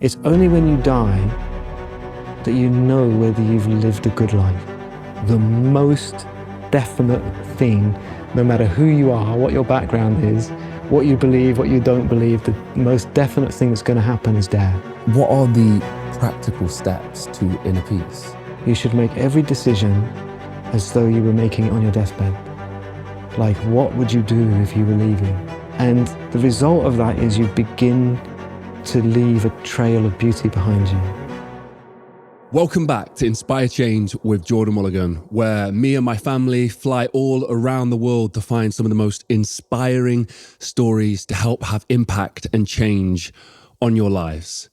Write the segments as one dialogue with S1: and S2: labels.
S1: It's only when you die that you know whether you've lived a good life. The most definite thing, no matter who you are, what your background is, what you believe, what you don't believe, the most definite thing that's going to happen is death.
S2: What are the practical steps to inner peace?
S1: You should make every decision as though you were making it on your deathbed. Like, what would you do if you were leaving? And the result of that is you begin to leave a trail of beauty behind you.
S2: Welcome back to Inspire Change with Jordan Mulligan, where me and my family fly all around the world to find some of the most inspiring stories to help have impact and change on your lives.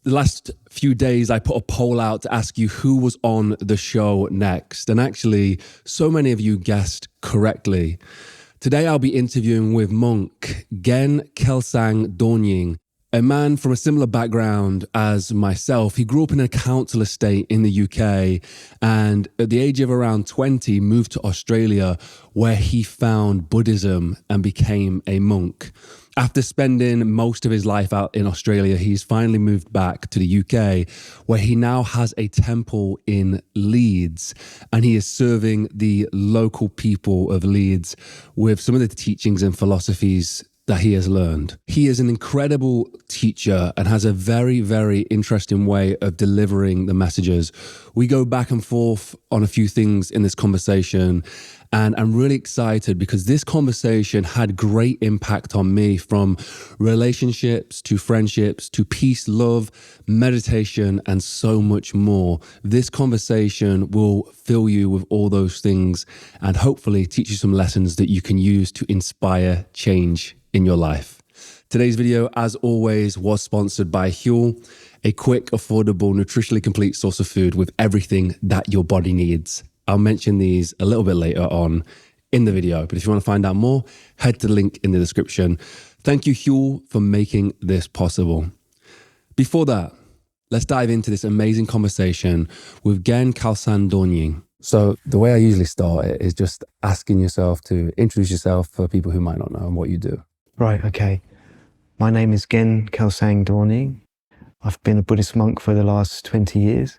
S2: The last few days, I put a poll out to ask you who was on the show next. And actually, so many of you guessed correctly. Today, I'll be interviewing with monk Gen Kelsang Dornying, a man from a similar background as myself. He grew up in a council estate in the UK and at the age of around 20 moved to Australia, where he found Buddhism and became a monk. After spending most of his life out in Australia, he's finally moved back to the UK, where he now has a temple in Leeds, and he is serving the local people of Leeds with some of the teachings and philosophies that he has learned. He is an incredible teacher and has a very, very interesting way of delivering the messages. We go back and forth on a few things in this conversation, and I'm really excited because this conversation had great impact on me, from relationships to friendships to peace, love, meditation, and so much more. This conversation will fill you with all those things and hopefully teach you some lessons that you can use to inspire change in your life. Today's video, as always, was sponsored by Huel, a quick, affordable, nutritionally complete source of food with everything that your body needs. I'll mention these a little bit later on in the video, but if you want to find out more, head to the link in the description. Thank you, Huel, for making this possible. Before that, let's dive into this amazing conversation with Gen Kelsang Dornying. So the way I usually start it is just asking yourself to introduce yourself for people who might not know and what you do.
S1: Right, okay. My name is Gen Kelsang Dornying. I've been a Buddhist monk for the last 20 years,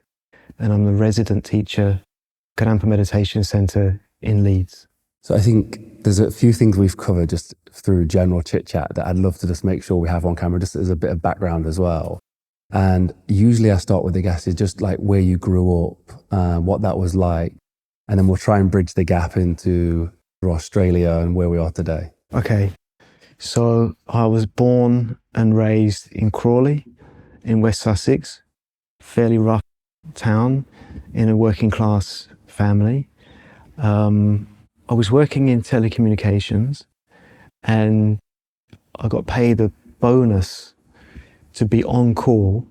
S1: and I'm the resident teacher at Kadampa Meditation Center in Leeds.
S2: So I think there's a few things we've covered just through general chit chat that I'd love to just make sure we have on camera, just as a bit of background as well. And usually I start with the guests is just like where you grew up, what that was like, and then we'll try and bridge the gap into Australia and where we are today.
S1: Okay, so I was born and raised in Crawley in West Sussex, fairly rough town in a working class family. I was working in telecommunications and I got paid a bonus to be on call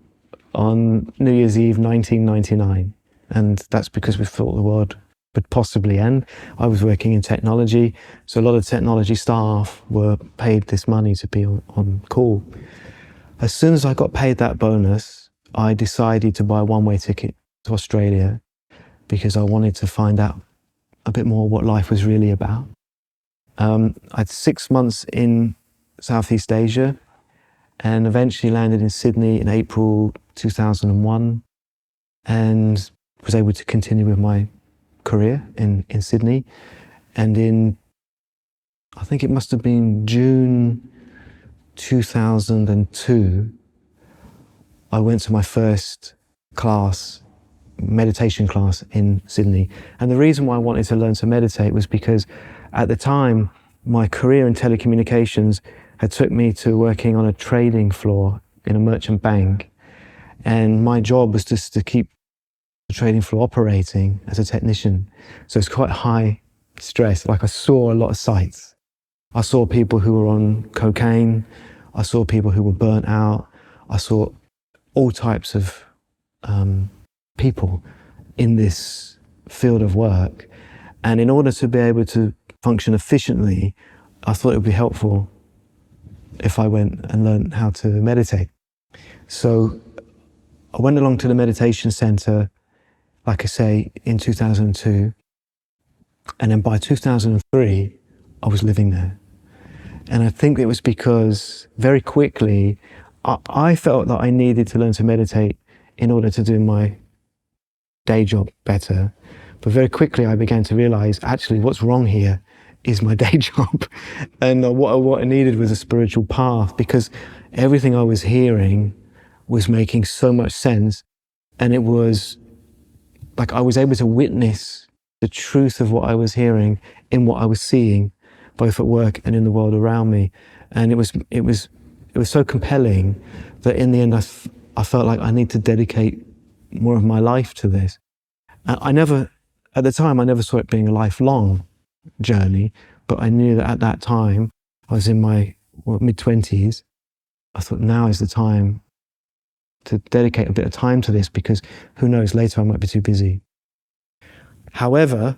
S1: on New Year's Eve 1999, and that's because we thought the world would possibly end. I was working in technology, so a lot of technology staff were paid this money to be on call. As soon as I got paid that bonus, I decided to buy a one-way ticket to Australia because I wanted to find out a bit more what life was really about. I had 6 months in Southeast Asia and eventually landed in Sydney in April 2001 and was able to continue with my career in Sydney. And I think it must have been June 2002, I went to my first meditation class in Sydney. And the reason why I wanted to learn to meditate was because at the time, my career in telecommunications had took me to working on a trading floor in a merchant bank. And my job was just to keep the trading floor operating as a technician. So it's quite high stress. Like, I saw a lot of sights. I saw people who were on cocaine. I saw people who were burnt out. I saw all types of people in this field of work. And in order to be able to function efficiently, I thought it would be helpful if I went and learned how to meditate. So I went along to the meditation center, like I say, in 2002. And then by 2003, I was living there. And I think it was because very quickly I felt that I needed to learn to meditate in order to do my day job better. But very quickly I began to realize, actually, what's wrong here is my day job. And what I needed was a spiritual path, because everything I was hearing was making so much sense. And it was like I was able to witness the truth of what I was hearing in what I was seeing, both at work and in the world around me. And it was so compelling that in the end I felt like I need to dedicate more of my life to this. At the time, I never saw it being a lifelong journey, but I knew that at that time, I was in my mid-20s. I thought now is the time to dedicate a bit of time to this, because who knows, later I might be too busy. However,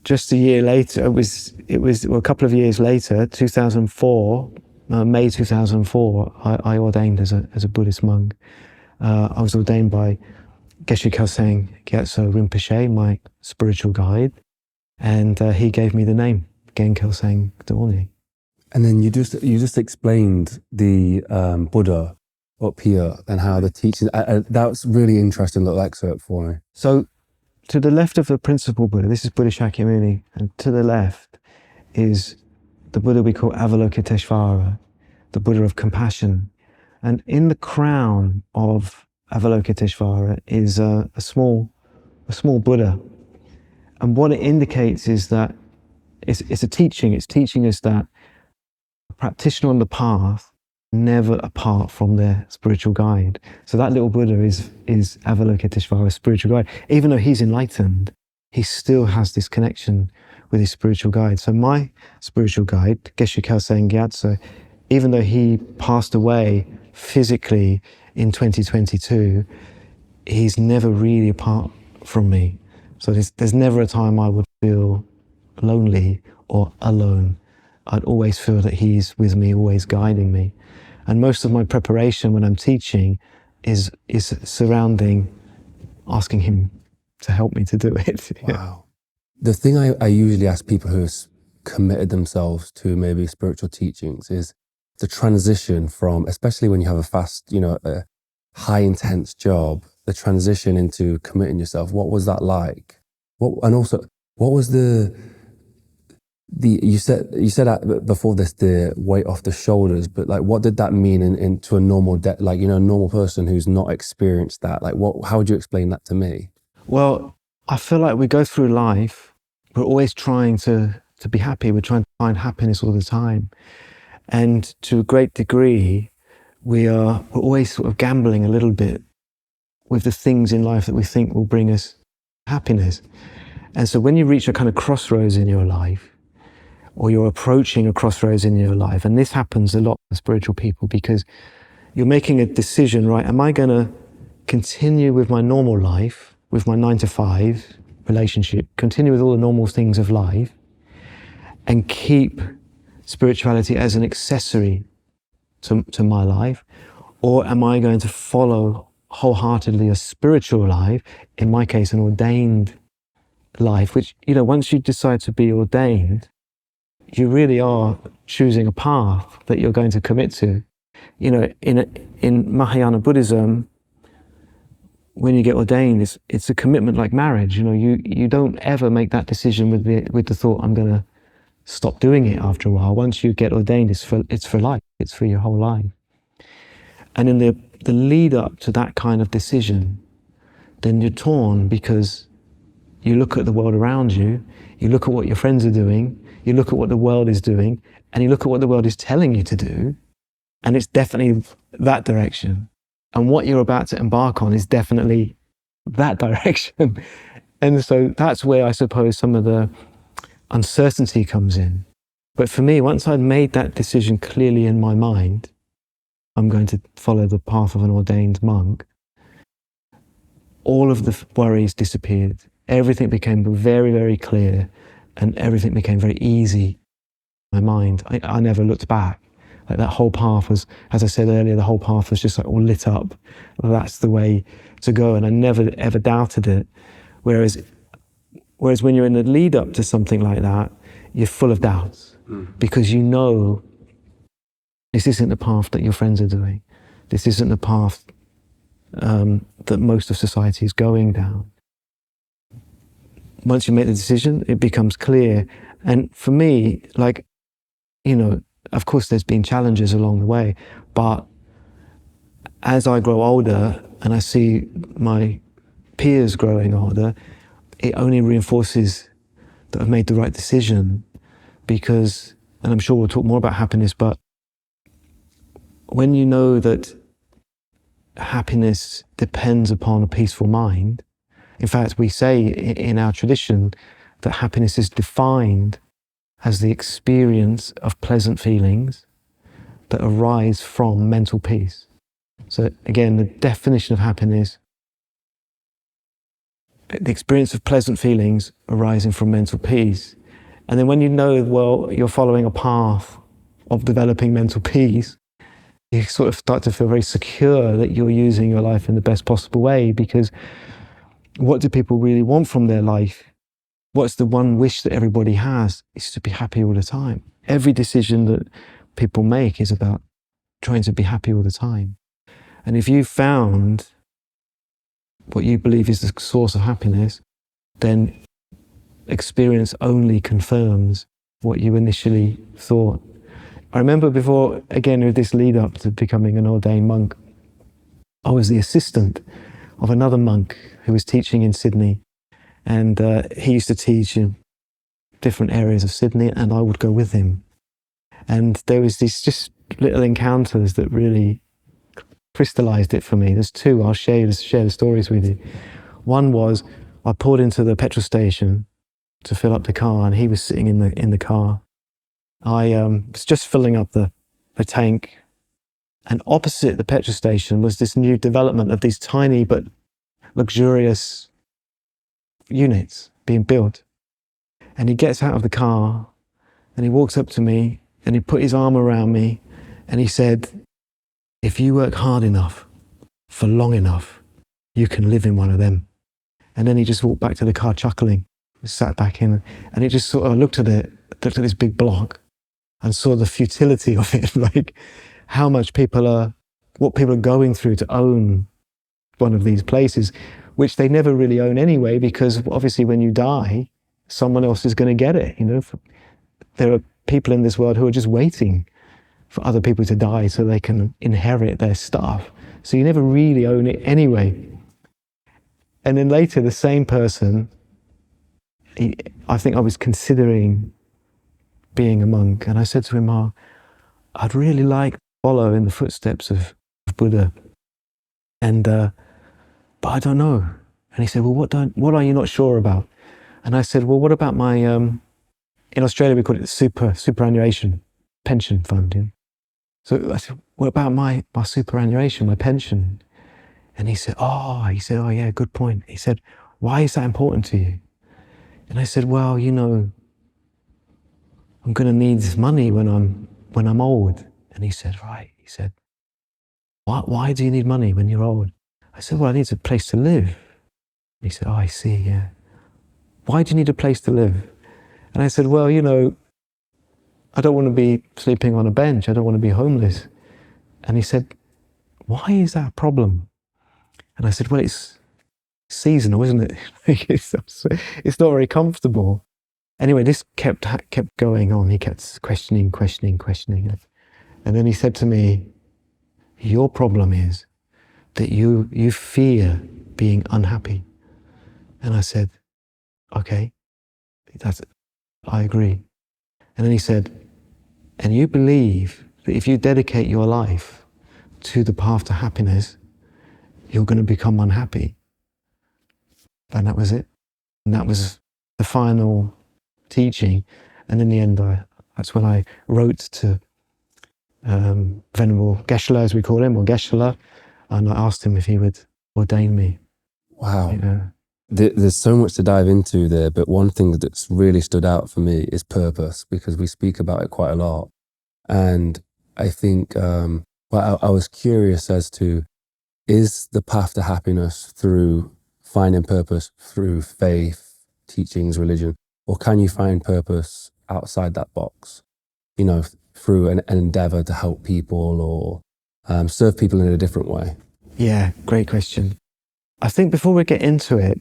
S1: just a year later, it was a couple of years later, 2004, May 2004, I ordained as a Buddhist monk. I was ordained by Gen Kelsang Rinpoche, my spiritual guide, and he gave me the name Gen Kelsang Dornying.
S2: And then you just explained the Buddha up here and how the teaching. That's really interesting little excerpt for me.
S1: So, to the left of the principal Buddha, this is Buddha Shakyamuni, and to the left is the Buddha we call Avalokiteshvara, the Buddha of compassion. And in the crown of Avalokiteshvara is a small Buddha. And what it indicates is that it's a teaching. It's teaching us that a practitioner on the path never apart from their spiritual guide. So that little Buddha is Avalokiteshvara's spiritual guide. Even though he's enlightened, he still has this connection with his spiritual guide. So my spiritual guide, Geshe Kelsang Gyatso, even though he passed away physically in 2022, he's never really apart from me. So there's never a time I would feel lonely or alone. I'd always feel that he's with me, always guiding me. And most of my preparation when I'm teaching is surrounding asking him to help me to do it.
S2: Wow. The thing I usually ask people who have committed themselves to maybe spiritual teachings is the transition from, especially when you have a fast, a high intense job, the transition into committing yourself. What was that like? What was you said that before this, the weight off the shoulders, but like, what did that mean into a normal, a normal person who's not experienced that? Like, how would you explain that to me?
S1: Well, I feel like we go through life, we're always trying to be happy. We're trying to find happiness all the time. And to a great degree, we're always sort of gambling a little bit with the things in life that we think will bring us happiness. And so when you reach a kind of crossroads in your life, or you're approaching a crossroads in your life, and this happens a lot with spiritual people, because you're making a decision, right? Am I going to continue with my normal life, with my 9-to-5 relationship, continue with all the normal things of life, and keep spirituality as an accessory to my life? Or am I going to follow wholeheartedly a spiritual life, in my case, an ordained life, which, once you decide to be ordained, you really are choosing a path that you're going to commit to. In Mahayana Buddhism, when you get ordained, it's a commitment like marriage. You don't ever make that decision with the thought, I'm going to stop doing it after a while. Once you get ordained, it's for life. It's for your whole life. And in the lead up to that kind of decision, then you're torn, because you look at the world around you, you look at what your friends are doing, you look at what the world is doing, and you look at what the world is telling you to do, and it's definitely that direction. And what you're about to embark on is definitely that direction. And so that's where I suppose some of the uncertainty comes in. But for me, once I'd made that decision clearly in my mind, I'm going to follow the path of an ordained monk, all of the worries disappeared. Everything became very, very clear, and everything became very easy in my mind. I never looked back. Like, that whole path was, as I said earlier, the whole path was just like all lit up. That's the way to go, and I never ever doubted it. Whereas when you're in the lead up to something like that, you're full of doubts, because you know This isn't the path that your friends are doing. This isn't the path that most of society is going down. Once you make the decision, it becomes clear. And for me, like, you know, of course there's been challenges along the way, but as I grow older and I see my peers growing older, it only reinforces that I've made the right decision. Because, and I'm sure we'll talk more about happiness, but when you know that happiness depends upon a peaceful mind, in fact, we say in our tradition that happiness is defined as the experience of pleasant feelings that arise from mental peace. So again, the definition of happiness, the experience of pleasant feelings arising from mental peace. And then when you know, well, you're following a path of developing mental peace, you sort of start to feel very secure that you're using your life in the best possible way, because what do people really want from their life? What's the one wish that everybody has? Is to be happy all the time. Every decision that people make is about trying to be happy all the time. And if you found what you believe is the source of happiness, then experience only confirms what you initially thought. I remember before, again, with this lead up to becoming an ordained monk, I was the assistant of another monk who was teaching in Sydney. And he used to teach in different areas of Sydney, and I would go with him. And there was these just little encounters that really crystallized it for me. There's two, I'll share the stories with you. One was, I pulled into the petrol station to fill up the car, and he was sitting in the car. I was just filling up the tank, and opposite the petrol station was this new development of these tiny but luxurious units being built. And he gets out of the car and he walks up to me and he put his arm around me and he said, if you work hard enough for long enough, you can live in one of them. And then he just walked back to the car chuckling, sat back in, and he just sort of looked at this big block and saw the futility of it, like how much what people are going through to own one of these places, which they never really own anyway, because obviously when you die, someone else is going to get it. You know, there are people in this world who are just waiting for other people to die so they can inherit their stuff. So you never really own it anyway. And then later, the same person, I think I was considering being a monk, and I said to him, I'd really like to follow in the footsteps of Buddha, and but I don't know. And he said, well, what are you not sure about? And I said, well, what about my, in Australia we call it the superannuation pension fund. Yeah? So I said, what about my superannuation, my pension? And he said, oh yeah, good point. He said, why is that important to you? And I said, well, you know, I'm going to need this money when I'm old. And he said, right. He said, why do you need money when you're old? I said, well, I need a place to live. He said, oh, I see, yeah. Why do you need a place to live? And I said, well, you know, I don't want to be sleeping on a bench. I don't want to be homeless. And he said, why is that a problem? And I said, well, it's seasonal, isn't it? It's not very comfortable. Anyway, this kept going on. He kept questioning. And then he said to me, your problem is that you fear being unhappy. And I said, okay, I agree. And then he said, and you believe that if you dedicate your life to the path to happiness, you're going to become unhappy. And that was it. And that was the final teaching. And in the end, that's when I wrote to Venerable Geshe-la, as we call him, or Geshe-la, and I asked him if he would ordain me.
S2: Wow.
S1: Yeah.
S2: There's so much to dive into there, but one thing that's really stood out for me is purpose, because we speak about it quite a lot. And I think, I was curious as to, is the path to happiness through finding purpose through faith, teachings, religion, or can you find purpose outside that box? You know, through an endeavor to help people or serve people in a different way?
S1: Yeah, great question. I think before we get into it,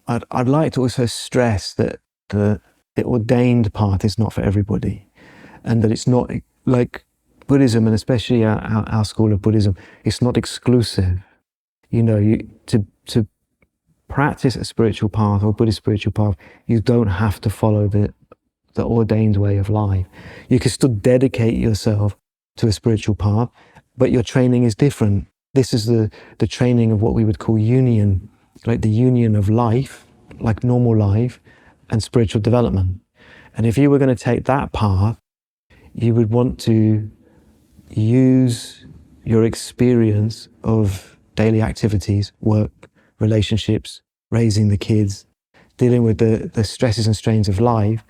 S1: I'd like to also stress that the ordained path is not for everybody, and that it's not like Buddhism, and especially our school of Buddhism, it's not exclusive. You know, to practice a spiritual path or Buddhist spiritual path, you don't have to follow the ordained way of life. You can still dedicate yourself to a spiritual path, but your training is different. This is the training of what we would call union, like the union of life, like normal life, and spiritual development. And if you were going to take that path, you would want to use your experience of daily activities, work, relationships, raising the kids, dealing with the stresses and strains of life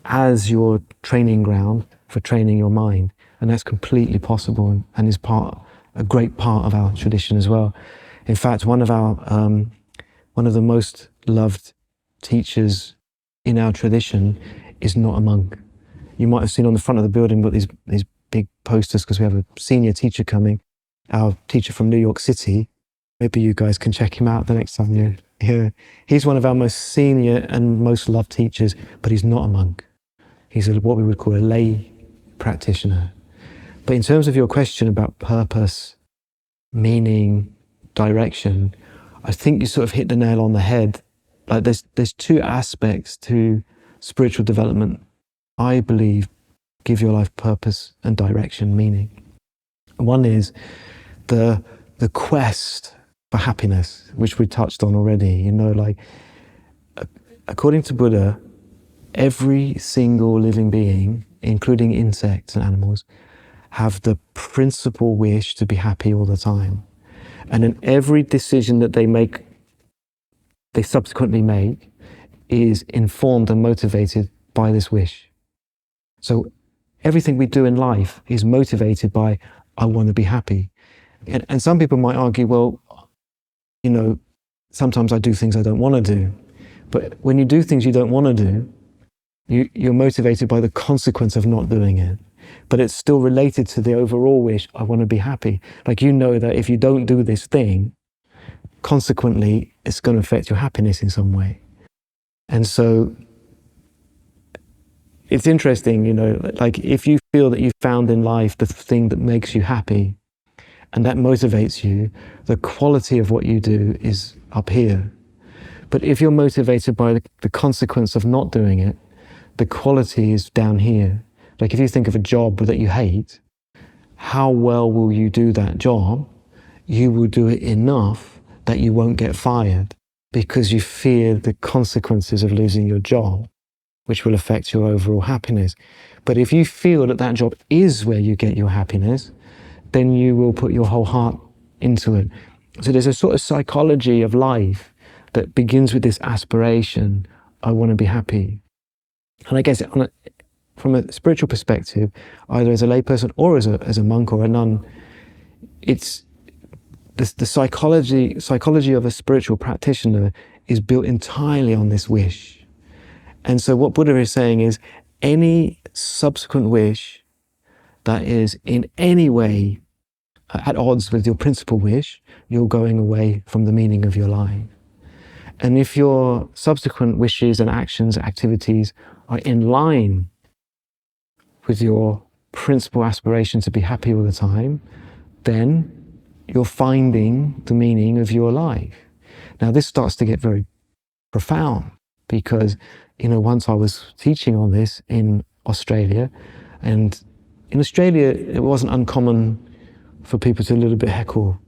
S1: as your training ground for training your mind. And that's completely possible and is a great part of our tradition as well. In fact, one of the most loved teachers in our tradition is not a monk. You might have seen on the front of the building, but these big posters, because we have a senior teacher coming, our teacher from New York City. Maybe you guys can check him out the next time you're here. He's one of our most senior and most loved teachers, but he's not a monk. He's what we would call a lay practitioner. But in terms of your question about purpose, meaning, direction, I think you sort of hit the nail on the head. Like there's two aspects to spiritual development, I believe, give your life purpose and direction, meaning. One is the quest for happiness, which we touched on already. You know, like according to Buddha, every single living being, including insects and animals, have the principal wish to be happy all the time. And in every decision that they subsequently make, is informed and motivated by this wish. So everything we do in life is motivated by, I want to be happy. And some people might argue, well, you know, sometimes I do things I don't want to do. But when you do things you don't want to do, you're motivated by the consequence of not doing it. But it's still related to the overall wish, I want to be happy. Like, you know that if you don't do this thing, consequently, it's going to affect your happiness in some way. And so it's interesting, you know, like if you feel that you've found in life the thing that makes you happy and that motivates you, the quality of what you do is up here. But if you're motivated by the consequence of not doing it, the quality is down here. Like if you think of a job that you hate, how well will you do that job? You will do it enough that you won't get fired because you fear the consequences of losing your job, which will affect your overall happiness. But if you feel that that job is where you get your happiness, then you will put your whole heart into it. So there's a sort of psychology of life that begins with this aspiration, I want to be happy. And I guess from a spiritual perspective, either as a layperson or as a monk or a nun, it's the psychology of a spiritual practitioner is built entirely on this wish. And so what Buddha is saying is any subsequent wish that is in any way at odds with your principal wish, you're going away from the meaning of your life. And if your subsequent wishes and actions, activities are in line with your principal aspiration to be happy all the time, then you're finding the meaning of your life. Now this starts to get very profound because, you know, once I was teaching on this in Australia, and in Australia it wasn't uncommon for people to a little bit heckle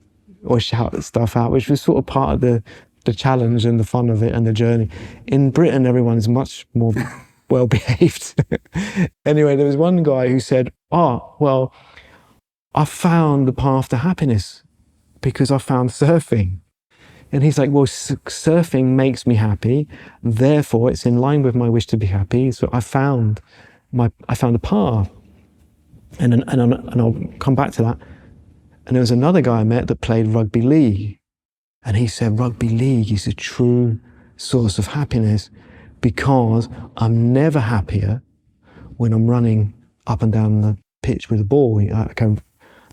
S1: or shout stuff out, which was sort of part of the challenge and the fun of it and the journey. In Britain, everyone's much more well behaved. Anyway, there was one guy who said, oh, well, I found the path to happiness because I found surfing. And he's like, well, surfing makes me happy, therefore it's in line with my wish to be happy, so I found a path. And I'll come back to that. And there was another guy I met that played rugby league. And he said, rugby league is a true source of happiness because I'm never happier when I'm running up and down pitch with a ball. Okay,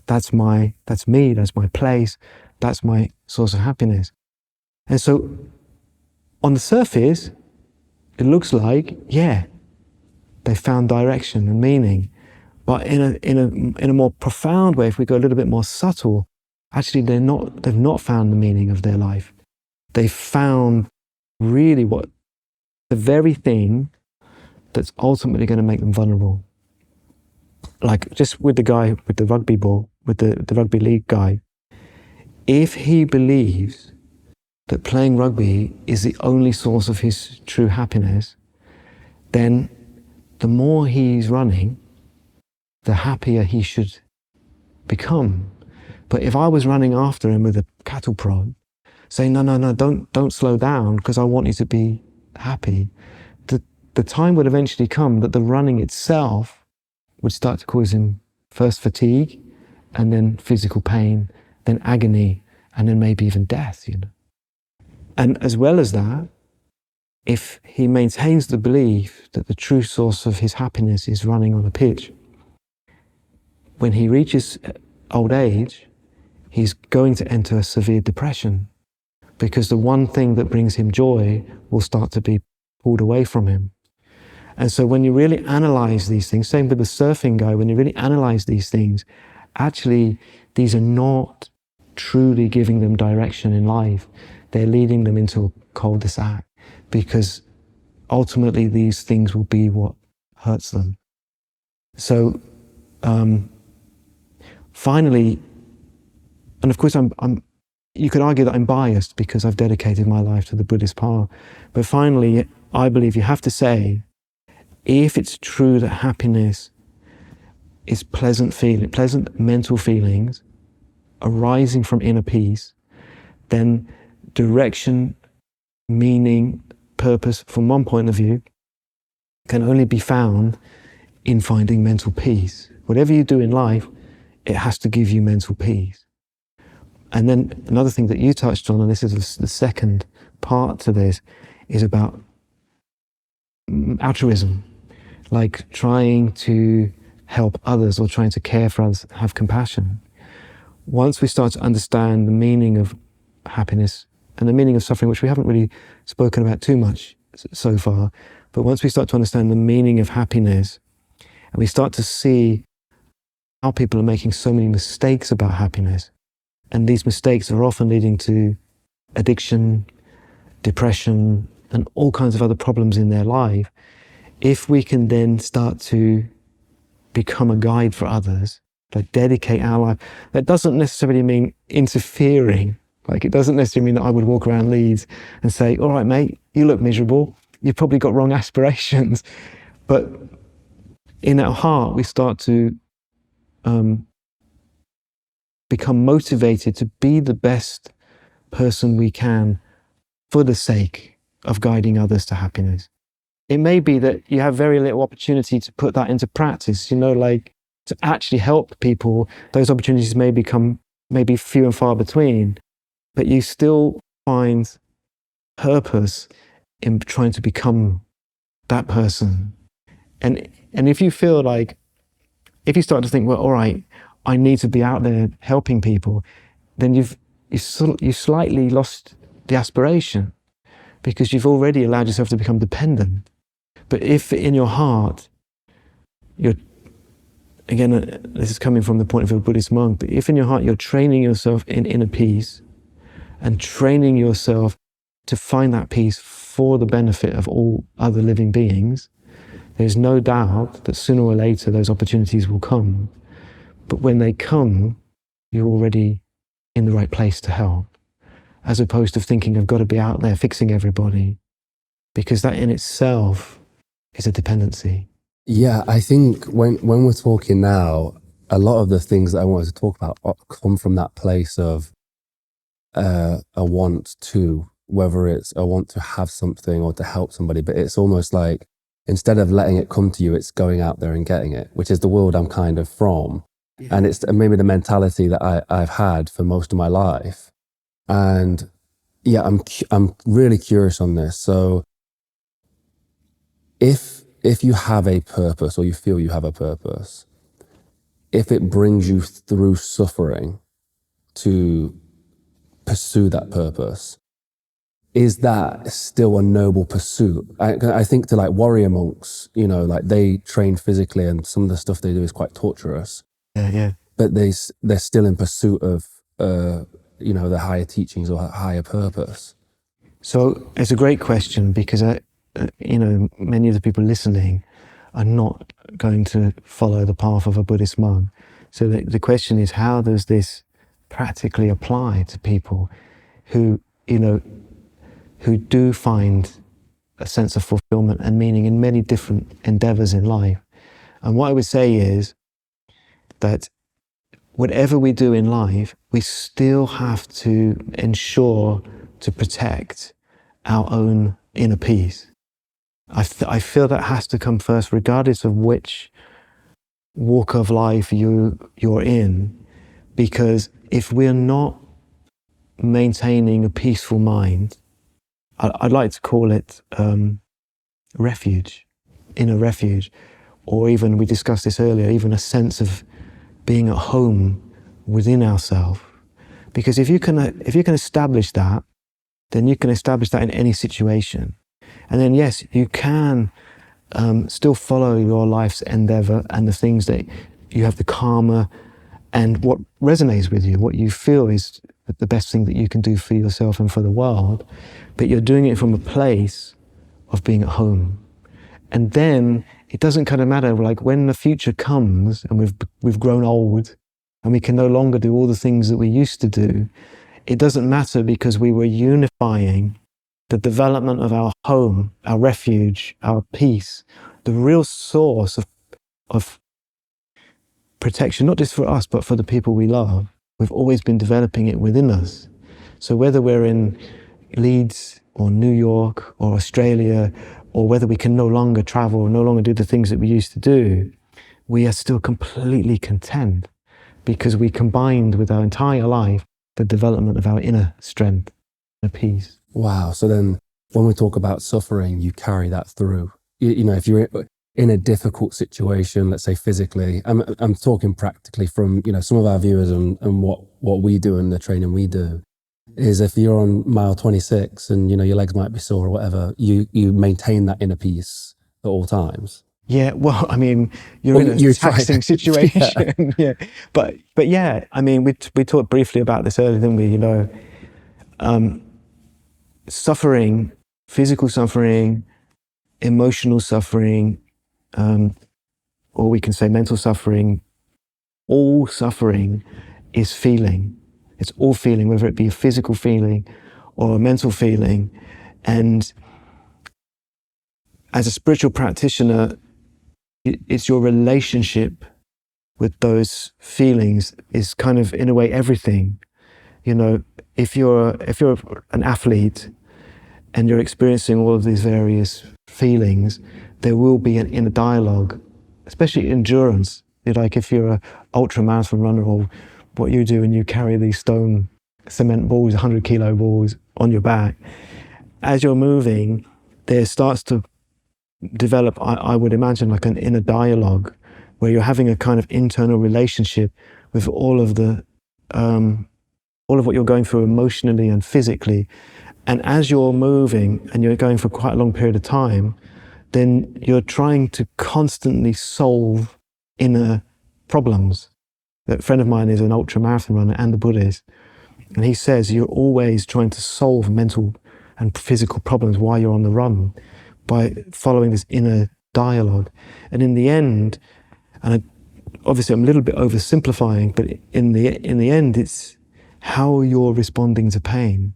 S1: that's me, that's my place, that's my source of happiness. And so on the surface, it looks like, yeah, they found direction and meaning. But in a more profound way, if we go a little bit more subtle, actually they've not found the meaning of their life. They found really what the very thing that's ultimately going to make them vulnerable. Like just with the guy with the rugby ball, with the rugby league guy, if he believes that playing rugby is the only source of his true happiness, then the more he's running, the happier he should become. But if I was running after him with a cattle prod, saying, no, don't slow down because I want you to be happy, the time would eventually come that the running itself would start to cause him first fatigue, and then physical pain, then agony, and then maybe even death, And as well as that, if he maintains the belief that the true source of his happiness is running on a pitch, when he reaches old age, he's going to enter a severe depression, because the one thing that brings him joy will start to be pulled away from him. And so when you really analyze these things, same with the surfing guy, when you really analyze these things, actually, these are not truly giving them direction in life. They're leading them into a cul-de-sac, because ultimately these things will be what hurts them. So finally, and of course you could argue that I'm biased because I've dedicated my life to the Buddhist path, but finally, I believe you have to say, if it's true that happiness is pleasant mental feelings arising from inner peace, then direction, meaning, purpose, from one point of view, can only be found in finding mental peace. Whatever you do in life, it has to give you mental peace. And then another thing that you touched on, and this is the second part to this, is about altruism, like trying to help others or trying to care for others, have compassion. Once we start to understand the meaning of happiness and the meaning of suffering, which we haven't really spoken about too much so far, but once we start to understand the meaning of happiness, and we start to see how people are making so many mistakes about happiness, and these mistakes are often leading to addiction, depression, and all kinds of other problems in their life, if we can then start to become a guide for others, like dedicate our life, that doesn't necessarily mean interfering. Like, it doesn't necessarily mean that I would walk around Leeds and say, all right, mate, you look miserable. You've probably got wrong aspirations. But in our heart, we start to become motivated to be the best person we can for the sake of guiding others to happiness. It may be that you have very little opportunity to put that into practice, like to actually help people. Those opportunities may become maybe few and far between, but you still find purpose in trying to become that person. And if you feel like, if you start to think, well, all right, I need to be out there helping people, then you've slightly lost the aspiration, because you've already allowed yourself to become dependent. But if in your heart, this is coming from the point of view of a Buddhist monk, but if in your heart you're training yourself in inner peace and training yourself to find that peace for the benefit of all other living beings, there's no doubt that sooner or later those opportunities will come. But when they come, you're already in the right place to help, as opposed to thinking I've got to be out there fixing everybody, because that in itself is a dependency.
S2: Yeah, I think when we're talking now, a lot of the things that I wanted to talk about come from that place of a want to, whether it's a want to have something or to help somebody, but it's almost like instead of letting it come to you, it's going out there and getting it, which is the world I'm kind of from. Yeah. And it's maybe the mentality that I've had for most of my life. And yeah, I'm really curious on this. So if you have a purpose, or you feel you have a purpose, if it brings you through suffering to pursue that purpose, is that still a noble pursuit? I think to like warrior monks, you know, like they train physically and some of the stuff they do is quite torturous.
S1: Yeah.
S2: But they're still in pursuit of, you know, the higher teachings or higher purpose.
S1: So it's a great question because, you know, many of the people listening are not going to follow the path of a Buddhist monk. So the question is, how does this practically apply to people who, you know, who do find a sense of fulfillment and meaning in many different endeavors in life? And what I would say is that whatever we do in life, we still have to ensure to protect our own inner peace. I feel that has to come first, regardless of which walk of life you're in, because if we're not maintaining a peaceful mind, I'd like to call it refuge, inner refuge, or even, we discussed this earlier, even a sense of being at home within ourselves. Because if you can establish that, then you can establish that in any situation. And then yes, you can still follow your life's endeavor and the things that you have the karma and what resonates with you, what you feel is the best thing that you can do for yourself and for the world. But you're doing it from a place of being at home. And then it doesn't kind of matter, like when the future comes and we've grown old and we can no longer do all the things that we used to do, it doesn't matter because we were unifying the development of our home, our refuge, our peace, the real source of protection, not just for us, but for the people we love. We've always been developing it within us. So whether we're in Leeds or New York or Australia, or whether we can no longer travel, no longer do the things that we used to do, we are still completely content because we combined with our entire life the development of our inner strength and peace.
S2: Wow. So then when we talk about suffering, you carry that through. You know, if you're in a difficult situation, let's say physically, I'm talking practically from, you know, some of our viewers and what we do and the training we do, is if you're on mile 26 and, you know, your legs might be sore or whatever, you maintain that inner peace at all times.
S1: Yeah, well, I mean, you're in a taxing situation. Yeah. But yeah, I mean, we talked briefly about this earlier, didn't we? You know, suffering, physical suffering, emotional suffering, or we can say mental suffering, all suffering is feeling. It's all feeling, whether it be a physical feeling or a mental feeling. And as a spiritual practitioner, it's your relationship with those feelings is kind of, in a way, everything. You know, if you're an athlete and you're experiencing all of these various feelings, there will be an inner dialogue, especially endurance. Like if you're an ultra marathon runner, or what you do and you carry these stone cement balls, 100-kilo balls on your back, as you're moving, there starts to develop, I would imagine, like an inner dialogue where you're having a kind of internal relationship with all of what you're going through emotionally and physically. And as you're moving and you're going for quite a long period of time, then you're trying to constantly solve inner problems. A friend of mine is an ultra marathon runner and a Buddhist, and he says you're always trying to solve mental and physical problems while you're on the run by following this inner dialogue. And in the end, and obviously I'm a little bit oversimplifying, but in the end, it's how you're responding to pain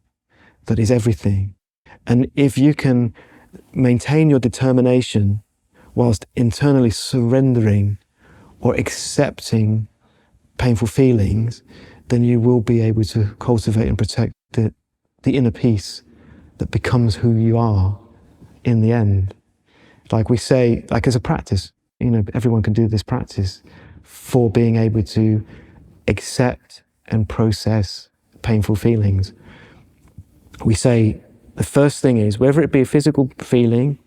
S1: that is everything. And if you can maintain your determination whilst internally surrendering or accepting painful feelings, then you will be able to cultivate and protect the inner peace that becomes who you are in the end. Like we say, like as a practice, you know, everyone can do this practice for being able to accept and process painful feelings. We say the first thing is, whether it be a physical feeling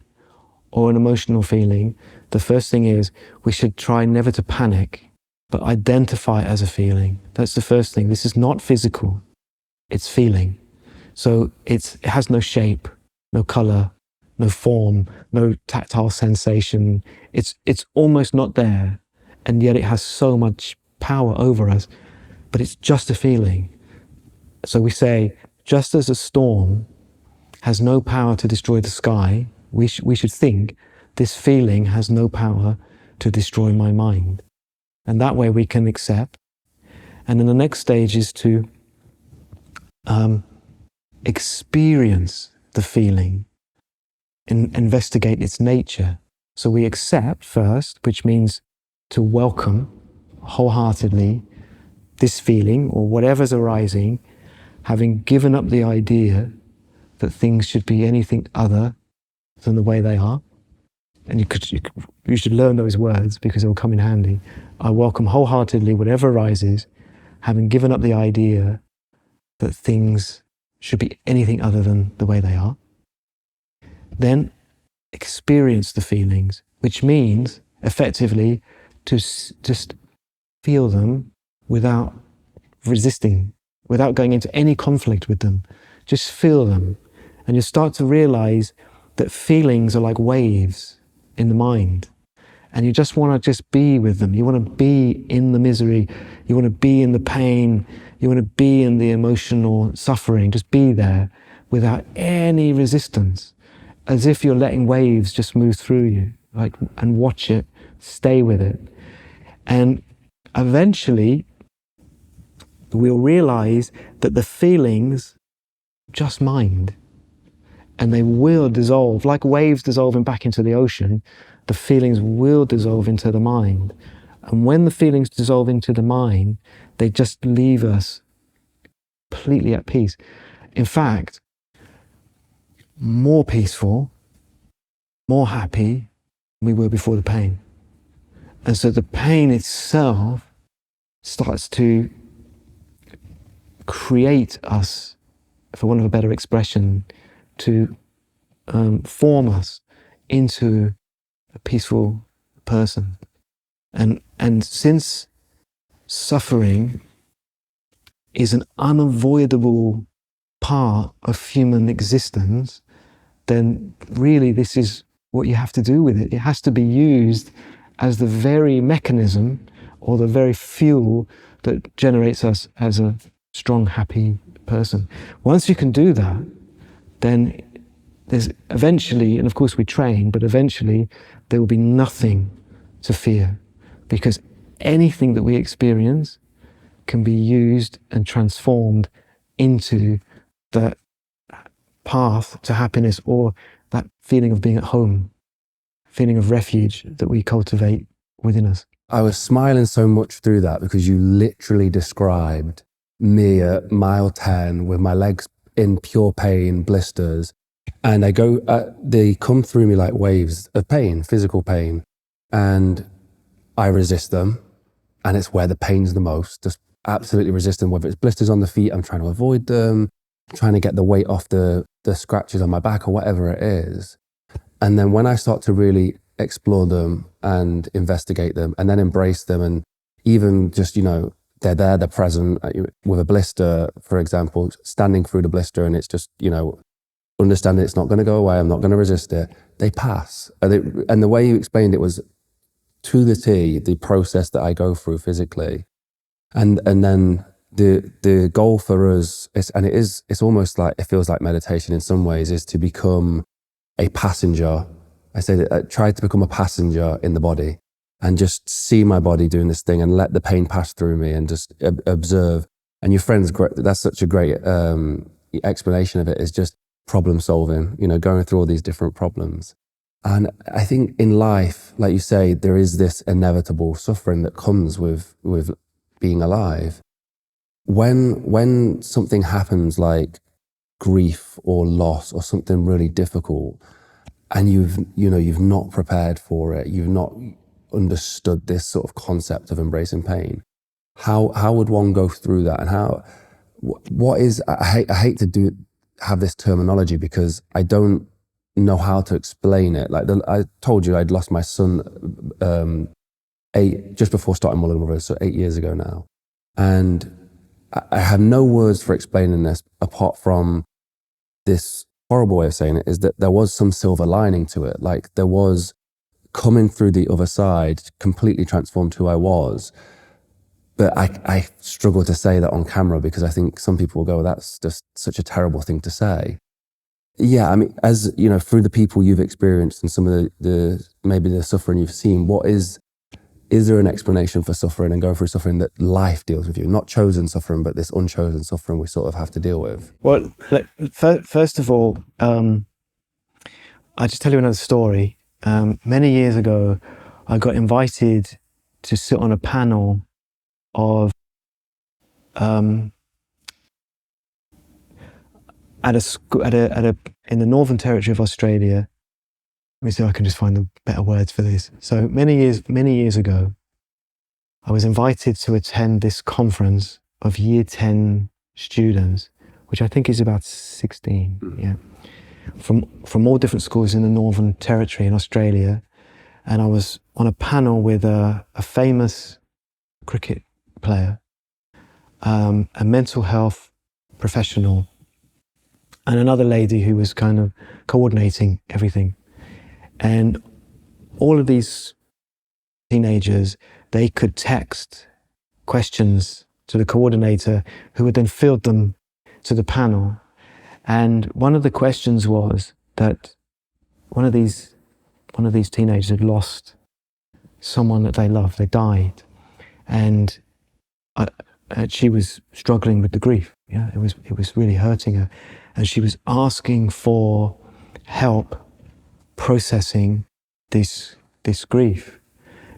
S1: or an emotional feeling, the first thing is we should try never to panic. but identify it as a feeling. That's the first thing. This is not physical, it's feeling. So it has no shape, no color, no form, no tactile sensation. It's almost not there, and yet it has so much power over us, but it's just a feeling. So we say, just as a storm has no power to destroy the sky, we should think this feeling has no power to destroy my mind. And that way we can accept. And then the next stage is to experience the feeling and investigate its nature. So we accept first, which means to welcome wholeheartedly this feeling or whatever's arising, having given up the idea that things should be anything other than the way they are. And you should learn those words because it will come in handy. I welcome wholeheartedly whatever arises, having given up the idea that things should be anything other than the way they are. Then experience the feelings, which means effectively to just feel them without resisting, without going into any conflict with them. Just feel them. And you start to realize that feelings are like waves in the mind. And you just want to just be with them. You want to be in the misery. You want to be in the pain. You want to be in the emotional suffering. Just be there without any resistance, as if you're letting waves just move through you, and watch it, stay with it. And eventually, we'll realize that the feelings just mind. And they will dissolve, like waves dissolving back into the ocean. The feelings will dissolve into the mind. And when the feelings dissolve into the mind, they just leave us completely at peace. In fact, more peaceful, more happy than we were before the pain. And so the pain itself starts to create us, for want of a better expression, to form us into a peaceful person. And since suffering is an unavoidable part of human existence, then really this is what you have to do with it. It has to be used as the very mechanism or the very fuel that generates us as a strong, happy person. Once you can do that, then there's eventually, and of course we train, but eventually there will be nothing to fear, because anything that we experience can be used and transformed into that path to happiness, or that feeling of being at home, feeling of refuge that we cultivate within us.
S2: I was smiling so much through that because you literally described me at mile 10 with my legs in pure pain, blisters, and they come through me like waves of pain, physical pain, and I resist them, and it's where the pain's the most, just absolutely resisting. Whether it's blisters on the feet, I'm trying to avoid them, trying to get the weight off the scratches on my back or whatever it is. And then when I start to really explore them and investigate them and then embrace them, and even just, they're there, they're present, with a blister, for example, standing through the blister, and it's just, understanding it's not going to go away, I'm not going to resist it, they pass. And the way you explained it was to the T, the process that I go through physically. And then the goal for us it's almost like, it feels like meditation in some ways, is to become a passenger. I say that I try to become a passenger in the body and just see my body doing this thing and let the pain pass through me and just observe. And your friend's great. That's such a great explanation of it, is just problem solving, going through all these different problems. And I think in life, like you say, there is this inevitable suffering that comes with being alive. When something happens like grief or loss or something really difficult, and you've not prepared for it, you've not understood this sort of concept of embracing pain, how would one go through that? And what is, I hate to have this terminology because I don't know how to explain it. Like I told you, I'd lost my son just before starting Mulligan Brothers, so 8 years ago now. And I have no words for explaining this apart from this horrible way of saying it, is that there was some silver lining to it. Like, there was, coming through the other side, completely transformed who I was. But I struggle to say that on camera because I think some people will go, that's just such a terrible thing to say. Yeah, I mean, as you know, through the people you've experienced and some of the maybe the suffering you've seen, is there an explanation for suffering and going through suffering that life deals with you? Not chosen suffering, but this unchosen suffering we sort of have to deal with.
S1: Well, first of all, I'll just tell you another story. Many years ago, I got invited to sit on a panel of in the Northern Territory of Australia. Let me see if I can just find the better words for this. So many years ago, I was invited to attend this conference of Year 10 students, which I think is about 16, yeah, from all different schools in the Northern Territory in Australia. And I was on a panel with a famous cricket player, a mental health professional, and another lady who was kind of coordinating everything. And all of these teenagers, they could text questions to the coordinator, who would then field them to the panel. And one of the questions was that one of these teenagers had lost someone that they loved. They died, and she was struggling with the grief. Yeah, it was really hurting her, and she was asking for help processing this grief.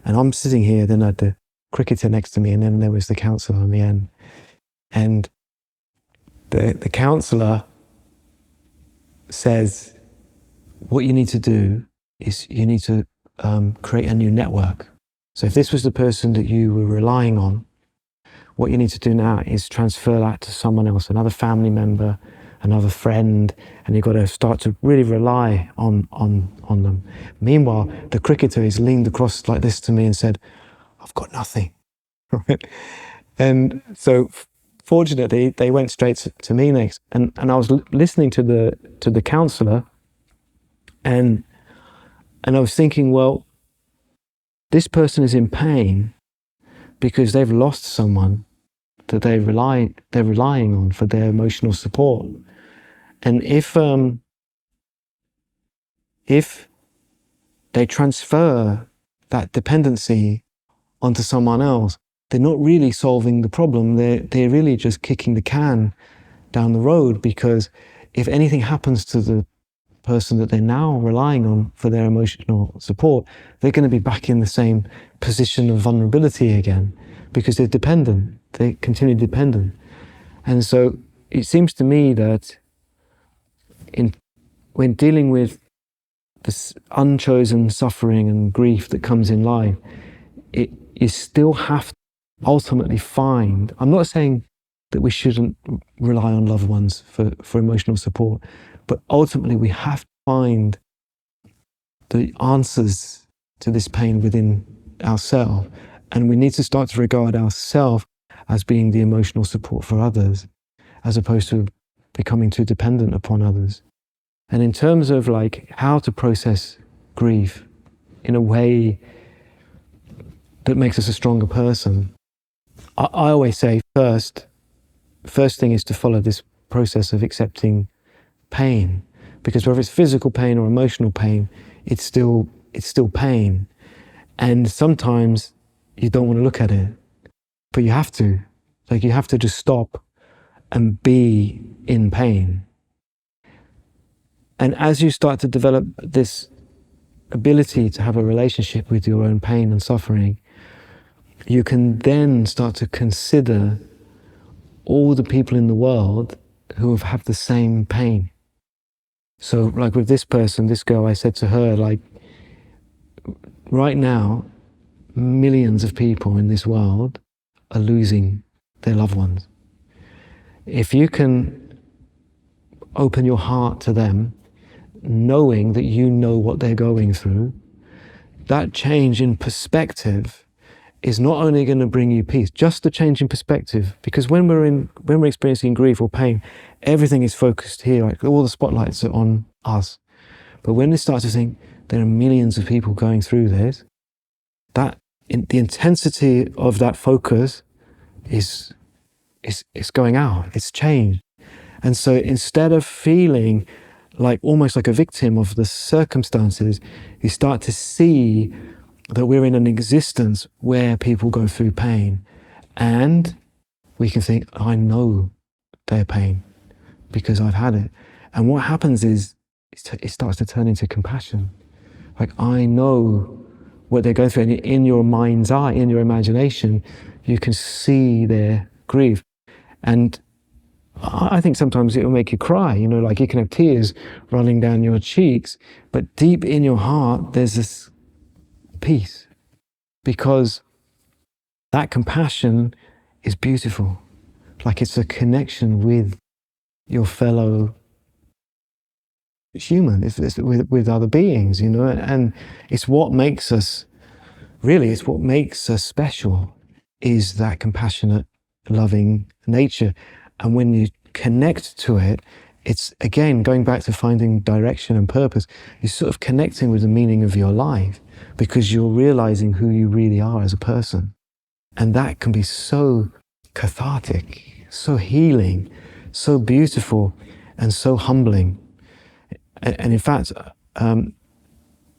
S1: And I'm sitting here, then I had the cricketer next to me, and then there was the counsellor on the end. And the counsellor says, what you need to do is you need to create a new network. So if this was the person that you were relying on, what you need to do now is transfer that to someone else, another family member, another friend, and you've got to start to really rely on them. Meanwhile, the cricketer is leaned across like this to me and said, I've got nothing. And so fortunately, they went straight to me next. And I was listening to the counsellor, and I was thinking, well, this person is in pain because they've lost someone that they're relying on for their emotional support. And if they transfer that dependency onto someone else, they're not really solving the problem. They're really just kicking the can down the road, because if anything happens to the person that they're now relying on for their emotional support, they're going to be back in the same position of vulnerability again, because they're dependent. They continue dependent. And so it seems to me that when dealing with this unchosen suffering and grief that comes in life, you still have to ultimately find, I'm not saying that we shouldn't rely on loved ones for emotional support, but ultimately we have to find the answers to this pain within ourselves, and we need to start to regard ourselves as being the emotional support for others, as opposed to becoming too dependent upon others. And in terms of like how to process grief in a way that makes us a stronger person, I always say first thing is to follow this process of accepting pain, because whether it's physical pain or emotional pain, it's still pain. And sometimes you don't want to look at it, but you have to. Like, you have to just stop and be in pain. And as you start to develop this ability to have a relationship with your own pain and suffering, you can then start to consider all the people in the world who have had the same pain. So like with this person, this girl, I said to her, like, right now, millions of people in this world are losing their loved ones. If you can open your heart to them, knowing that you know what they're going through, that change in perspective is not only going to bring you peace, just a change in perspective. Because when we're experiencing grief or pain, everything is focused here, like all the spotlights are on us. But when you start to think there are millions of people going through this, the intensity of that focus is going out. It's changed. And so instead of feeling like almost like a victim of the circumstances, you start to see that we're in an existence where people go through pain, and we can think, I know their pain because I've had it. And what happens is it starts to turn into compassion. Like, I know what they're going through, and in your mind's eye, in your imagination, you can see their grief. And I think sometimes it will make you cry, like you can have tears running down your cheeks, but deep in your heart, there's this peace, because that compassion is beautiful. Like, it's a connection with your fellow human, it's with other beings, and it's what makes us special, is that compassionate, loving nature. And when you connect to it, it's, again, going back to finding direction and purpose. You're sort of connecting with the meaning of your life, because you're realizing who you really are as a person. And that can be so cathartic, so healing, so beautiful, and so humbling. And in fact, in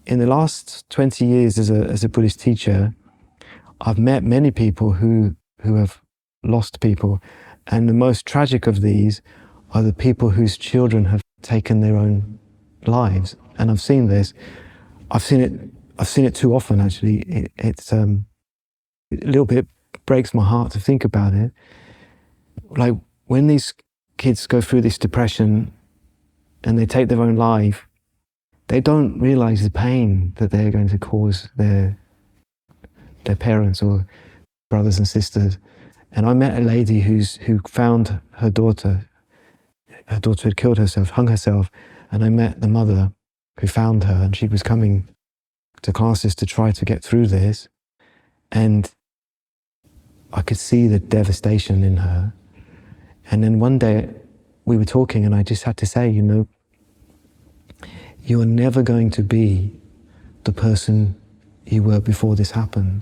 S1: the last 20 years as a Buddhist teacher, I've met many people who have lost people. And the most tragic of these are the people whose children have taken their own lives. And I've seen this. I've seen it too often, actually. It's a little bit breaks my heart to think about it. Like, when these kids go through this depression and they take their own life, they don't realize the pain that they're going to cause their parents or brothers and sisters. And I met a lady who found her daughter. Her daughter had killed herself, hung herself, and I met the mother who found her, and she was coming to classes to try to get through this. And I could see the devastation in her. And then one day we were talking, and I just had to say, you're never going to be the person you were before this happened.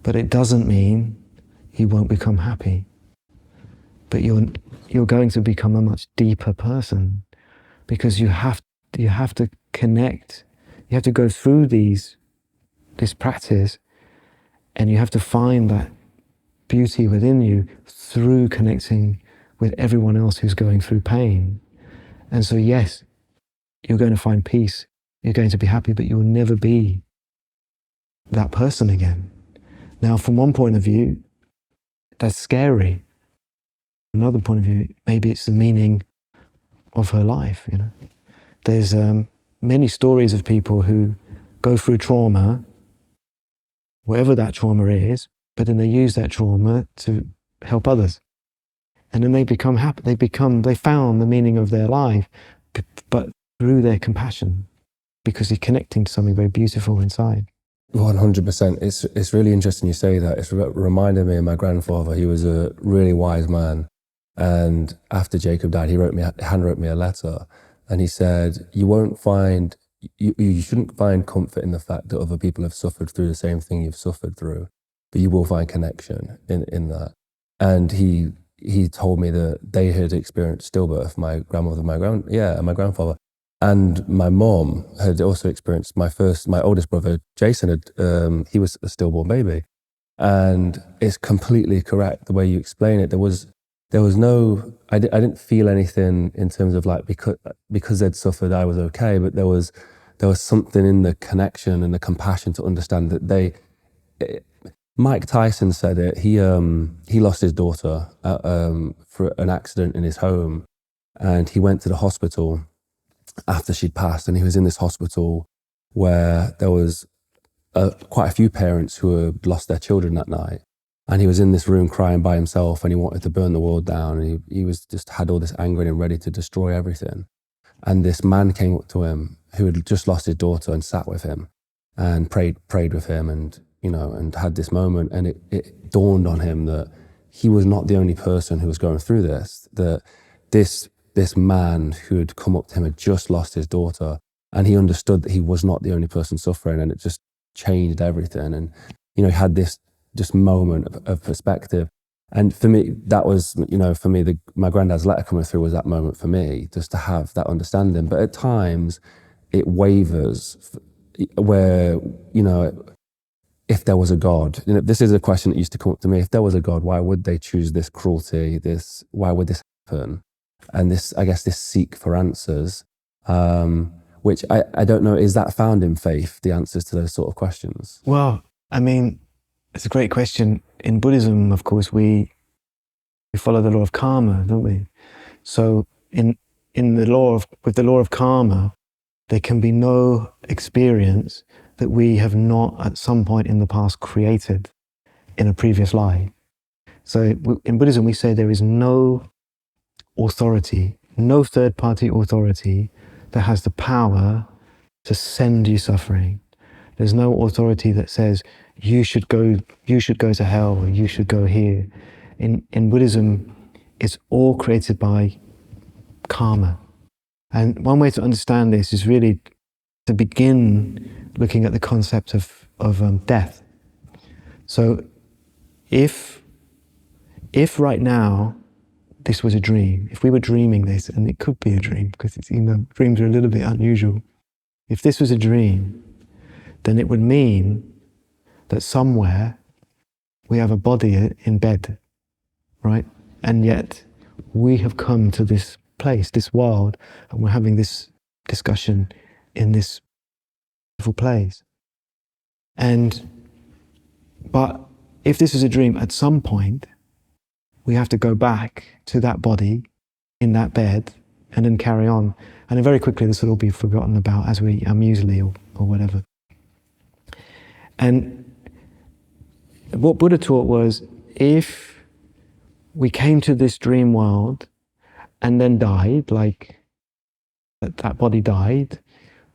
S1: But it doesn't mean you won't become happy. But you're going to become a much deeper person, because you have to connect. You have to go through this practice, and you have to find that beauty within you through connecting with everyone else who's going through pain. And so, yes, you're going to find peace. You're going to be happy, but you'll never be that person again. Now, from one point of view, that's scary. Another point of view, maybe it's the meaning of her life. There's many stories of people who go through trauma, whatever that trauma is, but then they use that trauma to help others, and then they become happy. They found the meaning of their life, but through their compassion, because they're connecting to something very beautiful inside.
S3: 100%. It's really interesting you say that. It's reminded me of my grandfather. He was a really wise man. And after Jacob died, he handwrote me a letter, and he said, you shouldn't find comfort in the fact that other people have suffered through the same thing you've suffered through, but you will find connection in that. And he told me that they had experienced stillbirth, my grandmother, and my grandfather. And my mom had also experienced my oldest brother, Jason, he was a stillborn baby. And it's completely correct the way you explain it. There was no, I didn't feel anything in terms of like, because they'd suffered, I was okay, but there was something in the connection and the compassion to understand that Mike Tyson said it, he lost his daughter for an accident in his home, and he went to the hospital after she'd passed, and he was in this hospital where there was quite a few parents who had lost their children that night. And he was in this room crying by himself, and he wanted to burn the world down. And he was just had all this anger in him, ready to destroy everything. And this man came up to him who had just lost his daughter and sat with him and prayed with him. And and had this moment, and it dawned on him that he was not the only person who was going through this, that this man who had come up to him had just lost his daughter, and he understood that he was not the only person suffering, and it just changed everything. And, he had this just moment of perspective. And for me, that was, for me, my granddad's letter coming through was that moment for me, just to have that understanding. But at times, it wavers where, if there was a God, this is a question that used to come up to me. If there was a God, why would they choose this cruelty? Why would this happen? And this seek for answers, which I don't know, is that found in faith, the answers to those sort of questions?
S1: Well, I mean, it's a great question. In Buddhism, of course, we follow the law of karma, don't we? So with the law of karma, there can be no experience that we have not at some point in the past created in a previous life. So in Buddhism, we say there is no authority, no third-party authority that has the power to send you suffering. There's no authority that says you should go to hell, or you should go here. In Buddhism, it's all created by karma. And one way to understand this is really to begin looking at the concept of death. So if right now this was a dream, if we were dreaming this, and it could be a dream because dreams are a little bit unusual. If this was a dream, then it would mean that somewhere we have a body in bed, right? And yet we have come to this place, this world, and we're having this discussion in this beautiful place. But if this is a dream, at some point, we have to go back to that body in that bed and then carry on. And then very quickly this will all be forgotten about as we muesli or whatever. And what Buddha taught was, if we came to this dream world and then died, like that body died,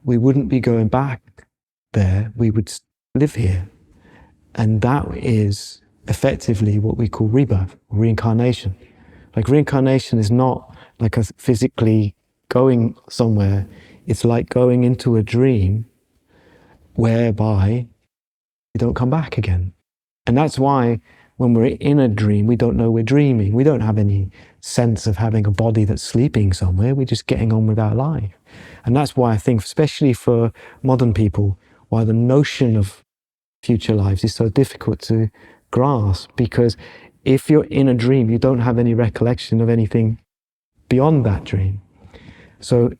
S1: we wouldn't be going back there, we would live here. And that is effectively what we call rebirth, reincarnation. Like reincarnation is not like us physically going somewhere, it's like going into a dream whereby we don't come back again. And that's why when we're in a dream, we don't know we're dreaming. We don't have any sense of having a body that's sleeping somewhere. We're just getting on with our life. And that's why I think, especially for modern people, why the notion of future lives is so difficult to grasp. Because if you're in a dream, you don't have any recollection of anything beyond that dream. So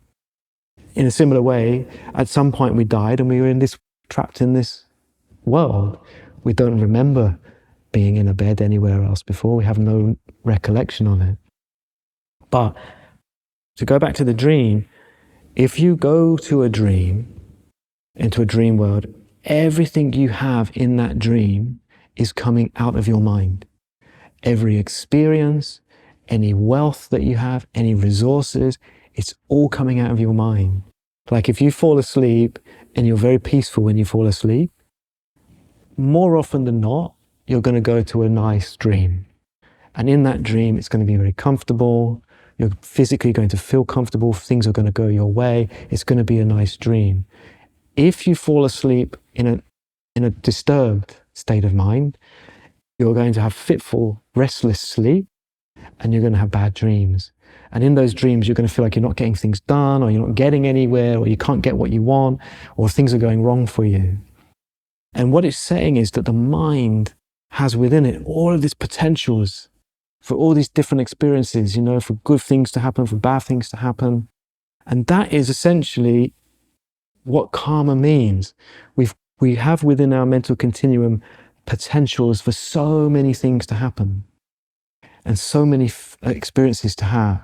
S1: in a similar way, at some point we died and we were trapped in this world. We don't remember being in a bed anywhere else before. We have no recollection of it. But to go back to the dream, if you go to a dream, into a dream world, everything you have in that dream is coming out of your mind. Every experience, any wealth that you have, any resources, it's all coming out of your mind. Like if you fall asleep and you're very peaceful when you fall asleep, more often than not, you're going to go to a nice dream. And in that dream, it's going to be very comfortable. You're physically going to feel comfortable. Things are going to go your way. It's going to be a nice dream. If you fall asleep in a disturbed state of mind, you're going to have fitful, restless sleep, and you're going to have bad dreams. And in those dreams, you're going to feel like you're not getting things done, or you're not getting anywhere, or you can't get what you want, or things are going wrong for you. And what it's saying is that the mind has within it all of these potentials for all these different experiences, for good things to happen, for bad things to happen. And that is essentially what karma means. We have within our mental continuum potentials for so many things to happen and so many experiences to have.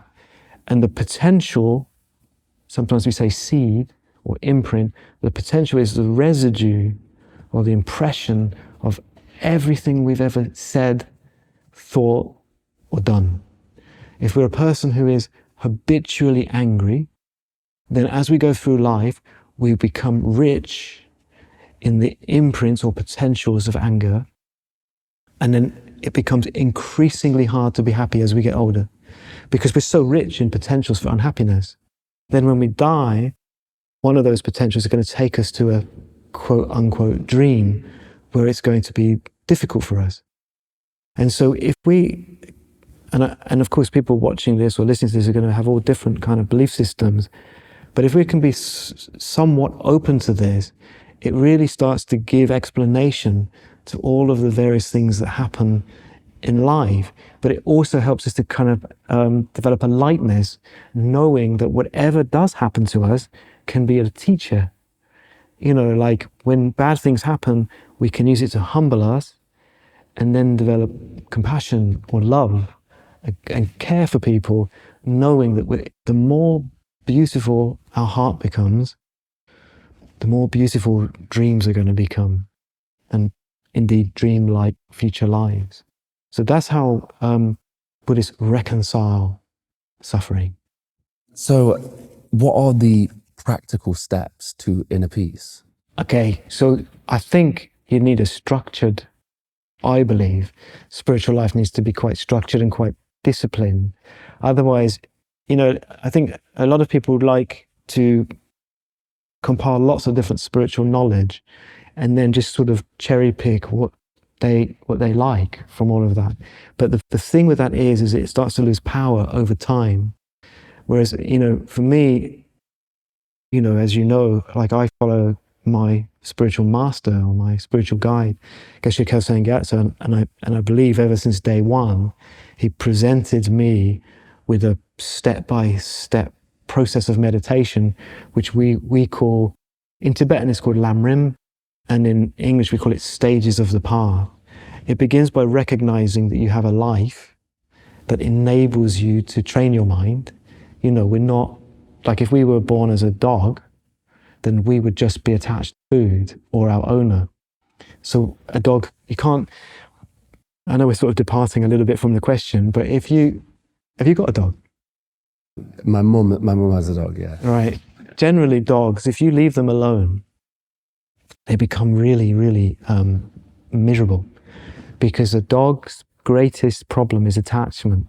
S1: And the potential, sometimes we say seed or imprint, the potential is the residue or the impression of everything we've ever said, thought, or done. If we're a person who is habitually angry, then as we go through life, we become rich in the imprints or potentials of anger. And then it becomes increasingly hard to be happy as we get older, because we're so rich in potentials for unhappiness. Then when we die, one of those potentials is going to take us to a quote unquote dream where it's going to be difficult for us. And so if we, and of course people watching this or listening to this are going to have all different kind of belief systems, but if we can be somewhat open to this, it really starts to give explanation to all of the various things that happen in life. But it also helps us to kind of develop a lightness, knowing that whatever does happen to us can be a teacher. You know, like when bad things happen, we can use it to humble us and then develop compassion or love and care for people, knowing that the more beautiful our heart becomes, the more beautiful dreams are going to become, and indeed dream-like future lives. So that's how Buddhists reconcile suffering.
S3: So what are the practical steps to inner peace?
S1: Okay, so I think you need a structured, I believe, spiritual life needs to be quite structured and quite disciplined. Otherwise, you know, I think a lot of people like to compile lots of different spiritual knowledge and then just sort of cherry pick what they like from all of that. But the thing with that is it starts to lose power over time. Whereas, you know, for me, you know, as you know, like I follow my spiritual master or my spiritual guide, Gen Kelsang Dornying, and I believe ever since day one, he presented me with a step-by-step process of meditation, which we call, in Tibetan it's called Lamrim, and in English we call it stages of the path. It begins by recognizing that you have a life that enables you to train your mind. You know, we're not, like if we were born as a dog, then we would just be attached to food or our owner. So a dog, you can't, I know we're sort of departing a little bit from the question, but have you got a dog?
S3: My mum has a dog, yeah.
S1: Right. Generally dogs, if you leave them alone, they become really, really miserable, because a dog's greatest problem is attachment.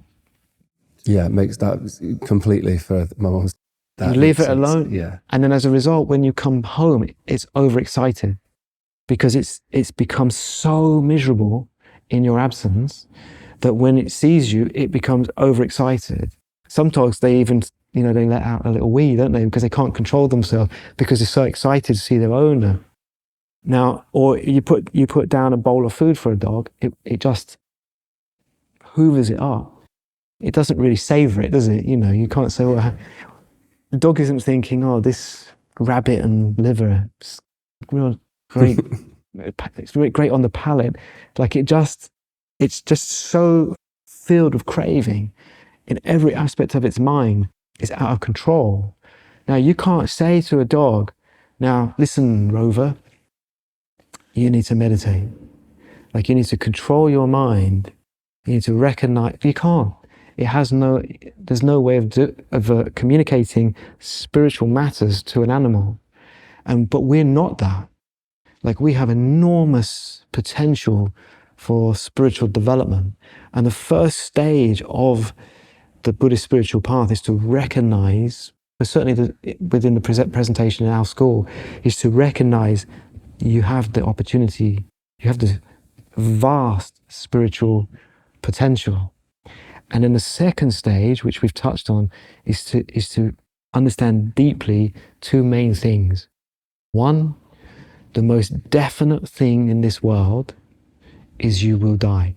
S3: Yeah, it makes that completely for my mum's.
S1: You leave it alone,
S3: yeah.
S1: And then as a result, when you come home, it's overexcited because it's become so miserable in your absence that when it sees you, it becomes overexcited. Some dogs, they even, you know, they let out a little wee, don't they? Because they can't control themselves because they're so excited to see their owner. Now, or you put down a bowl of food for a dog, it just hoovers it up. It doesn't really savor it, does it? You know, you can't say, well, the dog isn't thinking, oh, this rabbit and liver, it's real great. It's really great on the palate. Like it's just so filled with craving in every aspect of its mind. It's out of control. Now, you can't say to a dog, now, listen, Rover, you need to meditate. Like you need to control your mind. You need to recognize, you can't. There's no way of communicating spiritual matters to an animal. But we're not that. Like we have enormous potential for spiritual development. And the first stage of the Buddhist spiritual path is to recognize, but certainly within the presentation in our school, is to recognize you have the opportunity, you have this vast spiritual potential. And then the second stage, which we've touched on, is to understand deeply two main things. One, the most definite thing in this world is you will die.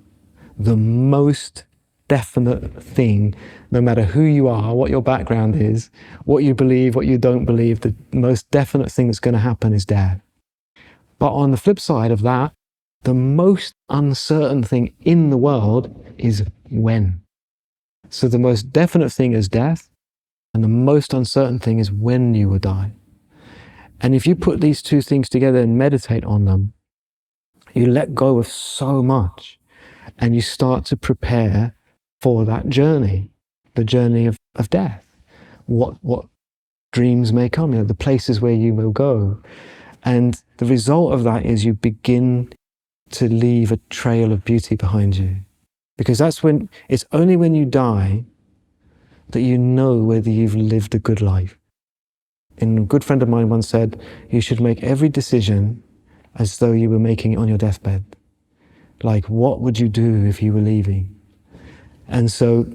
S1: The most definite thing, no matter who you are, what your background is, what you believe, what you don't believe, the most definite thing that's going to happen is death. But on the flip side of that, the most uncertain thing in the world is when. So the most definite thing is death, and the most uncertain thing is when you will die. And if you put these two things together and meditate on them, you let go of so much, and you start to prepare for that journey, the journey of death. What dreams may come, you know, the places where you will go. And the result of that is you begin to leave a trail of beauty behind you. Because it's only when you die that you know whether you've lived a good life. And a good friend of mine once said, you should make every decision as though you were making it on your deathbed. Like, what would you do if you were leaving? And so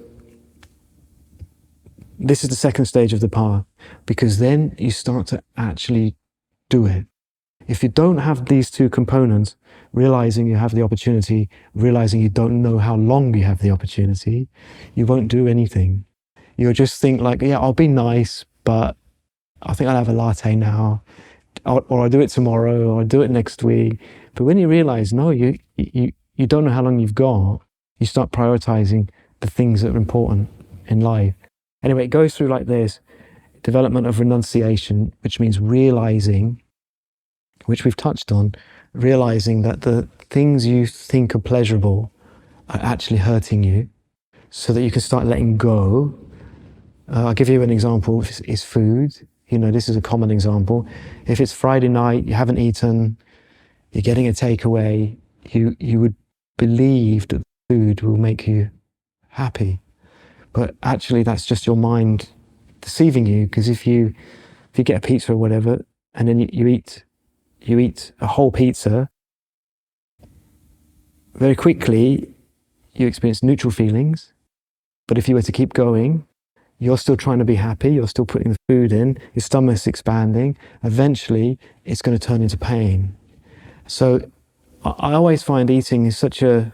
S1: this is the second stage of the path, because then you start to actually do it. If you don't have these two components, realizing you have the opportunity, realizing you don't know how long you have the opportunity, you won't do anything. You'll just think like, yeah, I'll be nice, but I think I'll have a latte now, or I'll do it tomorrow, or I'll do it next week. But when you realize, no, you don't know how long you've got, you start prioritizing the things that are important in life. Anyway, it goes through like this: development of renunciation, which means realizing, which we've touched on, realizing that the things you think are pleasurable are actually hurting you, so that you can start letting go. I'll give you an example, is food. You know, this is a common example. If it's Friday night, you haven't eaten, you're getting a takeaway, you would believe that food will make you happy. But actually that's just your mind deceiving you, because if you get a pizza or whatever, and then you eat a whole pizza, very quickly you experience neutral feelings. But if you were to keep going, you're still trying to be happy, you're still putting the food in, your stomach's expanding, eventually it's going to turn into pain. So I always find eating is such a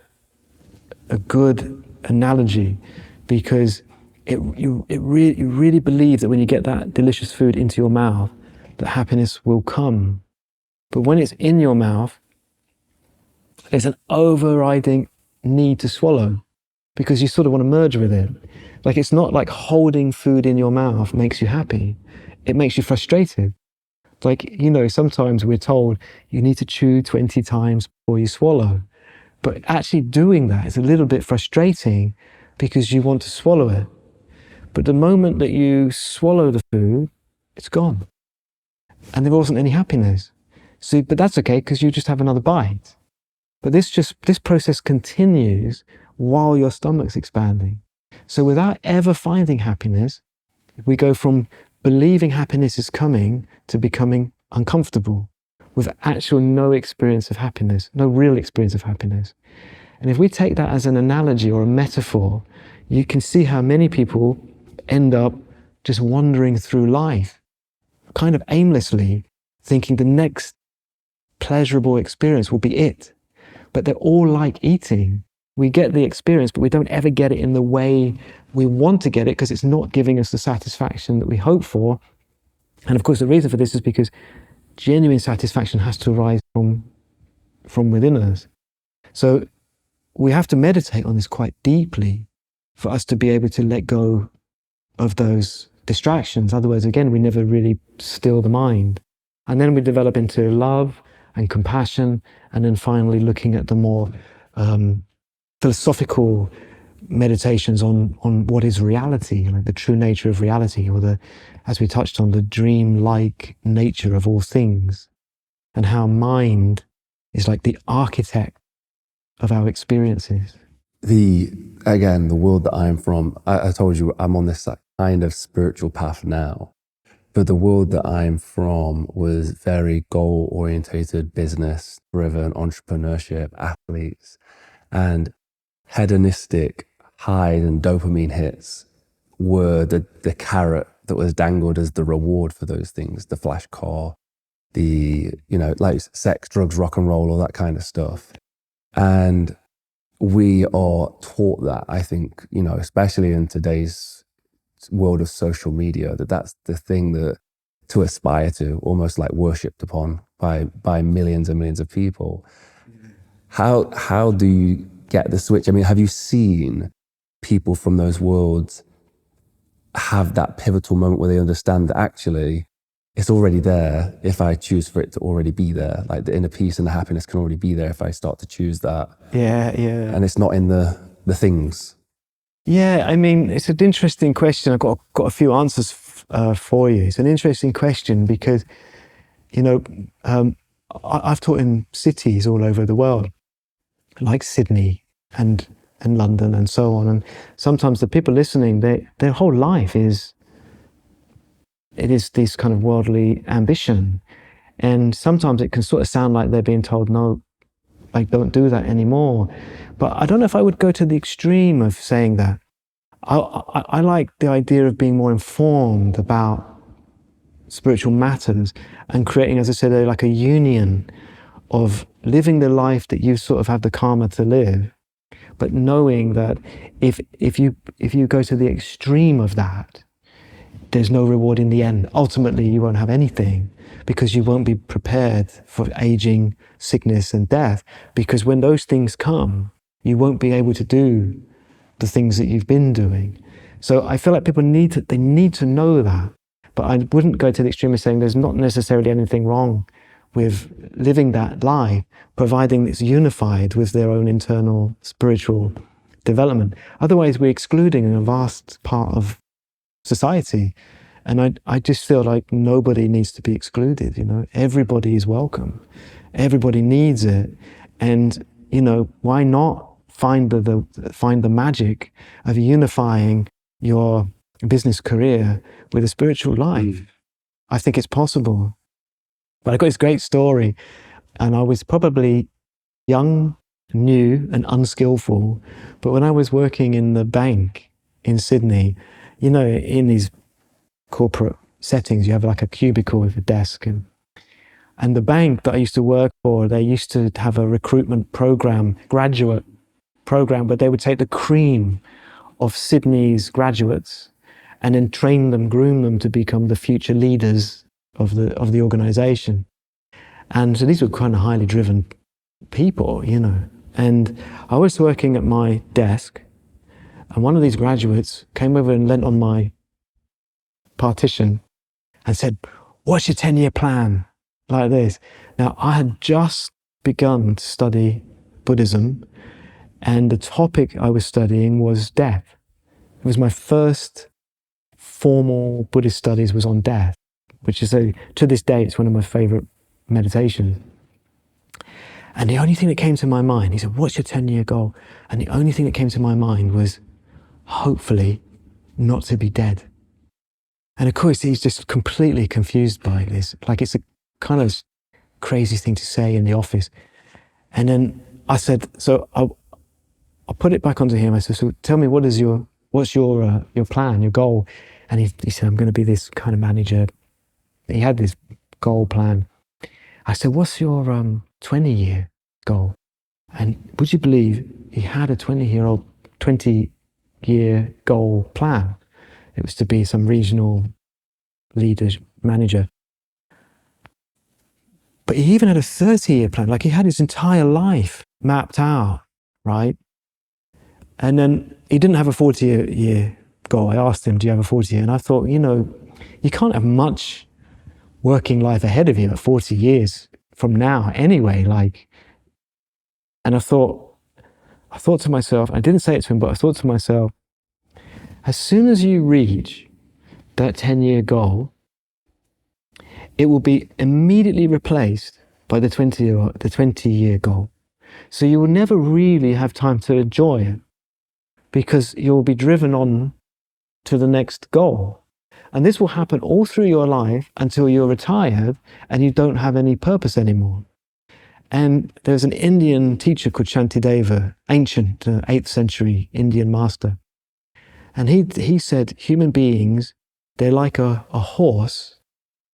S1: good analogy, because you really believe that when you get that delicious food into your mouth, that happiness will come. But when it's in your mouth, there's an overriding need to swallow, because you sort of want to merge with it. Like, it's not like holding food in your mouth makes you happy. It makes you frustrated. Like, you know, sometimes we're told you need to chew 20 times before you swallow. But actually doing that is a little bit frustrating, because you want to swallow it. But the moment that you swallow the food, it's gone. And there wasn't any happiness. So, but that's okay, because you just have another bite. But this process continues while your stomach's expanding. So without ever finding happiness, we go from believing happiness is coming to becoming uncomfortable, with actual no experience of happiness, no real experience of happiness. And if we take that as an analogy or a metaphor, you can see how many people end up just wandering through life, kind of aimlessly, thinking the next pleasurable experience will be it. But they're all like eating. We get the experience, but we don't ever get it in the way we want to get it, because it's not giving us the satisfaction that we hope for. And of course, the reason for this is because genuine satisfaction has to arise from within us. So we have to meditate on this quite deeply for us to be able to let go of those distractions. Otherwise, again, we never really still the mind. And then we develop into love and compassion, and then finally looking at the more philosophical meditations on what is reality, like the true nature of reality, or the, as we touched on, the dream-like nature of all things, and how mind is like the architect of our experiences.
S3: The world that I'm from, I told you I'm on this kind of spiritual path now, but the world that I'm from was very goal-orientated, business-driven, entrepreneurship, athletes, and hedonistic highs and dopamine hits were the carrot that was dangled as the reward for those things, the flash car, the, like sex, drugs, rock and roll, all that kind of stuff. And we are taught that, I think, especially in today's world of social media, that's the thing that to aspire to, almost like worshipped upon by millions and millions of people. How do you get the switch? I mean, have you seen people from those worlds have that pivotal moment where they understand that actually it's already there if I choose for it to already be there? Like the inner peace and the happiness can already be there if I start to choose that.
S1: Yeah.
S3: And it's not in the things.
S1: Yeah, I mean, it's an interesting question. I've got a few answers for you. It's an interesting question because you know, I've taught in cities all over the world, like Sydney and London and so on. And sometimes the people listening, their whole life is this kind of worldly ambition. And sometimes it can sort of sound like they're being told, no, like, don't do that anymore. But I don't know if I would go to the extreme of saying that. I like the idea of being more informed about spiritual matters and creating, as I said, like a union of living the life that you sort of have the karma to live, but knowing that if you go to the extreme of that, there's no reward in the end. Ultimately, you won't have anything because you won't be prepared for aging, sickness, and death. Because when those things come, you won't be able to do the things that you've been doing. So I feel like people need to know that. But I wouldn't go to the extreme of saying there's not necessarily anything wrong with living that life, providing it's unified with their own internal spiritual development. Otherwise, we're excluding a vast part of society. And I just feel like nobody needs to be excluded, you know. Everybody is welcome. Everybody needs it. And, you know, why not find the magic of unifying your business career with a spiritual life? I think it's possible. But I got this great story, and I was probably young, new, and unskillful. But when I was working in the bank in Sydney, you know, in these corporate settings, you have like a cubicle with a desk, and the bank that I used to work for, they used to have a recruitment program, graduate program, but they would take the cream of Sydney's graduates and then train them, groom them to become the future leaders of the organization. And so these were kind of highly driven people, you know. And I was working at my desk, and one of these graduates came over and leant on my partition and said, "What's your 10-year plan?" Like this. Now, I had just begun to study Buddhism, and the topic I was studying was death. It was my first formal Buddhist studies was on death, which is, to this day, it's one of my favorite meditations. And the only thing that came to my mind, he said, "What's your 10-year goal?" And the only thing that came to my mind was, hopefully, not to be dead. And of course, he's just completely confused by this. Like, it's a kind of crazy thing to say in the office. And then I said, so I'll put it back onto him. I said, "So tell me, what's your plan, your goal?" And he said, "I'm going to be this kind of manager." He had this goal plan. I said, "What's your 20-year goal?" And would you believe he had a 20-year goal plan? It was to be some regional leader, manager. But he even had a 30-year plan. Like, he had his entire life mapped out, right? And then he didn't have a 40-year goal. I asked him, "Do you have a 40-year?" And I thought, you know, you can't have much working life ahead of you at 40 years from now anyway. Like, and I thought to myself, I didn't say it to him, but I thought to myself, as soon as you reach that 10-year goal, it will be immediately replaced by the 20-year goal. So you will never really have time to enjoy it, because you'll be driven on to the next goal. And this will happen all through your life until you're retired and you don't have any purpose anymore. And there's an Indian teacher called Shantideva, ancient 8th century Indian master. And he said, human beings, they're like a horse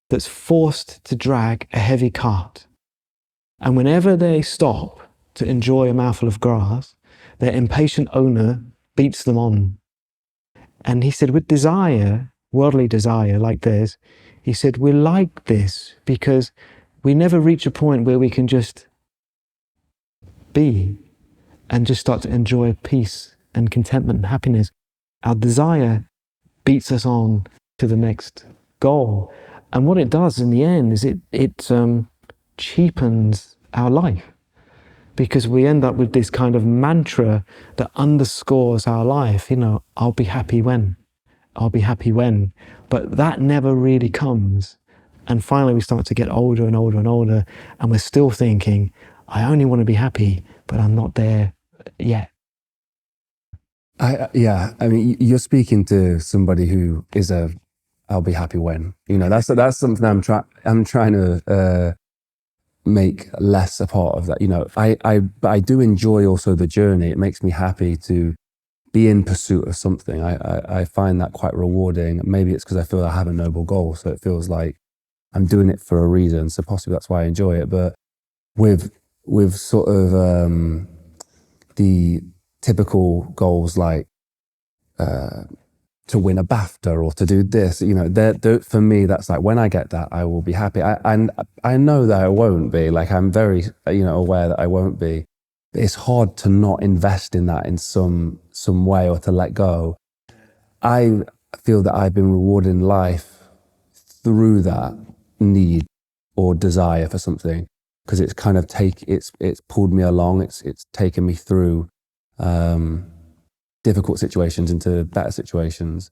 S1: that's forced to drag a heavy cart. And whenever they stop to enjoy a mouthful of grass, their impatient owner beats them on. And he said, with desire, worldly desire like this, he said, we're like this because we never reach a point where we can just be and just start to enjoy peace and contentment and happiness. Our desire beats us on to the next goal. And what it does in the end is it cheapens our life, because we end up with this kind of mantra that underscores our life. You know, I'll be happy when. But that never really comes, And finally, we start to get older and older and older, and we're still thinking, I only want to be happy, but I'm not there yet.
S3: Yeah, I mean, you're speaking to somebody who is I'll be happy when, that's something I'm trying to make less a part of that. But I do enjoy also the journey. It makes me happy to be in pursuit of something. I find that quite rewarding. Maybe it's because I feel I have a noble goal, so it feels like I'm doing it for a reason. So possibly that's why I enjoy it. But with sort of the typical goals like to win a BAFTA or to do this, for me, that's like, when I get that, I will be happy. And I know that I won't be. Like, I'm very, aware that I won't be. But it's hard to not invest in that in some way, or to let go. I feel that I've been rewarded in life through that need or desire for something, because it's kind of it's pulled me along. It's taken me through difficult situations into better situations.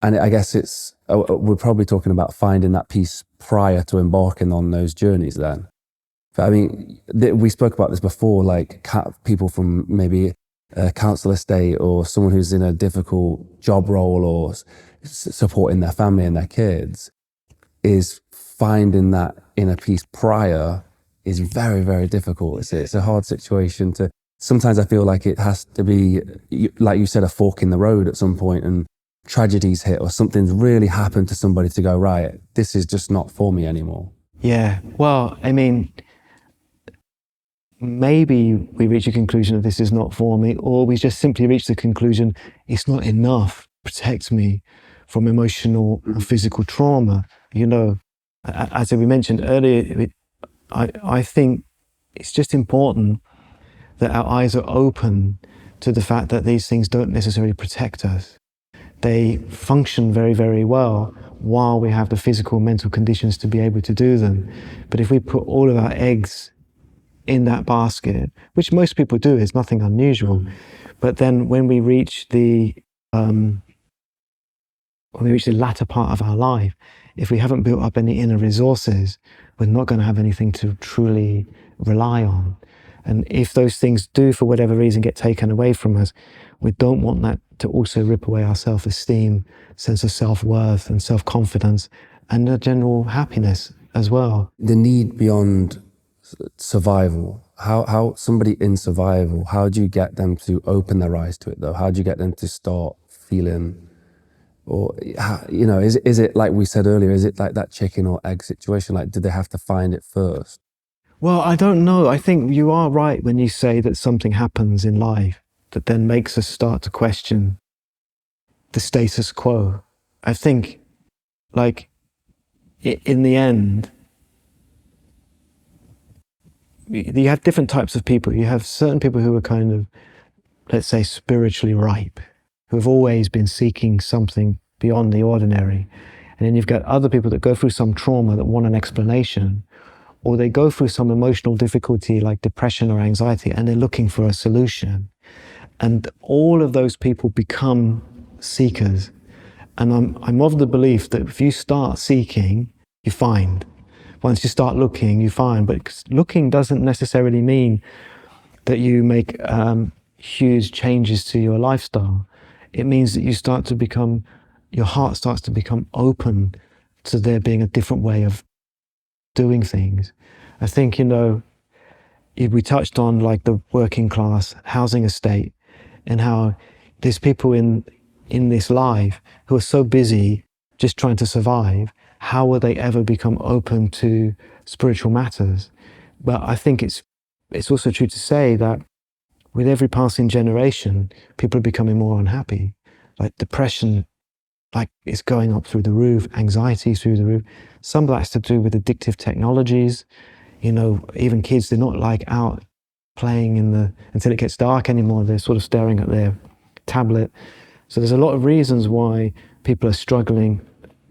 S3: And I guess we're probably talking about finding that peace prior to embarking on those journeys then. But I mean, we spoke about this before, like people from maybe a council estate, or someone who's in a difficult job role, or supporting their family and their kids, is finding that inner peace prior is very, very difficult. It's a hard situation to. Sometimes I feel like it has to be, like you said, a fork in the road at some point, and tragedies hit, or something's really happened to somebody to go, right, this is just not for me anymore.
S1: Yeah, well, I mean, maybe we reach a conclusion of this is not for me, or we just simply reach the conclusion it's not enough to protect me from emotional or physical trauma. As we mentioned earlier, I think it's just important that our eyes are open to the fact that these things don't necessarily protect us. They function very, very well while we have the physical, mental conditions to be able to do them. But if we put all of our eggs in that basket, which most people do, is nothing unusual, but then when we reach the latter part of our life, if we haven't built up any inner resources, we're not going to have anything to truly rely on. And if those things do, for whatever reason, get taken away from us, we don't want that to also rip away our self-esteem, sense of self-worth and self-confidence, and a general happiness as well.
S3: The need beyond survival, how somebody in survival, how do you get them to open their eyes to it though? How do you get them to start feeling, or is it like we said earlier, is it like that chicken or egg situation? Like, do they have to find it first?
S1: Well, I don't know. I think you are right when you say that something happens in life that then makes us start to question the status quo. I think, like, in the end, you have different types of people. You have certain people who are kind of, let's say, spiritually ripe, who have always been seeking something beyond the ordinary. And then you've got other people that go through some trauma that want an explanation, or they go through some emotional difficulty like depression or anxiety, and they're looking for a solution. And all of those people become seekers. And I'm of the belief that if you start seeking, you find. Once you start looking, you find. But looking doesn't necessarily mean that you make huge changes to your lifestyle. It means that your heart starts to become open to there being a different way of doing things. I think, we touched on like the working class housing estate, and how there's people in this life who are so busy just trying to survive. How will they ever become open to spiritual matters? But I think it's also true to say that with every passing generation, people are becoming more unhappy. Like depression, like, it's going up through the roof, anxiety through the roof. Some of that's to do with addictive technologies. Even kids, they're not like out playing until it gets dark anymore. They're sort of staring at their tablet. So there's a lot of reasons why people are struggling.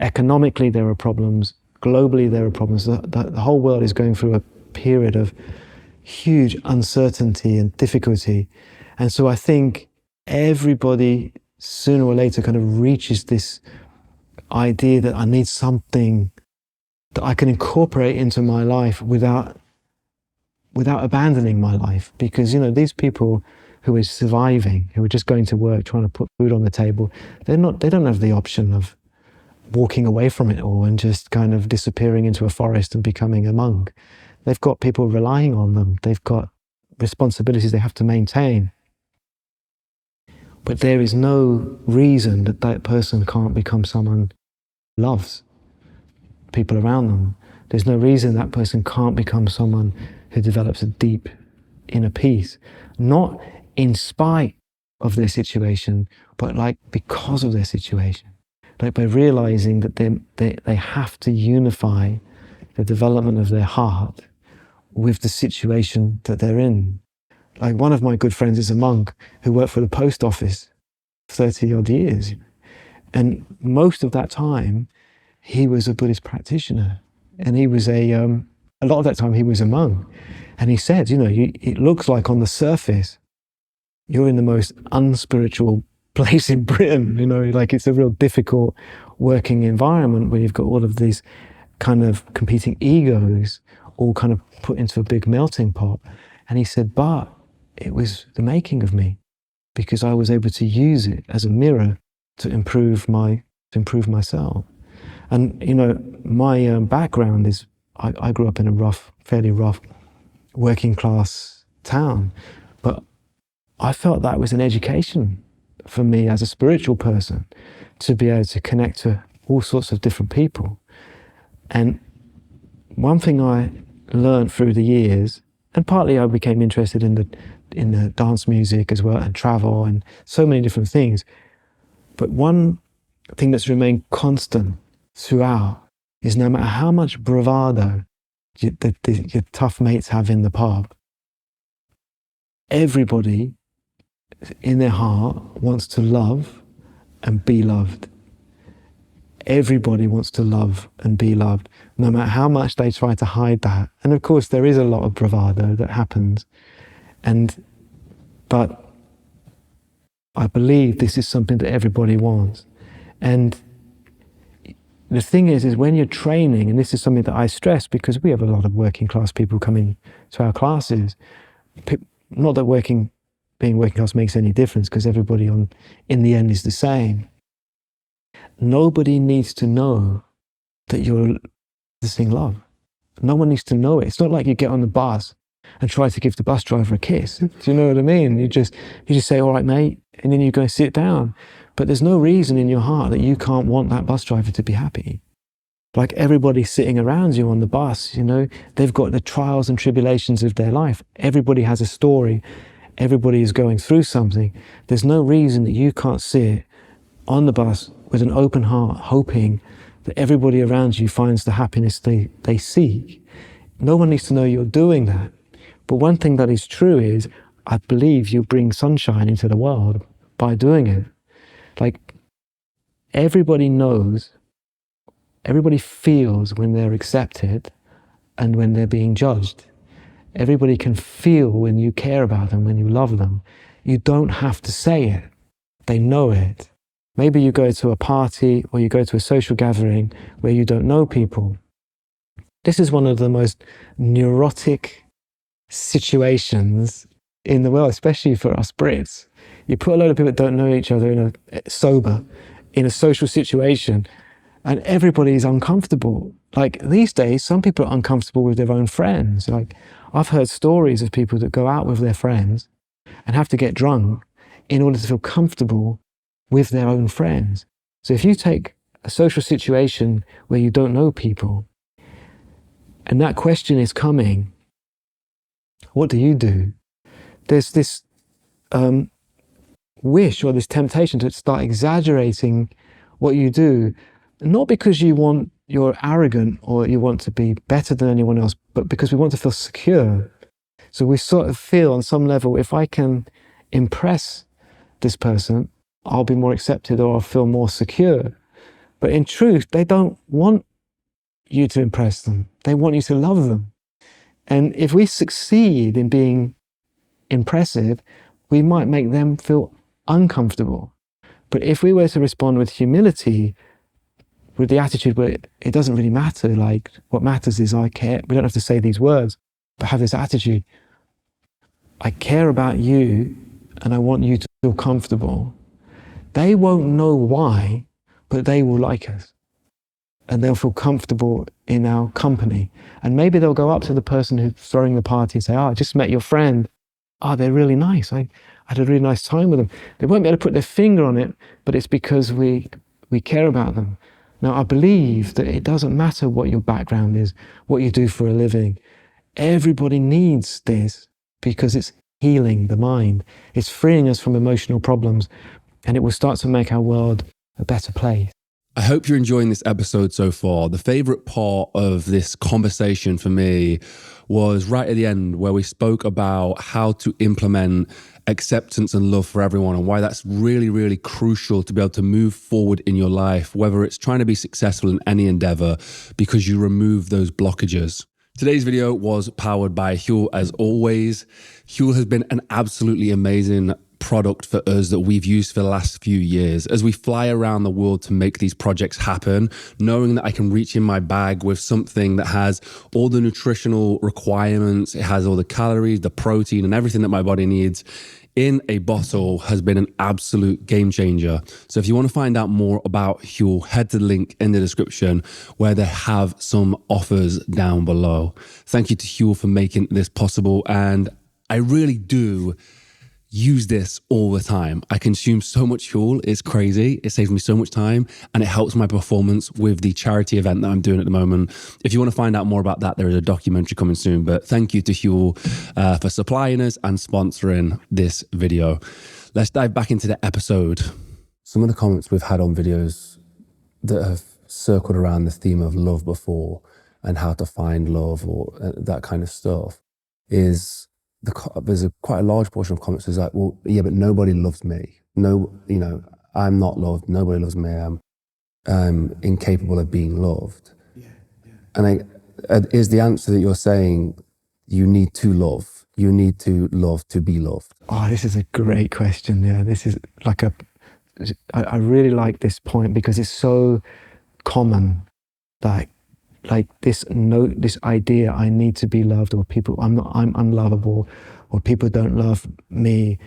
S1: Economically, there are problems. Globally, there are problems. The whole world is going through a period of huge uncertainty and difficulty. And so I think everybody sooner or later kind of reaches this idea that I need something that I can incorporate into my life without abandoning my life. Because, you know, these people who are surviving, who are just going to work, trying to put food on the table, they don't have the option of walking away from it all and just kind of disappearing into a forest and becoming a monk. They've got people relying on them. They've got responsibilities they have to maintain. But there is no reason that that person can't become someone who loves people around them. There's no reason that person can't become someone who develops a deep inner peace, not in spite of their situation, but like because of their situation. Like by realizing that they have to unify the development of their heart with the situation that they're in. Like one of my good friends is a monk who worked for the post office 30 odd years. And most of that time, he was a Buddhist practitioner. And he was a lot of that time he was a monk. And he said, you know, it looks like on the surface, you're in the most unspiritual place in Britain, you know, like it's a real difficult working environment where you've got all of these kind of competing egos all kind of put into a big melting pot. And he said, but it was the making of me, because I was able to use it as a mirror to improve myself. And, you know, my background is, I grew up in a fairly rough working class town, but I felt that was an education for me as a spiritual person to be able to connect to all sorts of different people. And one thing I learned through the years, and partly I became interested in the dance music as well, and travel and so many different things. But one thing that's remained constant throughout is no matter how much bravado your tough mates have in the pub, everybody in their heart wants to love and be loved. Everybody wants to love and be loved, no matter how much they try to hide that. And of course, there is a lot of bravado that happens. But I believe this is something that everybody wants. And the thing is when you're training, and this is something that I stress because we have a lot of working class people coming to our classes, not that being working class makes any difference because everybody in the end is the same. Nobody needs to know that you're practicing love. No one needs to know it. It's not like you get on the bus and try to give the bus driver a kiss. Do you know what I mean? You just say, all right, mate, and then you go sit down. But there's no reason in your heart that you can't want that bus driver to be happy. Like everybody sitting around you on the bus, you know, they've got the trials and tribulations of their life. Everybody has a story. Everybody is going through something. There's no reason that you can't sit on the bus with an open heart, hoping that everybody around you finds the happiness they seek. No one needs to know you're doing that. But one thing that is true is, I believe you bring sunshine into the world by doing it. Like, everybody knows, everybody feels when they're accepted and when they're being judged. Everybody can feel when you care about them, when you love them. You don't have to say it. They know it. Maybe you go to a party or you go to a social gathering where you don't know people. This is one of the most neurotic situations in the world, especially for us Brits. You put a load of people that don't know each other in a social situation, and everybody's uncomfortable. Like these days, some people are uncomfortable with their own friends. Like I've heard stories of people that go out with their friends and have to get drunk in order to feel comfortable with their own friends. So if you take a social situation where you don't know people, and that question is coming, what do? There's this wish or this temptation to start exaggerating what you do, not because you're arrogant or you want to be better than anyone else, but because we want to feel secure. So we sort of feel on some level, if I can impress this person, I'll be more accepted or I'll feel more secure. But in truth, they don't want you to impress them. They want you to love them. And if we succeed in being impressive, we might make them feel uncomfortable. But if we were to respond with humility, with the attitude where it doesn't really matter. Like, what matters is I care. We don't have to say these words, but have this attitude. I care about you and I want you to feel comfortable. They won't know why, but they will like us. And they'll feel comfortable in our company. And maybe they'll go up to the person who's throwing the party and say, oh, I just met your friend. Oh, they're really nice. I had a really nice time with them. They won't be able to put their finger on it, but it's because we care about them. Now, I believe that it doesn't matter what your background is, what you do for a living. Everybody needs this because it's healing the mind. It's freeing us from emotional problems, and it will start to make our world a better place.
S2: I hope you're enjoying this episode so far. The favorite part of this conversation for me was right at the end, where we spoke about how to implement acceptance and love for everyone, and why that's really, really crucial to be able to move forward in your life, whether it's trying to be successful in any endeavor, because you remove those blockages. Today's video was powered by Huel, as always. Huel has been an absolutely amazing product for us that we've used for the last few years as we fly around the world to make these projects happen, knowing that I can reach in my bag with something that has all the nutritional requirements, it has all the calories, the protein, and everything that my body needs in a bottle has been an absolute game changer. So if you want to find out more about Huel, head to the link in the description where they have some offers down below. Thank you to Huel for making this possible, and I really do use this all the time. I consume so much Huel, it's crazy. It saves me so much time, and it helps my performance with the charity event that I'm doing at the moment. If you want to find out more about that, there is a documentary coming soon. But thank you to Huel for supplying us and sponsoring this video. Let's dive back into the episode.
S3: Some of the comments we've had on videos that have circled around the theme of love before and how to find love or that kind of stuff is there's quite a large portion of comments is like, well, yeah, but nobody loves me. No, I'm not loved. Nobody loves me. I'm incapable of being loved. Yeah. And is the answer that you're saying you need to love? You need to love to be loved?
S1: Oh, this is a great question. Yeah, this is like I really like this point because it's so common. Like this idea, I need to be loved, or I'm unlovable, or people don't love me.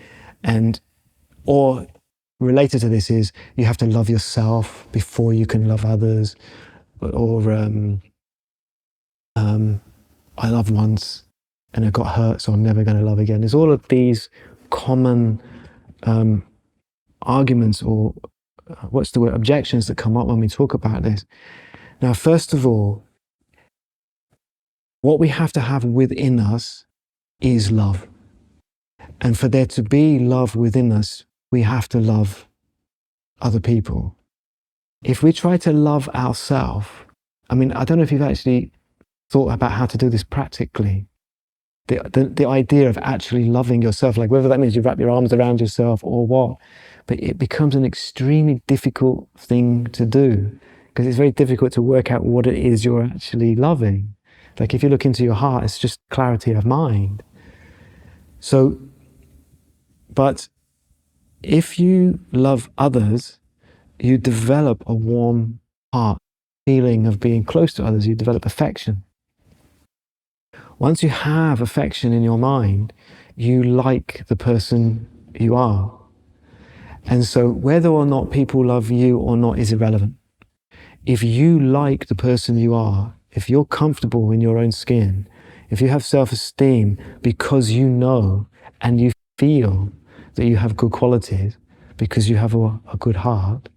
S1: Or related to this is you have to love yourself before you can love others. Or I loved once and I got hurt, so I'm never going to love again. There's all of these common arguments, or objections that come up when we talk about this. Now, first of all, what we have to have within us is love. And for there to be love within us, we have to love other people. If we try to love ourselves, I don't know if you've actually thought about how to do this practically. The idea of actually loving yourself, like whether that means you wrap your arms around yourself or what, but it becomes an extremely difficult thing to do because it's very difficult to work out what it is you're actually loving. Like if you look into your heart, it's just clarity of mind. So, but if you love others, you develop a warm heart, feeling of being close to others, you develop affection. Once you have affection in your mind, you like the person you are. And so whether or not people love you or not is irrelevant. If you like the person you are, if you're comfortable in your own skin, if you have self-esteem because you know and you feel that you have good qualities, because you have a good heart,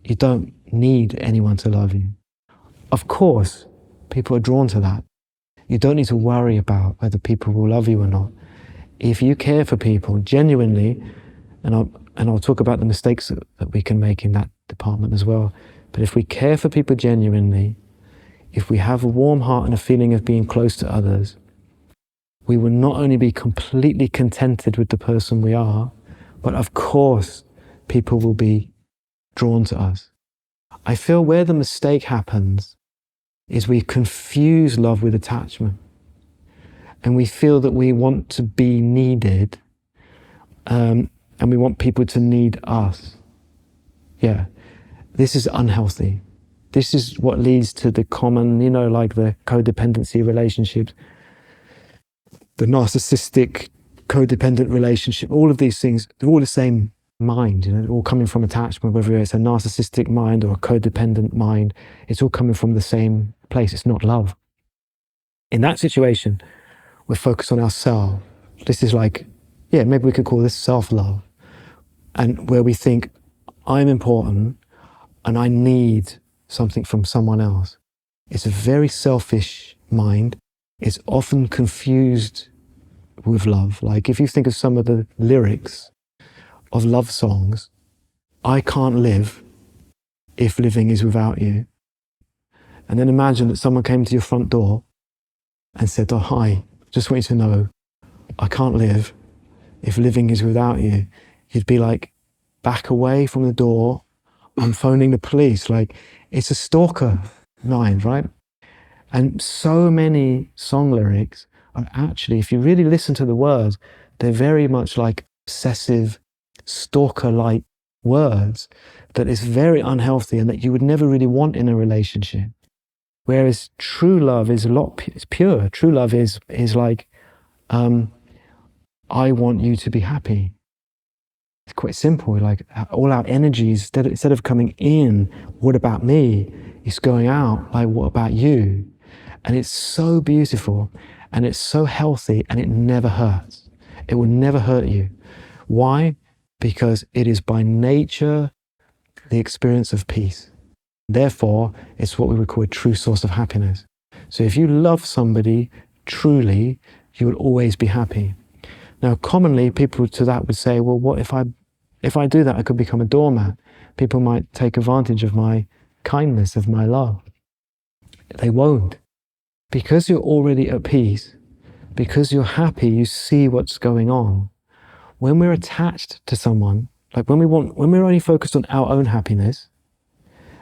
S1: you don't need anyone to love you. Of course, people are drawn to that. You don't need to worry about whether people will love you or not. If you care for people genuinely, and I'll talk about the mistakes that we can make in that department as well, but if we care for people genuinely, if we have a warm heart and a feeling of being close to others, we will not only be completely contented with the person we are, but of course, people will be drawn to us. I feel where the mistake happens is we confuse love with attachment. And we feel that we want to be needed, and we want people to need us. Yeah, this is unhealthy. This is what leads to the common, like the codependency relationships, the narcissistic codependent relationship, all of these things, they're all the same mind, all coming from attachment, whether it's a narcissistic mind or a codependent mind, it's all coming from the same place. It's not love. In that situation, we're focused on ourselves. This is like, maybe we could call this self-love. And where we think, I'm important and I need something from someone else. It's a very selfish mind. It's often confused with love. Like if you think of some of the lyrics of love songs, I can't live if living is without you. And then imagine that someone came to your front door and said, oh, hi, just want you to know, I can't live if living is without you. You'd be like, back away from the door, I'm phoning the police. Like, it's a stalker mind, right? And so many song lyrics are actually, if you really listen to the words, they're very much like obsessive, stalker-like words that is very unhealthy and that you would never really want in a relationship. Whereas true love is it's pure. True love is like, I want you to be happy. It's quite simple. Like all our energies, instead of coming in, what about me? It's going out, like, what about you? And it's so beautiful and it's so healthy and it never hurts. It will never hurt you. Why? Because it is by nature the experience of peace. Therefore, it's what we would call a true source of happiness. So if you love somebody truly, you will always be happy. Now, commonly, people to that would say, well, what if I do that, I could become a doormat. People might take advantage of my kindness, of my love. They won't. Because you're already at peace, because you're happy, you see what's going on. When we're attached to someone, like when we're only focused on our own happiness,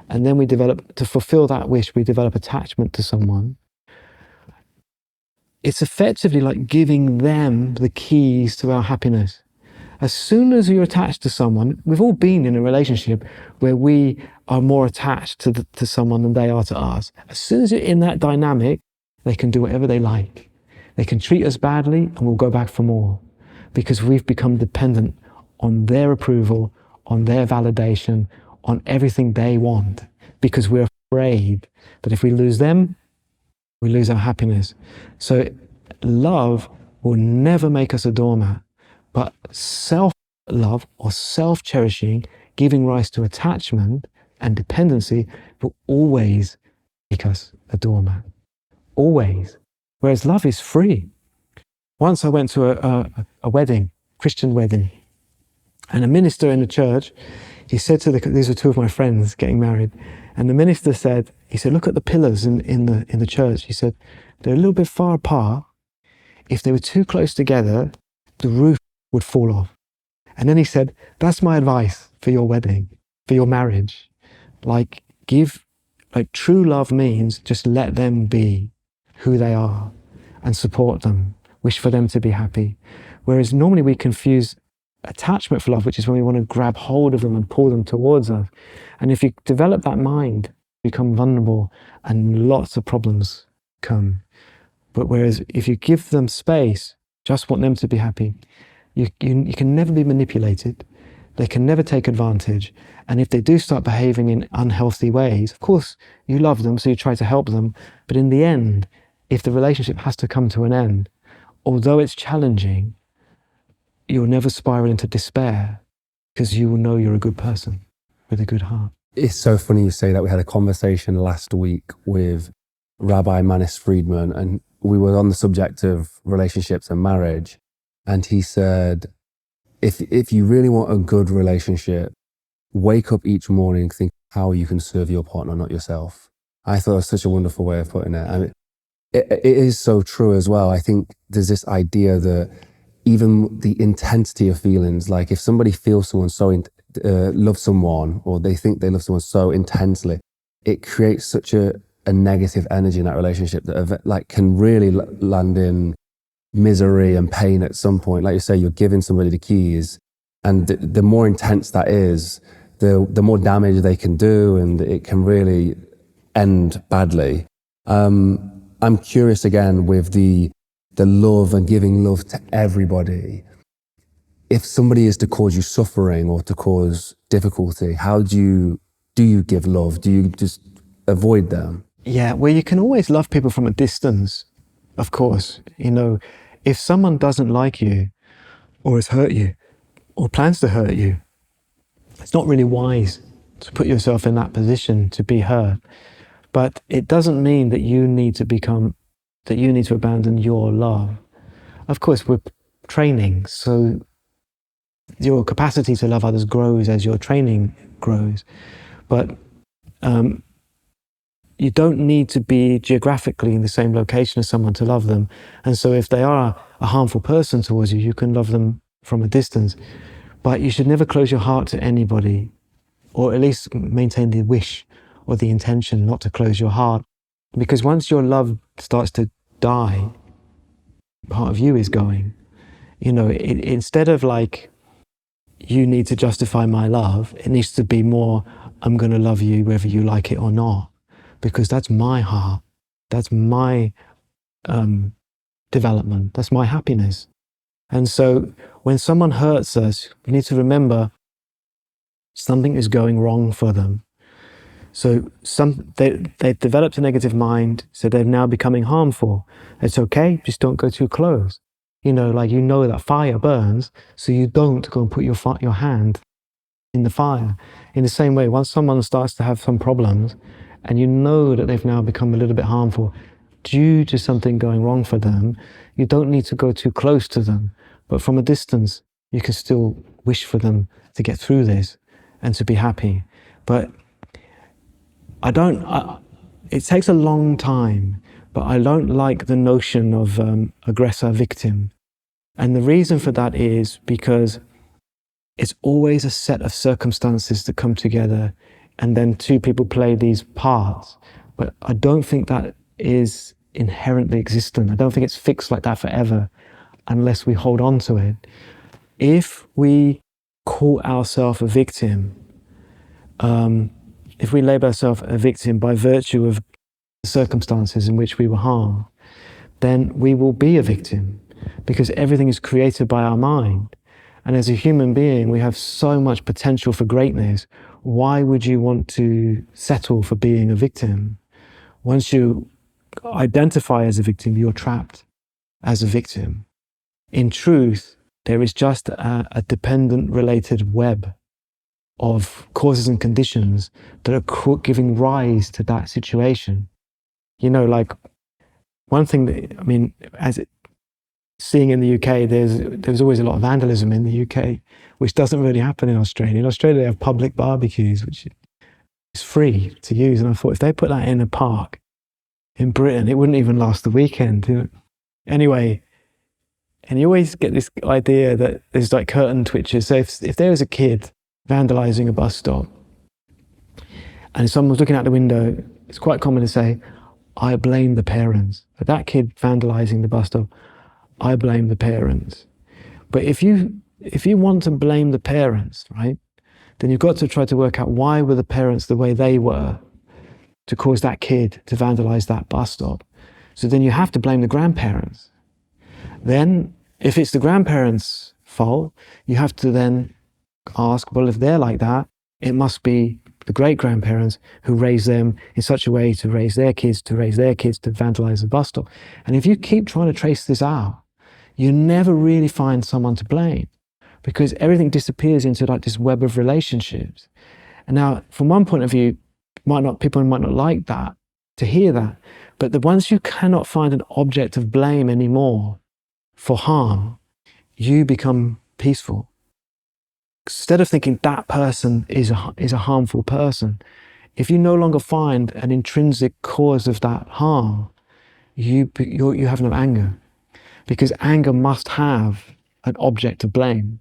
S1: and then we develop, to fulfill that wish, we develop attachment to someone, it's effectively like giving them the keys to our happiness. As soon as you're attached to someone, we've all been in a relationship where we are more attached to someone than they are to us. As soon as you're in that dynamic, they can do whatever they like. They can treat us badly and we'll go back for more because we've become dependent on their approval, on their validation, on everything they want, because we're afraid that if we lose them, we lose our happiness. So love will never make us a doormat, but self-love or self-cherishing, giving rise to attachment and dependency, will always make us a doormat. Always. Whereas love is free. Once I went to a wedding, Christian wedding, and a minister in the church, he said to these were two of my friends getting married, and the minister said, look at the pillars in the church. He said, they're a little bit far apart. If they were too close together, the roof would fall off. And then he said, that's my advice for your wedding, for your marriage. Like true love means just let them be who they are and support them, wish for them to be happy. Whereas normally we confuse attachment for love, which is when we want to grab hold of them and pull them towards us. And if you develop that mind, you become vulnerable and lots of problems come. But whereas if you give them space, just want them to be happy, you can never be manipulated. They can never take advantage. And if they do start behaving in unhealthy ways, of course, you love them, so you try to help them. But in the end, if the relationship has to come to an end, although it's challenging, you'll never spiral into despair because you will know you're a good person with a good heart.
S3: It's so funny you say that. We had a conversation last week with Rabbi Manis Friedman, and we were on the subject of relationships and marriage. And he said, if you really want a good relationship, wake up each morning and think how you can serve your partner, not yourself. I thought it was such a wonderful way of putting it. I mean, it is so true as well. I think there's this idea that even the intensity of feelings, like if somebody feels someone loves someone, or they think they love someone so intensely, it creates such a negative energy in that relationship that like can really land in misery and pain at some point. Like you say, you're giving somebody the keys, and the more intense that is, the more damage they can do, and it can really end badly. I'm curious again with the love and giving love to everybody. If somebody is to cause you suffering or to cause difficulty, how do you give love? Do you just avoid them?
S1: Yeah, well, you can always love people from a distance, of course. You know, if someone doesn't like you or has hurt you or plans to hurt you, it's not really wise to put yourself in that position to be hurt. But it doesn't mean that you need to abandon your love. Of course, we're training, so your capacity to love others grows as your training grows. But you don't need to be geographically in the same location as someone to love them. And so if they are a harmful person towards you, you can love them from a distance. But you should never close your heart to anybody, or at least maintain the wish or the intention not to close your heart. Because once your love starts to die, part of you is going. You know, instead of like, you need to justify my love, it needs to be more, I'm going to love you whether you like it or not. Because that's my heart, that's my development, that's my happiness. And so when someone hurts us, we need to remember something is going wrong for them. So they've developed a negative mind, so they're now becoming harmful. It's okay, just don't go too close. You know, like, you know that fire burns, so you don't go and put your hand in the fire. In the same way, once someone starts to have some problems, and you know that they've now become a little bit harmful due to something going wrong for them, you don't need to go too close to them. But from a distance, you can still wish for them to get through this and to be happy. But it takes a long time, but I don't like the notion of aggressor-victim. And the reason for that is because it's always a set of circumstances that come together, and then two people play these parts. But I don't think that is inherently existent. I don't think it's fixed like that forever unless we hold on to it. If we call ourselves a victim, if we label ourselves a victim by virtue of the circumstances in which we were harmed, then we will be a victim, because everything is created by our mind. And as a human being, we have so much potential for greatness. Why would you want to settle for being a victim? Once you identify as a victim, you're trapped as a victim. In truth, there is just a dependent related web of causes and conditions that are giving rise to that situation. You know, like, one thing that, I mean, seeing in the UK, there's always a lot of vandalism in the UK, which doesn't really happen in Australia. In Australia, they have public barbecues, which is free to use. And I thought, if they put that in a park in Britain, it wouldn't even last the weekend. You know? Anyway, and you always get this idea that there's like curtain twitchers. So if there was a kid vandalizing a bus stop and someone was looking out the window, it's quite common to say, I blame the parents. For that kid vandalizing the bus stop, I blame the parents. But if you want to blame the parents, right, then you've got to try to work out, why were the parents the way they were to cause that kid to vandalize that bus stop? So then you have to blame the grandparents. Then, if it's the grandparents' fault, you have to then ask, well, if they're like that, it must be the great-grandparents who raised them in such a way to raise their kids to vandalize the bus stop. And if you keep trying to trace this out, you never really find someone to blame, because everything disappears into like this web of relationships. And now, from one point of view, people might not like that, to hear that, but once you cannot find an object of blame anymore for harm, you become peaceful. Instead of thinking that person is a harmful person, if you no longer find an intrinsic cause of that harm, you have no anger. Because anger must have an object of blame.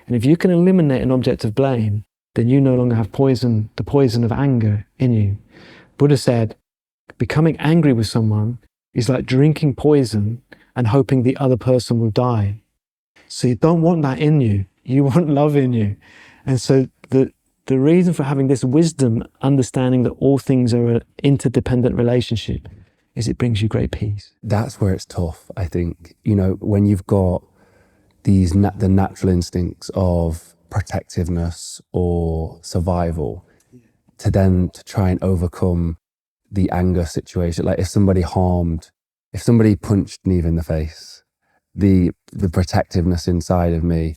S1: And if you can eliminate an object of blame, then you no longer have the poison of anger in you. Buddha said, becoming angry with someone is like drinking poison and hoping the other person will die. So you don't want that in you. You want love in you. And so the the reason for having this wisdom, understanding that all things are an interdependent relationship, is it brings you great peace.
S3: That's where it's tough, I think. You know, when you've got the natural instincts of protectiveness or survival, to try and overcome the anger situation. Like if somebody punched me in the face, the protectiveness inside of me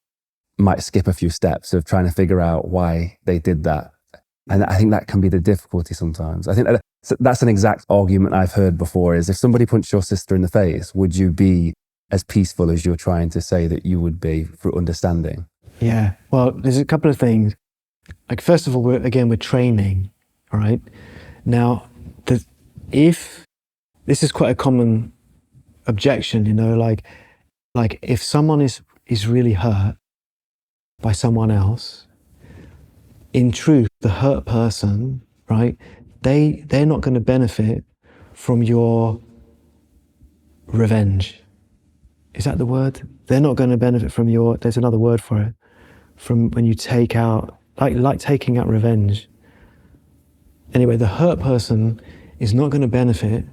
S3: might skip a few steps of trying to figure out why they did that. And I think that can be the difficulty sometimes. I think that's an exact argument I've heard before, is if somebody punched your sister in the face, would you be as peaceful as you're trying to say that you would be through understanding?
S1: Yeah, well, there's a couple of things. Like, first of all, we're training, all right? Now, if this is quite a common objection, you know, like if someone is really hurt by someone else, in truth, the hurt person, right, they're not going to benefit from your revenge. Is that the word? They're not going to benefit from there's another word for it, from when you take out, like taking out revenge. Anyway, the hurt person is not going to benefit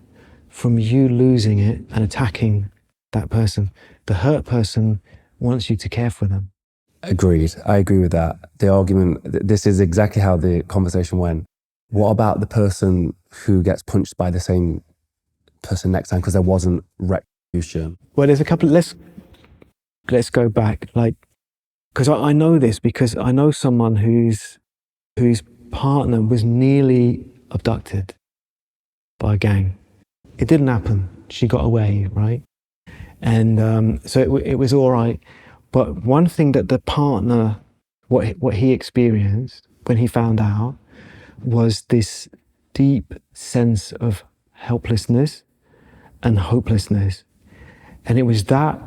S1: from you losing it and attacking that person. The hurt person wants you to care for them.
S3: Agreed. I agree with that. The argument, this is exactly how the conversation went. What about the person who gets punched by the same person next time because there wasn't retribution?
S1: Well, there's a couple, let's go back, like, because I know this because I know someone whose partner was nearly abducted by a gang. It didn't happen. She got away, right? And so it was all right. But one thing that the partner, what he experienced when he found out, was this deep sense of helplessness and hopelessness. And it was that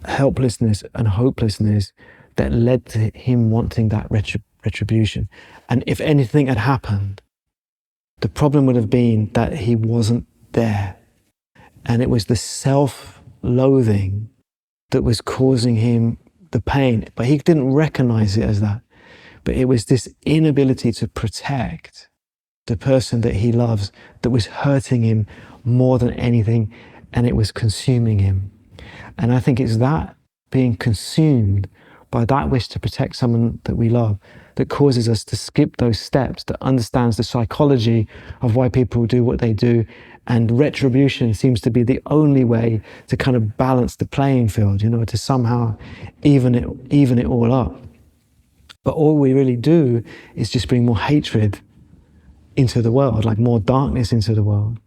S1: helplessness and hopelessness that led to him wanting that retribution. And if anything had happened, the problem would have been that he wasn't there. And it was the self-loathing that was causing him the pain. But he didn't recognize it as that. But it was this inability to protect the person that he loves that was hurting him more than anything, and it was consuming him. And I think it's that being consumed by that wish to protect someone that we love that causes us to skip those steps, that understands the psychology of why people do what they do. And retribution seems to be the only way to kind of balance the playing field, you know, to somehow even it all up. But all we really do is just bring more hatred into the world, like more darkness into the world.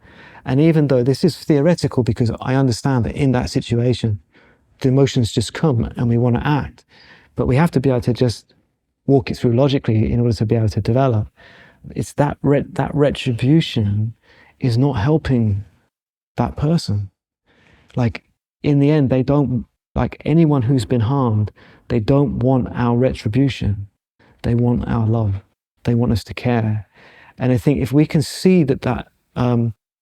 S1: And even though this is theoretical, because I understand that in that situation, the emotions just come and we want to act, but we have to be able to just walk it through logically in order to be able to develop. It's that retribution is not helping that person. Like, in the end, they don't, like anyone who's been harmed, they don't want our retribution. They want our love. They want us to care. And I think if we can see that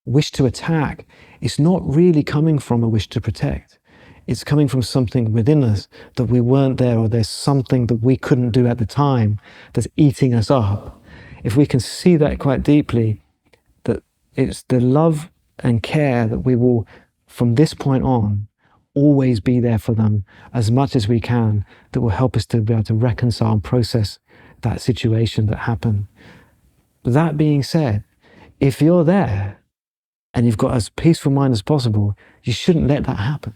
S1: wish to attack, it's not really coming from a wish to protect. It's coming from something within us that we weren't there, or there's something that we couldn't do at the time that's eating us up. If we can see that quite deeply, that it's the love and care that we will, from this point on, always be there for them as much as we can, that will help us to be able to reconcile and process that situation that happened. That being said, if you're there and you've got as peaceful mind as possible, you shouldn't let that happen.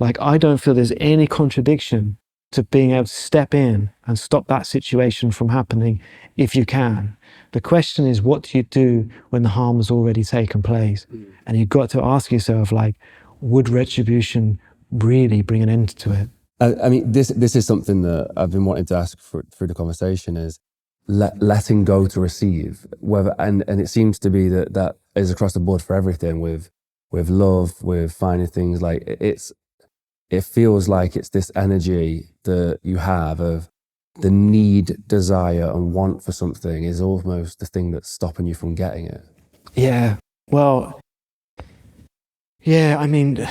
S1: Like, I don't feel there's any contradiction to being able to step in and stop that situation from happening if you can. The question is, what do you do when the harm has already taken place? And you've got to ask yourself, like, would retribution really bring an end to it?
S3: I mean, this is something that I've been wanting to ask through the conversation, is letting go to receive. And it seems to be that is across the board for everything, with love, with finding things, like it feels like it's this energy that you have of the need, desire and want for something is almost the thing that's stopping you from getting it.
S1: Yeah, well, yeah, I mean,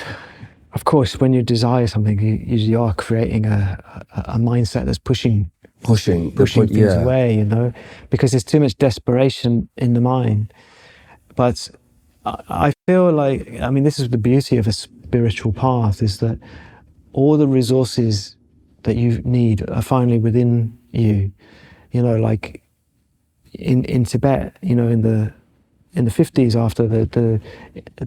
S1: of course, when you desire something, you are creating a mindset that's pushing
S3: pushing
S1: things
S3: yeah.
S1: away, you know, because there's too much desperation in the mind. But I feel like, I mean, this is the beauty of a spiritual path, is that all the resources that you need are finally within you. You know, like in Tibet, you know, in the 50s, after the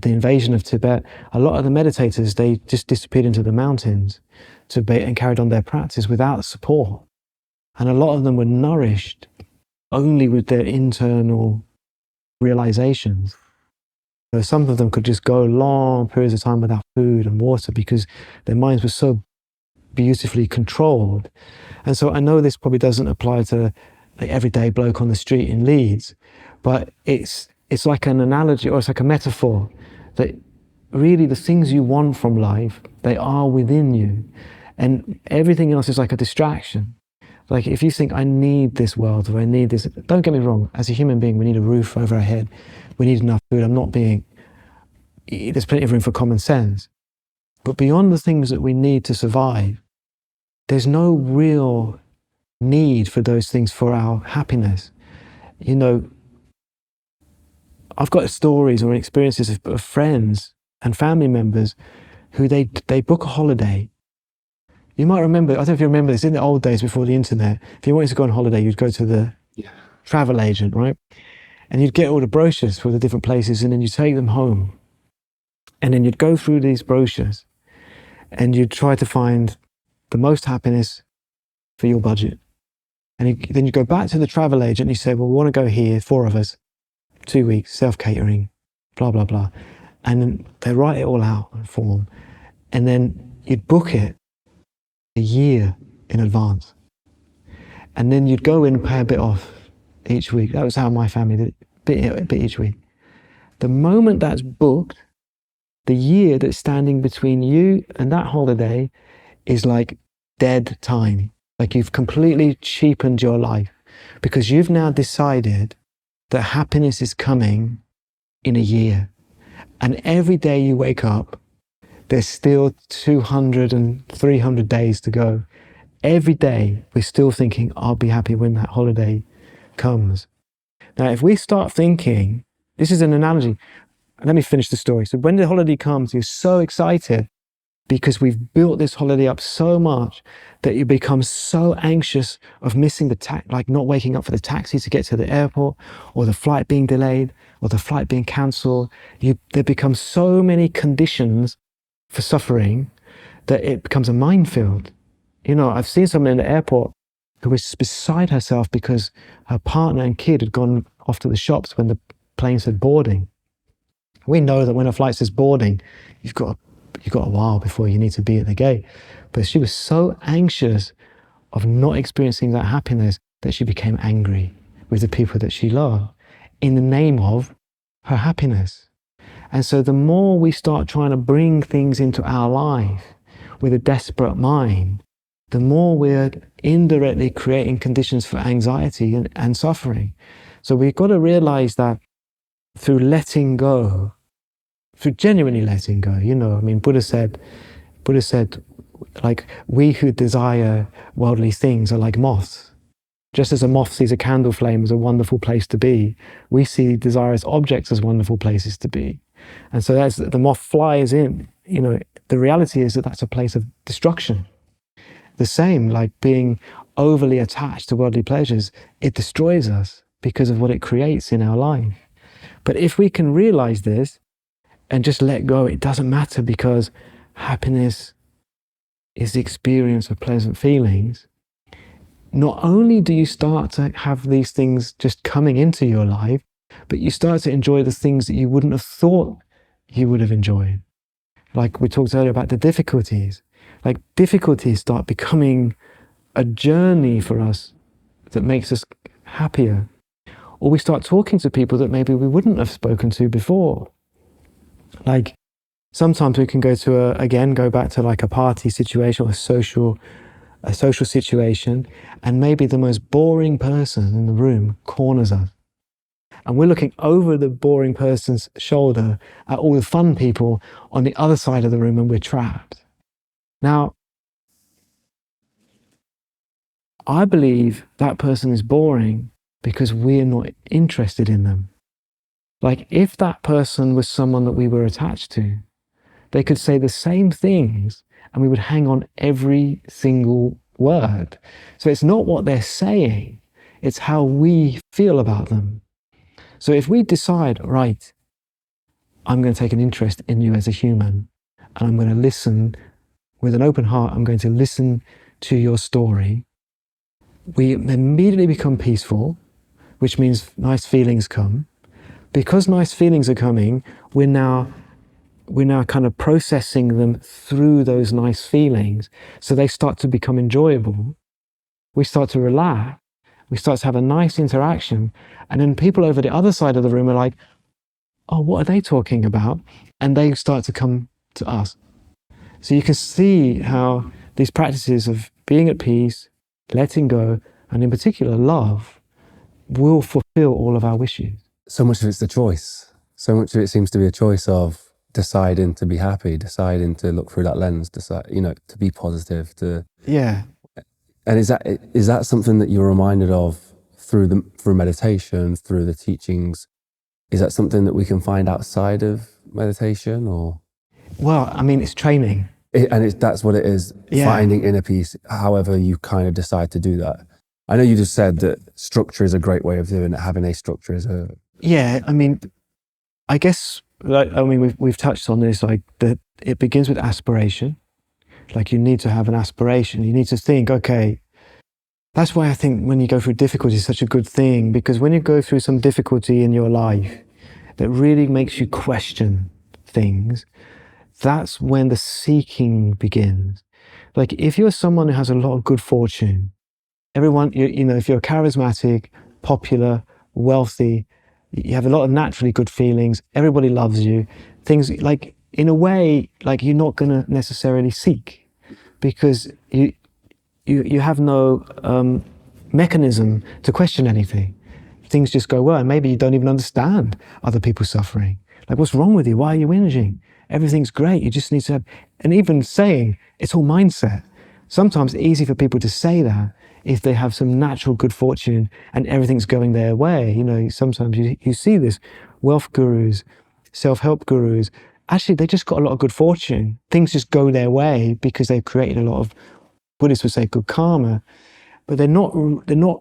S1: invasion of Tibet, a lot of the meditators, they just disappeared into the mountains and carried on their practice without support. And a lot of them were nourished only with their internal realizations. So some of them could just go long periods of time without food and water because their minds were so beautifully controlled. And so I know this probably doesn't apply to the everyday bloke on the street in Leeds, but it's like an analogy, or it's like a metaphor, that really the things you want from life, they are within you, and everything else is like a distraction. Like if you think, I need this world, or I need this, don't get me wrong, as a human being, we need a roof over our head, we need enough food. There's plenty of room for common sense. But beyond the things that we need to survive, there's no real need for those things for our happiness. You know, I've got stories or experiences of friends and family members who they book a holiday. You might remember, I don't know if you remember this, in the old days before the internet, if you wanted to go on holiday, you'd go to the travel agent, right? And you'd get all the brochures for the different places, and then you'd take them home. And then you'd go through these brochures and you'd try to find the most happiness for your budget. And then you go back to the travel agent and you say, well, we want to go here, 4 of us, 2 weeks, self-catering, blah, blah, blah. And then they write it all out in form. And then you'd book it a year in advance. And then you'd go in and pay a bit off each week. That was how my family did it, a bit each week. The moment that's booked, the year that's standing between you and that holiday is like dead time. Like you've completely cheapened your life because you've now decided that happiness is coming in a year. And every day you wake up, there's still 200 and 300 days to go. Every day we're still thinking, I'll be happy when that holiday comes. Now, if we start thinking, this is an analogy. Let me finish the story. So when the holiday comes, you're so excited because we've built this holiday up so much that you become so anxious of missing like not waking up for the taxi to get to the airport, or the flight being delayed, or the flight being cancelled. There become so many conditions for suffering that it becomes a minefield. You know, I've seen someone in the airport who was beside herself because her partner and kid had gone off to the shops when the plane said boarding. We know that when a flight says boarding, you've got a while before you need to be at the gate. But she was so anxious of not experiencing that happiness that she became angry with the people that she loved in the name of her happiness. And so the more we start trying to bring things into our life with a desperate mind, the more we're indirectly creating conditions for anxiety and suffering. So we've got to realize that through letting go, through genuinely letting go, you know, I mean, Buddha said, like, we who desire worldly things are like moths. Just as a moth sees a candle flame as a wonderful place to be, we see desirous objects as wonderful places to be. And so as the moth flies in, you know, the reality is that that's a place of destruction. The same, like being overly attached to worldly pleasures, it destroys us because of what it creates in our life. But if we can realize this and just let go, it doesn't matter, because happiness is the experience of pleasant feelings. Not only do you start to have these things just coming into your life, but you start to enjoy the things that you wouldn't have thought you would have enjoyed. Like we talked earlier about the difficulties. Like difficulties start becoming a journey for us that makes us happier. Or we start talking to people that maybe we wouldn't have spoken to before. Like sometimes we can go back to like a party situation or a social situation, and maybe the most boring person in the room corners us. And we're looking over the boring person's shoulder at all the fun people on the other side of the room, and we're trapped. Now, I believe that person is boring because we're not interested in them. Like, if that person was someone that we were attached to, they could say the same things and we would hang on every single word. So it's not what they're saying, it's how we feel about them. So if we decide, right, I'm going to take an interest in you as a human, and I'm going to listen with an open heart, I'm going to listen to your story, we immediately become peaceful, which means nice feelings come. Because nice feelings are coming, we're now kind of processing them through those nice feelings. So they start to become enjoyable. We start to relax. We start to have a nice interaction. And then people over the other side of the room are like, oh, what are they talking about? And they start to come to us. So you can see how these practices of being at peace, letting go, and in particular love, will fulfill all of our wishes.
S3: So much of it's the choice. So much of it seems to be a choice of deciding to be happy, deciding to look through that lens, decide, to be positive,
S1: Yeah.
S3: And is that something that you're reminded of through meditation, through the teachings? Is that something that we can find outside of meditation, or?
S1: Well, I mean, it's training.
S3: That's what it is,
S1: Yeah.
S3: Finding inner peace, however you kind of decide to do that. I know you just said that structure is a great way of doing it, having a structure is a...
S1: Yeah, I mean, I guess, we've touched on this, like, that it begins with aspiration. Like, you need to have an aspiration. You need to think, okay, that's why I think when you go through difficulty is such a good thing, because when you go through some difficulty in your life that really makes you question things, that's when the seeking begins. Like, if you're someone who has a lot of good fortune, everyone, if you're charismatic, popular, wealthy, you have a lot of naturally good feelings, everybody loves you, things like, in a way, like, you're not going to necessarily seek, because you have no mechanism to question anything. Things just go well, and maybe you don't even understand other people's suffering. Like, what's wrong with you? Why are you whinging? Everything's great. You just need to have, and even saying it's all mindset. Sometimes it's easy for people to say that if they have some natural good fortune and everything's going their way. Sometimes you see this, wealth gurus, self-help gurus, actually they just got a lot of good fortune. Things just go their way because they've created a lot of, Buddhists would say, good karma, but they're not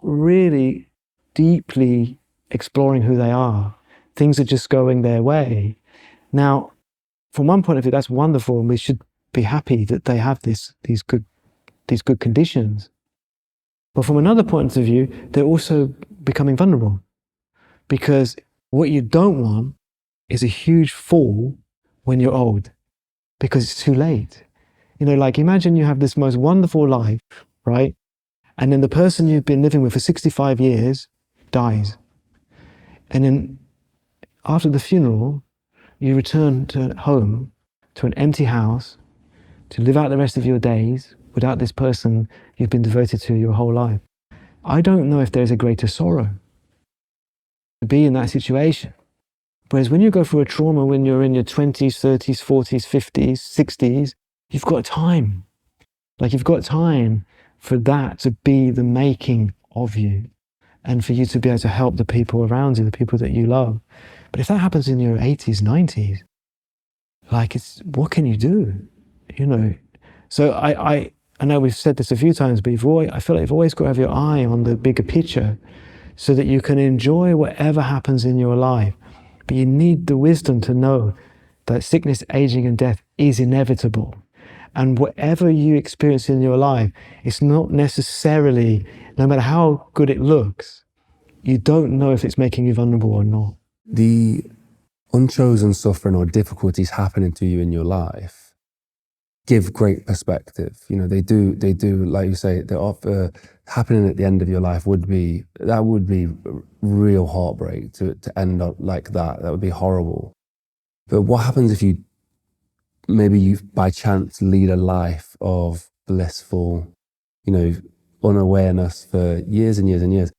S1: really deeply exploring who they are. Things are just going their way. Now, from one point of view, that's wonderful, and we should be happy that they have these good conditions. But from another point of view, they're also becoming vulnerable, because what you don't want is a huge fall when you're old, because it's too late. Like, imagine you have this most wonderful life, right? And then the person you've been living with for 65 years dies. And then after the funeral, you return to home, to an empty house, to live out the rest of your days without this person you've been devoted to your whole life. I don't know if there's a greater sorrow to be in that situation. Whereas when you go through a trauma when you're in your 20s, 30s, 40s, 50s, 60s, you've got time. Like, you've got time for that to be the making of you, and for you to be able to help the people around you, the people that you love. But if that happens in your 80s, 90s, like, what can you do? So I know we've said this a few times, but I feel like you've always got to have your eye on the bigger picture so that you can enjoy whatever happens in your life. But you need the wisdom to know that sickness, aging, and death is inevitable. And whatever you experience in your life, it's not necessarily, no matter how good it looks, you don't know if it's making you vulnerable or not.
S3: The unchosen suffering or difficulties happening to you in your life give great perspective. They do, like you say, they offer, happening at the end of your life would be real heartbreak to end up like that. That would be horrible. But what happens if you by chance lead a life of blissful, unawareness for years and years and years?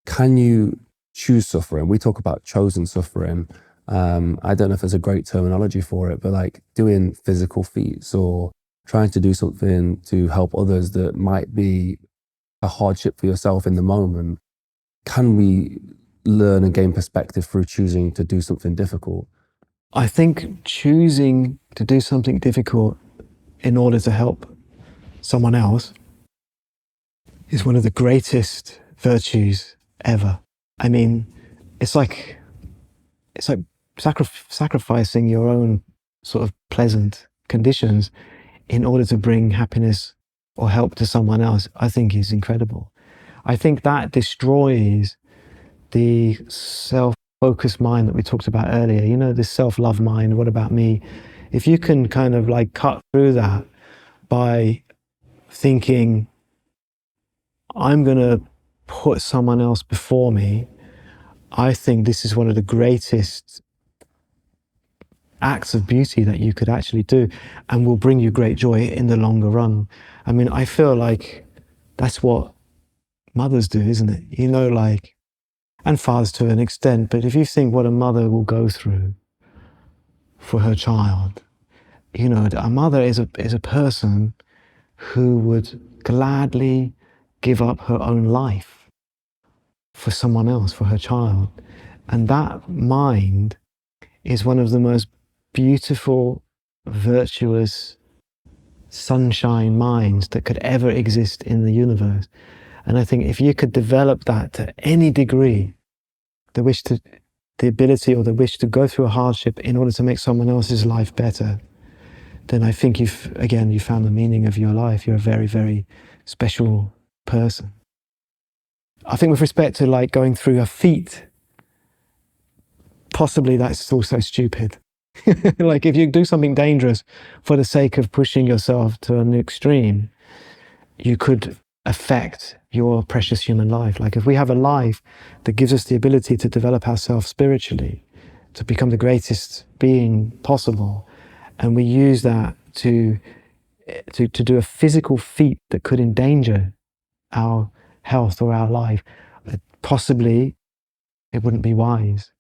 S3: Can you choose suffering? We talk about chosen suffering. I don't know if there's a great terminology for it, but like doing physical feats or trying to do something to help others that might be a hardship for yourself in the moment, can we learn and gain perspective through choosing to do something difficult?
S1: I think choosing to do something difficult in order to help someone else is one of the greatest virtues ever. I mean, it's like sacrificing your own sort of pleasant conditions in order to bring happiness or help to someone else, I think is incredible. I think that destroys the self-focused mind that we talked about earlier, you know, this self-love mind, what about me? If you can kind of like cut through that by thinking, I'm going to put someone else before me, I think this is one of the greatest acts of beauty that you could actually do and will bring you great joy in the longer run. I mean, I feel like that's what mothers do, isn't it? You know, like, and fathers to an extent, but if you think what a mother will go through for her child, you know, a mother is a person who would gladly give up her own life for someone else, for her child. And that mind is one of the most beautiful, virtuous, sunshine minds that could ever exist in the universe. And I think if you could develop that to any degree, the ability or the wish to go through a hardship in order to make someone else's life better, then I think you found the meaning of your life. You're a very, very special person. I think with respect to like going through a feat, possibly that's also stupid. Like if you do something dangerous for the sake of pushing yourself to an extreme, you could affect your precious human life. Like if we have a life that gives us the ability to develop ourselves spiritually, to become the greatest being possible, and we use that to do a physical feat that could endanger our health or our life, possibly it wouldn't be wise.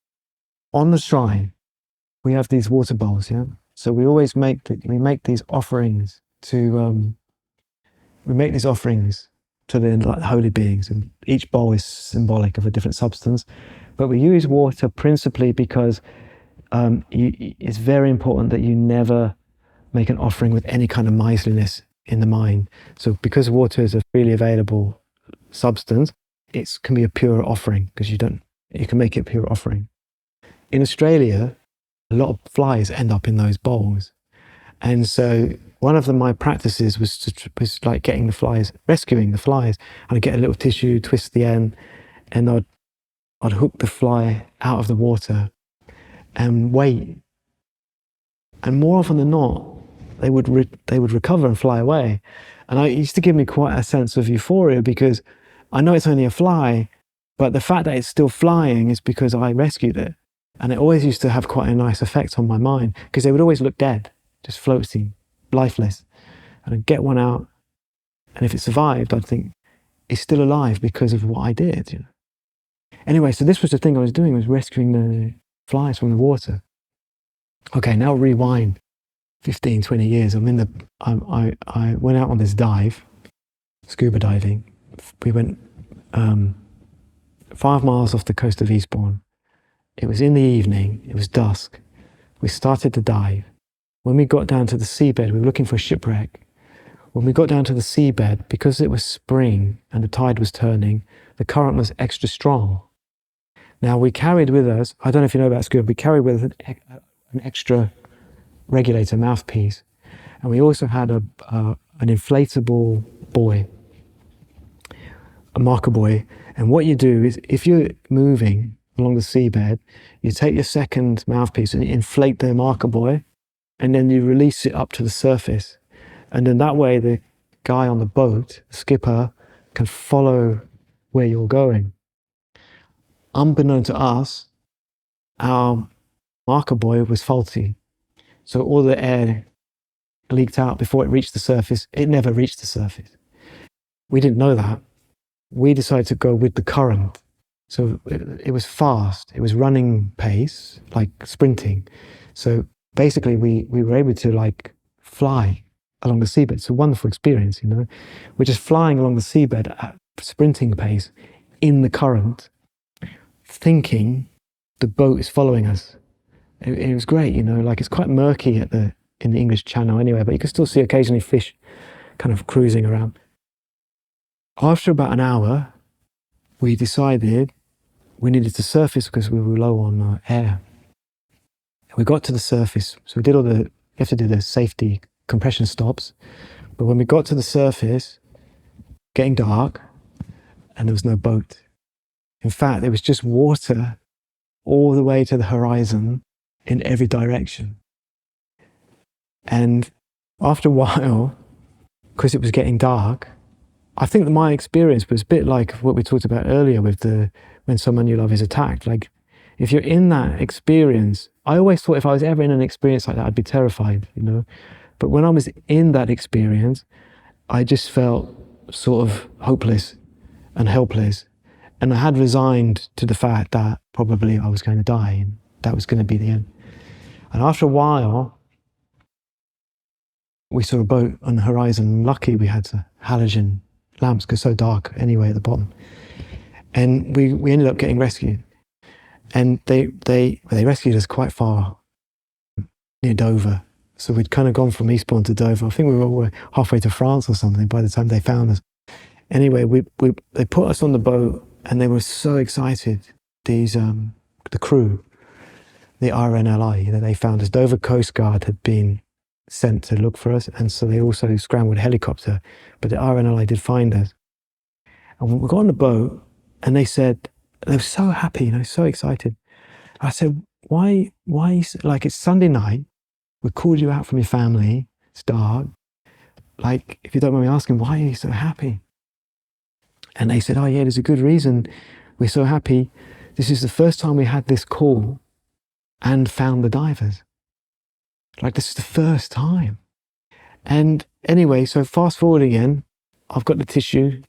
S1: On the shrine, we have these water bowls, yeah? So we always make these offerings to the holy beings, and each bowl is symbolic of a different substance. But we use water principally because it's very important that you never make an offering with any kind of miserliness in the mind. So because water is a freely available substance, it can be a pure offering because you can make it a pure offering. In Australia, a lot of flies end up in those bowls. And so one of my practices was like getting the flies, rescuing the flies. And I'd get a little tissue, twist the end, and I'd hook the fly out of the water and wait. And more often than not, they would recover and fly away. And it used to give me quite a sense of euphoria because I know it's only a fly, but the fact that it's still flying is because I rescued it. And it always used to have quite a nice effect on my mind because they would always look dead, just floating, lifeless. And I'd get one out, and if it survived, I'd think, it's still alive because of what I did. You know? Anyway, so this was the thing I was doing, was rescuing the flies from the water. Okay, now rewind 15, 20 years. I went out on this dive, scuba diving. We went 5 miles off the coast of Eastbourne. It was in the evening, it was dusk. We started to dive. When we got down to the seabed, we were looking for a shipwreck. When we got down to the seabed, because it was spring and the tide was turning, the current was extra strong. Now we carried with us, I don't know if you know about scuba, we carried with us an extra regulator mouthpiece. And we also had an inflatable buoy, a marker buoy. And what you do is, if you're moving along the seabed, you take your second mouthpiece and you inflate the marker buoy, and then you release it up to the surface. And then that way the guy on the boat, the skipper, can follow where you're going. Unbeknown to us, our marker buoy was faulty. So all the air leaked out before it reached the surface. It never reached the surface. We didn't know that. We decided to go with the current. So it was fast. It was running pace, like sprinting. So basically we were able to like fly along the seabed. It's a wonderful experience, you know. We're just flying along the seabed at sprinting pace in the current, thinking the boat is following us. It was great, you know, like it's quite murky in the English Channel anyway, but you can still see occasionally fish kind of cruising around. After about an hour, we decided we needed to surface because we were low on air. We got to the surface, so we did you have to do the safety compression stops. But when we got to the surface, getting dark, and there was no boat. In fact, there was just water all the way to the horizon in every direction. And after a while, because it was getting dark, I think that my experience was a bit like what we talked about earlier with when someone you love is attacked. Like, if you're in that experience, I always thought if I was ever in an experience like that, I'd be terrified, you know. But when I was in that experience, I just felt sort of hopeless and helpless. And I had resigned to the fact that probably I was going to die and that was going to be the end. And after a while, we saw a boat on the horizon. Lucky we had halogen lamps because it's so dark anyway at the bottom. And we ended up getting rescued. And they rescued us quite far near Dover. So we'd kind of gone from Eastbourne to Dover. I think we were halfway to France or something by the time they found us. Anyway, they put us on the boat and they were so excited. The crew, the RNLI, that they found us. Dover Coast Guard had been sent to look for us, and so they also scrambled a helicopter, but the RNLI did find us. And we got on the boat and they said, they were so happy, you know, so excited. I said, why, like it's Sunday night, we called you out from your family, it's dark. Like, if you don't mind me asking, why are you so happy? And they said, oh yeah, there's a good reason we're so happy. This is the first time we had this call and found the divers. Like, this is the first time. And anyway, so fast forward again, I've got the tissue,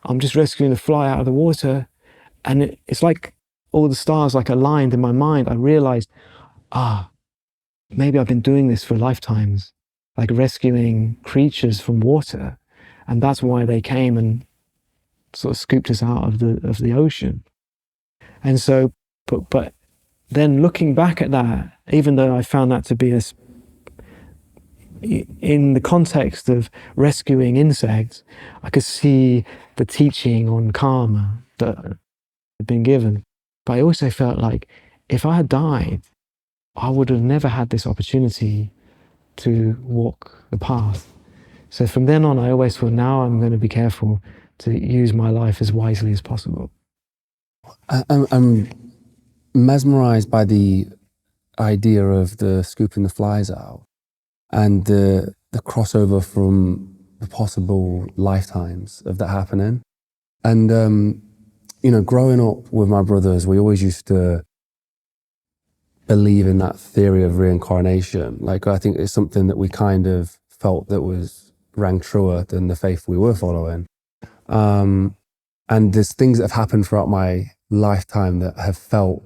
S1: I'm just rescuing the fly out of the water, and it's like all the stars like aligned in my mind. I realized, maybe I've been doing this for lifetimes, like rescuing creatures from water, and that's why they came and sort of scooped us out of the ocean. And so, but then looking back at that, even though I found that to be in the context of rescuing insects, I could see the teaching on karma that had been given. But I also felt like if I had died, I would have never had this opportunity to walk the path. So from then on, I always thought, now I'm going to be careful to use my life as wisely as possible.
S3: I'm mesmerized by the idea of the scooping the flies out and the crossover from the possible lifetimes of that happening. And, you know, growing up with my brothers, we always used to believe in that theory of reincarnation. Like, I think it's something that we kind of felt that rang truer than the faith we were following. And there's things that have happened throughout my lifetime that have felt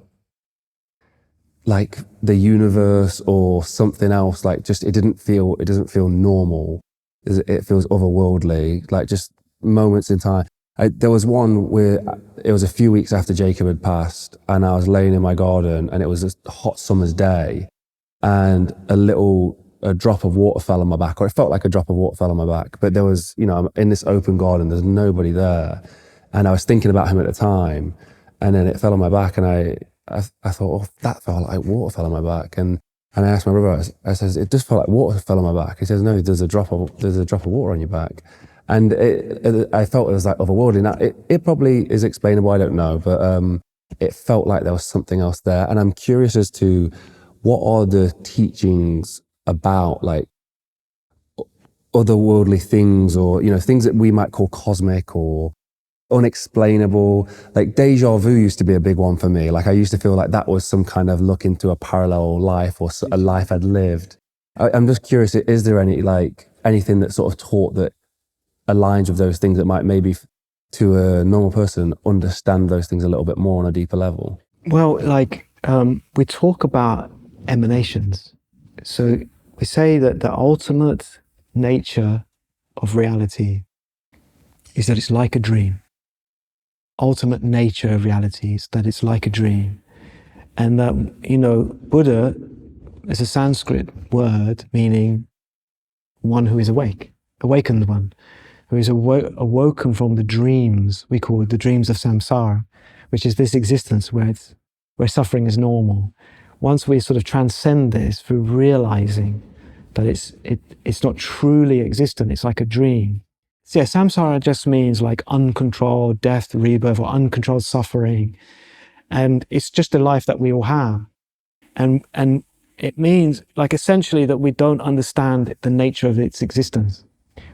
S3: like the universe or something else, like just it doesn't feel normal. It feels otherworldly, like just moments in time. There was one where it was a few weeks after Jacob had passed, and I was laying in my garden, and it was a hot summer's day, and a drop of water fell on my back, or it felt like a drop of water fell on my back. But there was, you know, I'm in this open garden, there's nobody there, and I was thinking about him at the time, and then it fell on my back, and I thought, oh, that felt like water fell on my back, and I asked my brother, I says, it just felt like water fell on my back. He says, no, there's a drop of water on your back. And I felt it was like otherworldly. Now, it probably is explainable, I don't know, but it felt like there was something else there. And I'm curious as to what are the teachings about, like, otherworldly things, or, you know, things that we might call cosmic or unexplainable. Like deja vu used to be a big one for me. Like, I used to feel like that was some kind of look into a parallel life or a life I'd lived. I'm just curious, is there anything that sort of taught that aligns with those things that might maybe to a normal person understand those things a little bit more on a deeper level?
S1: Well, like we talk about emanations. So we say that the ultimate nature of reality is that it's like a dream. ultimate nature of reality is that it's like a dream. And that, Buddha is a Sanskrit word meaning one who is awake, awakened one, who is awoken from the dreams, we call it the dreams of samsara, which is this existence where suffering is normal. Once we sort of transcend this through realizing that it's not truly existent, it's like a dream. So yeah, samsara just means like uncontrolled death, rebirth, or uncontrolled suffering. And it's just a life that we all have. And it means like essentially that we don't understand the nature of its existence.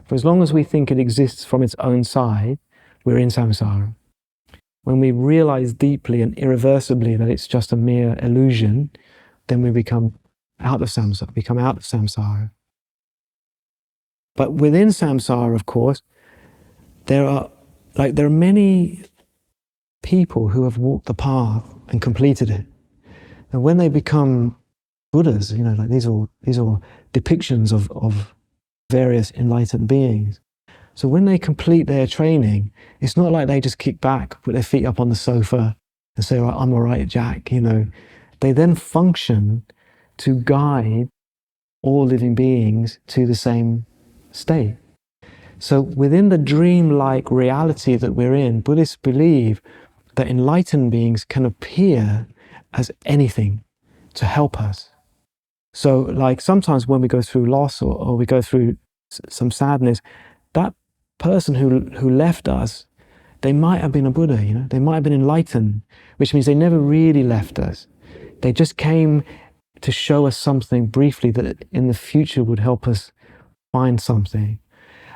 S1: For as long as we think it exists from its own side, we're in samsara. When we realize deeply and irreversibly that it's just a mere illusion, then we become out of samsara. But within samsara, of course, there are many people who have walked the path and completed it. And when they become Buddhas, like these are depictions of various enlightened beings. So when they complete their training, it's not like they just kick back, put their feet up on the sofa and say, right, I'm all right, Jack, They then function to guide all living beings to the same state. So within the dream-like reality that we're in, Buddhists believe that enlightened beings can appear as anything to help us. So like sometimes when we go through loss or we go through some sadness, that person who left us, they might have been a Buddha, they might have been enlightened, which means they never really left us. They just came to show us something briefly that in the future would help us find something.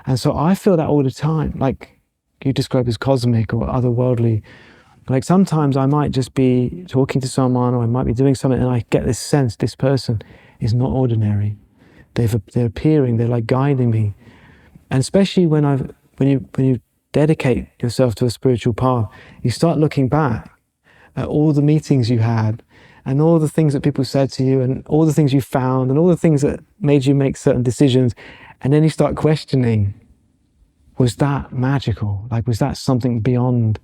S1: And so I feel that all the time, like you describe as cosmic or otherworldly. Like sometimes I might just be talking to someone or I might be doing something and I get this sense this person is not ordinary. They're appearing, they're like guiding me. And especially when you dedicate yourself to a spiritual path, you start looking back at all the meetings you had and all the things that people said to you and all the things you found and all the things that made you make certain decisions. And then you start questioning, was that magical? Like, was that something beyond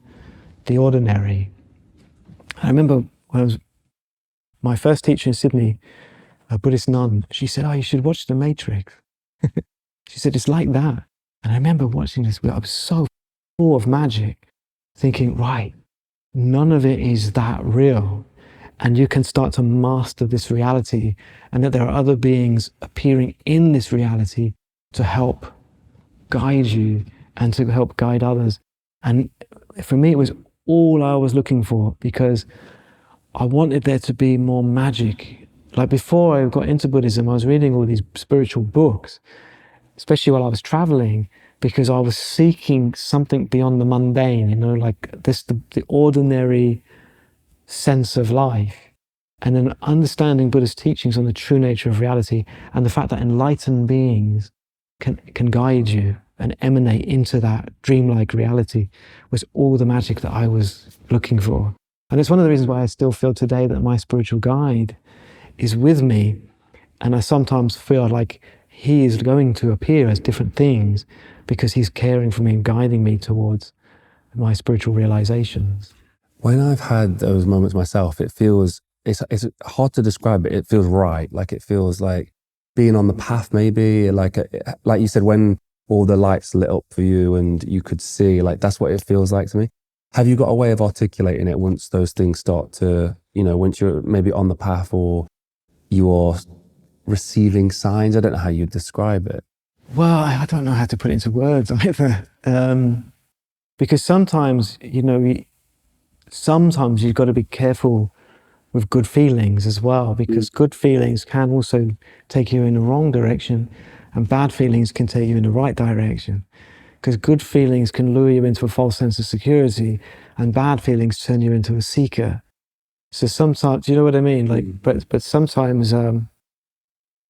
S1: the ordinary? I remember when I was my first teacher in Sydney, a Buddhist nun, she said, oh, you should watch The Matrix. She said, it's like that. And I remember watching this, I was so full of magic, thinking, right, none of it is that real. And you can start to master this reality and that there are other beings appearing in this reality to help guide you and to help guide others. And for me, it was all I was looking for because I wanted there to be more magic. Like before I got into Buddhism, I was reading all these spiritual books, especially while I was traveling, because I was seeking something beyond the mundane, like this, the ordinary sense of life. And then understanding Buddhist teachings on the true nature of reality and the fact that enlightened beings can guide you and emanate into that dreamlike reality was all the magic that I was looking for. And it's one of the reasons why I still feel today that my spiritual guide is with me. And I sometimes feel like he is going to appear as different things because he's caring for me and guiding me towards my spiritual realizations.
S3: When I've had those moments myself, it feels, it's hard to describe it. It feels right. Like it feels like being on the path maybe, like you said, when all the lights lit up for you and you could see, like that's what it feels like to me. Have you got a way of articulating it once those things start to, once you're maybe on the path or you're receiving signs? I don't know how you describe it.
S1: Well, I don't know how to put it into words either. Because sometimes, sometimes you've got to be careful with good feelings as well, because good feelings can also take you in the wrong direction and bad feelings can take you in the right direction. Because good feelings can lure you into a false sense of security and bad feelings turn you into a seeker. So sometimes, do you know what I mean? Like, but sometimes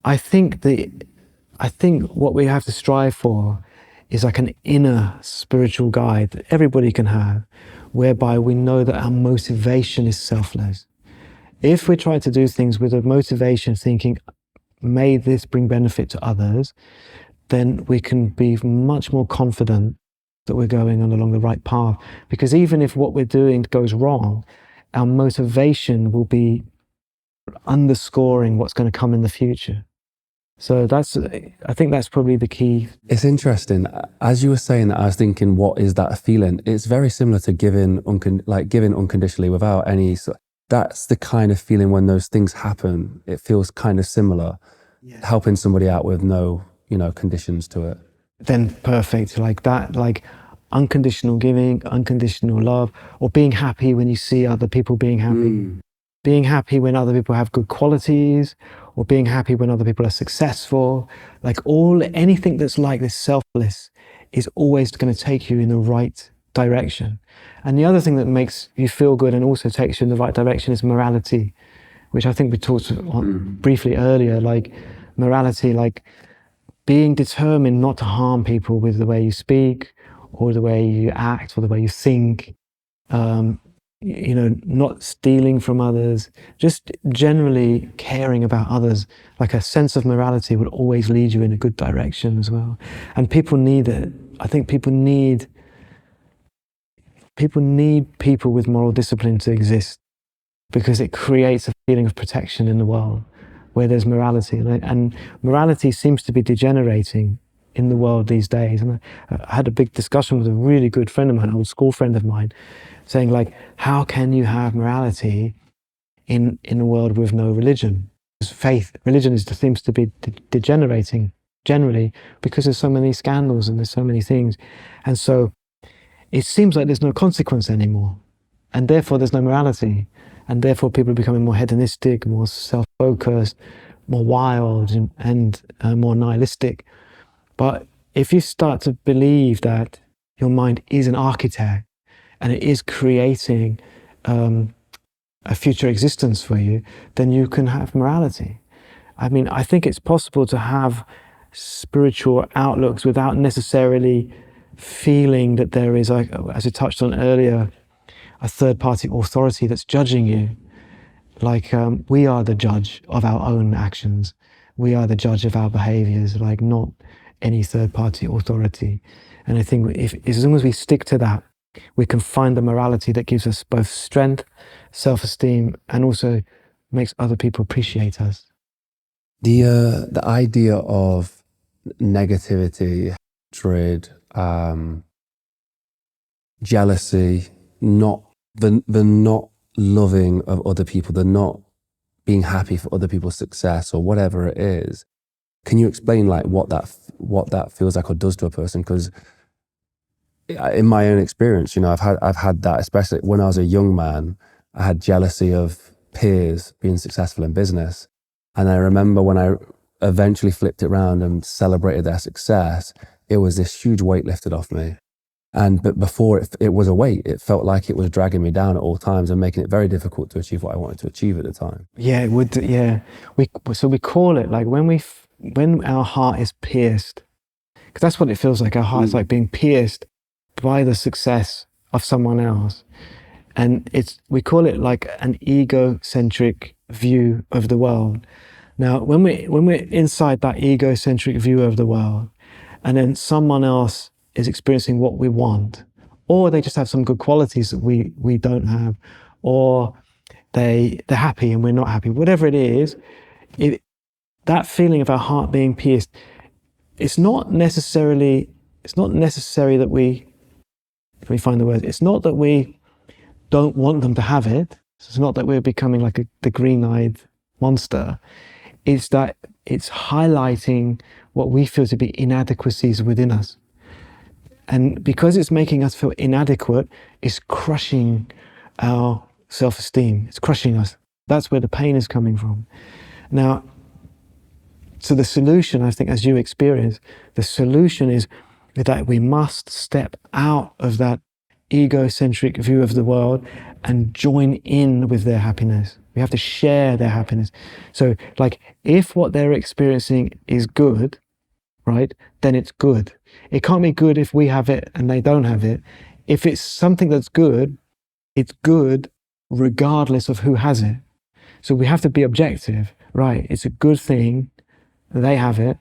S1: I think what we have to strive for is like an inner spiritual guide that everybody can have, whereby we know that our motivation is selfless. If we try to do things with a motivation thinking, may this bring benefit to others, then we can be much more confident that we're going on along the right path. Because even if what we're doing goes wrong, our motivation will be underscoring what's going to come in the future. So I think that's probably the key.
S3: It's interesting. As you were saying that, I was thinking, what is that feeling? It's very similar to giving unconditionally without any. That's the kind of feeling when those things happen. It feels kind of similar, helping somebody out with no, conditions to it.
S1: Then perfect, like that, like unconditional giving, unconditional love, or being happy when you see other people being happy. Being happy when other people have good qualities, or being happy when other people are successful. Like anything that's like this selfless is always going to take you in the right direction. And the other thing that makes you feel good and also takes you in the right direction is morality, which I think we talked on briefly earlier. Like morality, like being determined not to harm people with the way you speak or the way you act or the way you think. Not stealing from others, just generally caring about others. Like a sense of morality would always lead you in a good direction as well. And people need it. I think people need people with moral discipline to exist, because it creates a feeling of protection in the world where there's morality. And morality seems to be degenerating in the world these days. And I had a big discussion with a really good friend of mine, an old school friend of mine, saying like, how can you have morality in a world with no religion? Religion seems to be degenerating generally because there's so many scandals and there's so many things. And so it seems like there's no consequence anymore. And therefore there's no morality. And therefore people are becoming more hedonistic, more self-focused, more wild and more nihilistic. But if you start to believe that your mind is an architect and it is creating a future existence for you, then you can have morality. I mean, I think it's possible to have spiritual outlooks without necessarily feeling that there is, like, as I touched on earlier, a third-party authority that's judging you. Like we are the judge of our own actions. We are the judge of our behaviors, like not any third-party authority. And I think as long as we stick to that, we can find the morality that gives us both strength, self-esteem, and also makes other people appreciate us.
S3: The idea of negativity, hatred, jealousy, the not loving of other people, the not being happy for other people's success or whatever it is. Can you explain like what that feels like or does to a person? Because in my own experience, I've had that, especially when I was a young man. I had jealousy of peers being successful in business. And I remember when I eventually flipped it around and celebrated their success, it was this huge weight lifted off me. But before it was a weight, it felt like it was dragging me down at all times and making it very difficult to achieve what I wanted to achieve at the time.
S1: Yeah, it would. Yeah, we call it like when our heart is pierced, because that's what it feels like. Our heart is like being pierced by the success of someone else, and we call it like an egocentric view of the world. Now, when we're inside that egocentric view of the world, and then someone else is experiencing what we want, or they just have some good qualities that we don't have, or they're happy and we're not happy, whatever it is, that feeling of our heart being pierced, it's not necessary that we, let me find the word, it's not that we don't want them to have it. It's not that we're becoming like the green-eyed monster. It's that it's highlighting what we feel to be inadequacies within us. And because it's making us feel inadequate, it's crushing our self-esteem. It's crushing us. That's where the pain is coming from. Now, so the solution, I think, as you experience, the solution is that we must step out of that egocentric view of the world and join in with their happiness. We have to share their happiness. So, like, if what they're experiencing is good, right, then it's good. It can't be good if we have it and they don't have it. If it's something that's good, it's good regardless of who has it. So we have to be objective, right? It's a good thing. They have it.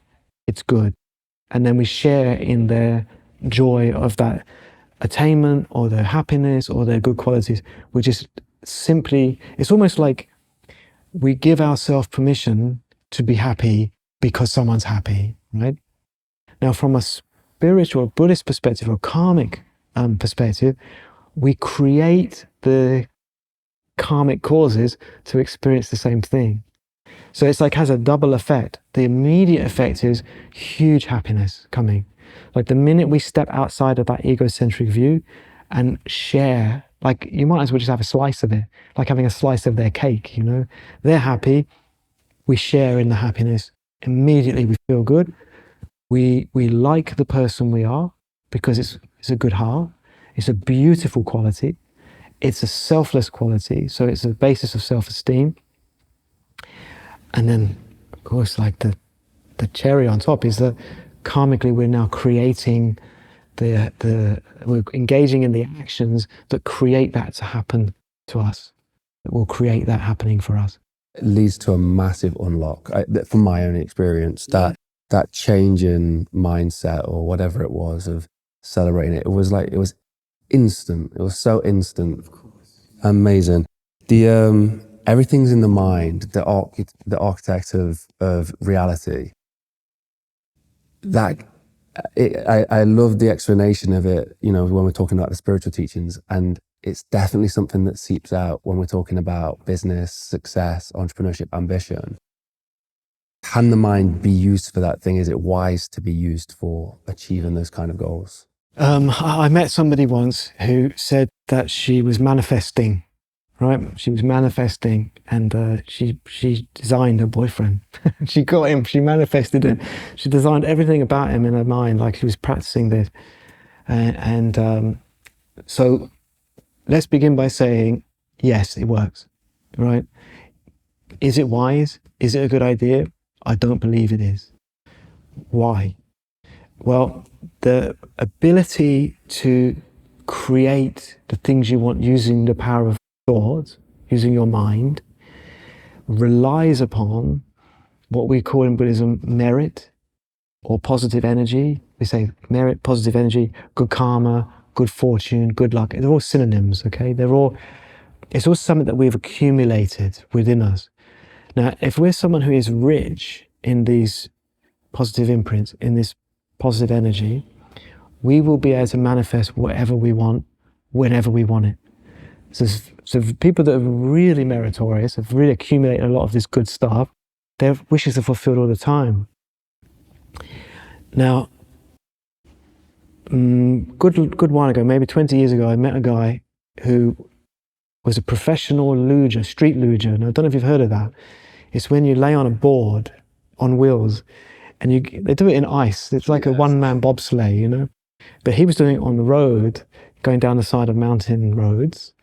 S1: It's good. And then we share in their joy of that attainment or their happiness or their good qualities. We just simply, it's almost like we give ourselves permission to be happy because someone's happy, right? Now, from a spiritual Buddhist perspective or karmic perspective, we create the karmic causes to experience the same thing. So it's like has a double effect. The immediate effect is huge happiness coming. Like the minute we step outside of that egocentric view and share, like you might as well just have a slice of it, like having a slice of their cake, you know? They're happy, we share in the happiness. Immediately we feel good. We like the person we are because it's a good heart. It's a beautiful quality. It's a selfless quality, so it's a basis of self-esteem. And then, of course, like the cherry on top is that karmically we're now creating we're engaging in the actions that create that to happen to us, that will create that happening for us.
S3: It leads to a massive unlock. From my own experience, that change in mindset or whatever it was of celebrating it, it was instant. It was so instant. Of course. Amazing. The everything's in the mind, the architect of reality. I love the explanation of it, you know, when we're talking about the spiritual teachings, and it's definitely something that seeps out when we're talking about business, success, entrepreneurship, ambition. Can the mind be used for that thing? Is it wise to be used for achieving those kind of goals?
S1: I met somebody once who said that she was manifesting, right? She was manifesting, and she designed her boyfriend. She got him, she manifested it. She designed everything about him in her mind, like she was practicing this. So let's begin by saying, yes, it works, right? Is it wise? Is it a good idea? I don't believe it is. Why? Well, the ability to create the things you want using the power of thought, using your mind, relies upon what we call in Buddhism merit or positive energy. We say merit, positive energy, good karma, good fortune, good luck. They're all synonyms, okay? It's all something that we've accumulated within us. Now, if we're someone who is rich in these positive imprints, in this positive energy, we will be able to manifest whatever we want, whenever we want it. So people that are really meritorious, have really accumulated a lot of this good stuff, their wishes are fulfilled all the time. Now, good while ago, maybe 20 years ago, I met a guy who was a professional luger, street luger. Now, I don't know if you've heard of that. It's when you lay on a board on wheels, and they do it in ice. It's like a one-man bobsleigh, you know. But he was doing it on the road, going down the side of mountain roads,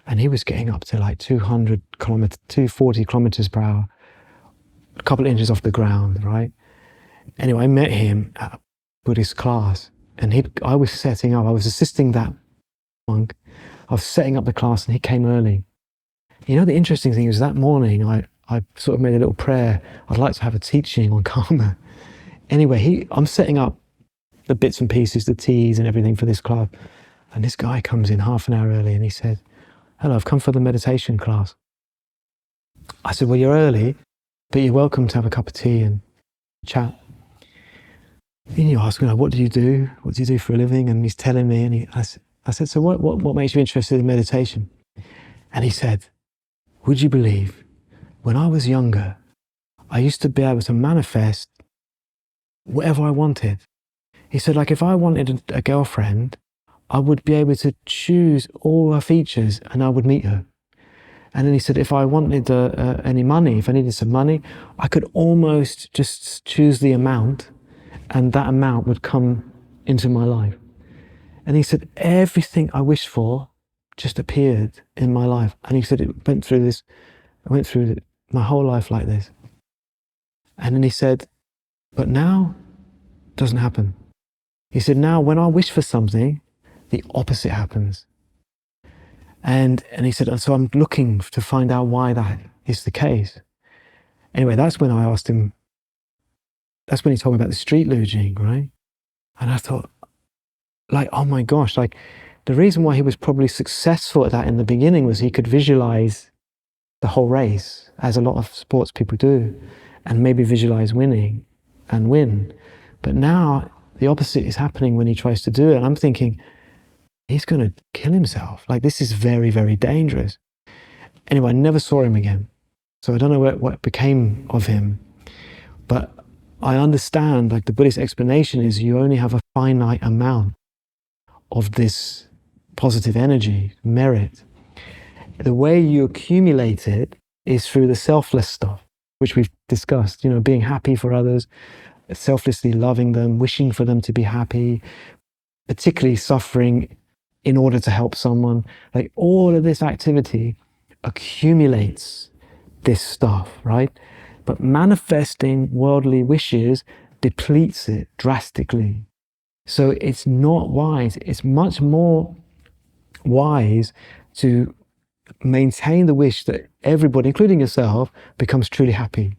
S1: and he was getting up to like 240 kilometers per hour, a couple of inches off the ground, right? Anyway, I met him at a Buddhist class, and I was assisting that monk. I was setting up the class, and he came early. You know, the interesting thing is that morning, I sort of made a little prayer. I'd like to have a teaching on karma. Anyway, I'm setting up the bits and pieces, the teas and everything for this club. And this guy comes in half an hour early and he said, "Hello, I've come for the meditation class." I said, "Well, you're early, but you're welcome to have a cup of tea and chat." And you ask me, "What do you do? What do you do for a living?" And he's telling me, and I said, "So what makes you interested in meditation?" And he said, "Would you believe, when I was younger, I used to be able to manifest whatever I wanted." He said, like, if I wanted a girlfriend, I would be able to choose all her features and I would meet her. And then he said, if I wanted any money, if I needed some money, I could almost just choose the amount and that amount would come into my life. And he said, everything I wished for just appeared in my life. And he said, I went through my whole life like this. And then he said, but now it doesn't happen. He said, now when I wish for something, the opposite happens. And he said, so I'm looking to find out why that is the case. Anyway, that's when I asked him, that's when he told me about the street luging, right? And I thought, like, oh my gosh, like the reason why he was probably successful at that in the beginning was he could visualize the whole race, as a lot of sports people do, and maybe visualize winning and win. But now the opposite is happening when he tries to do it. And I'm thinking, he's going to kill himself. Like, this is very, very dangerous. Anyway, I never saw him again. So I don't know what became of him. But I understand, like, the Buddhist explanation is you only have a finite amount of this positive energy, merit. The way you accumulate it is through the selfless stuff, which we've discussed, being happy for others, selflessly loving them, wishing for them to be happy, particularly suffering in order to help someone. Like, all of this activity accumulates this stuff, right? But manifesting worldly wishes depletes it drastically. So it's not wise. It's much more wise to maintain the wish that everybody, including yourself, becomes truly happy.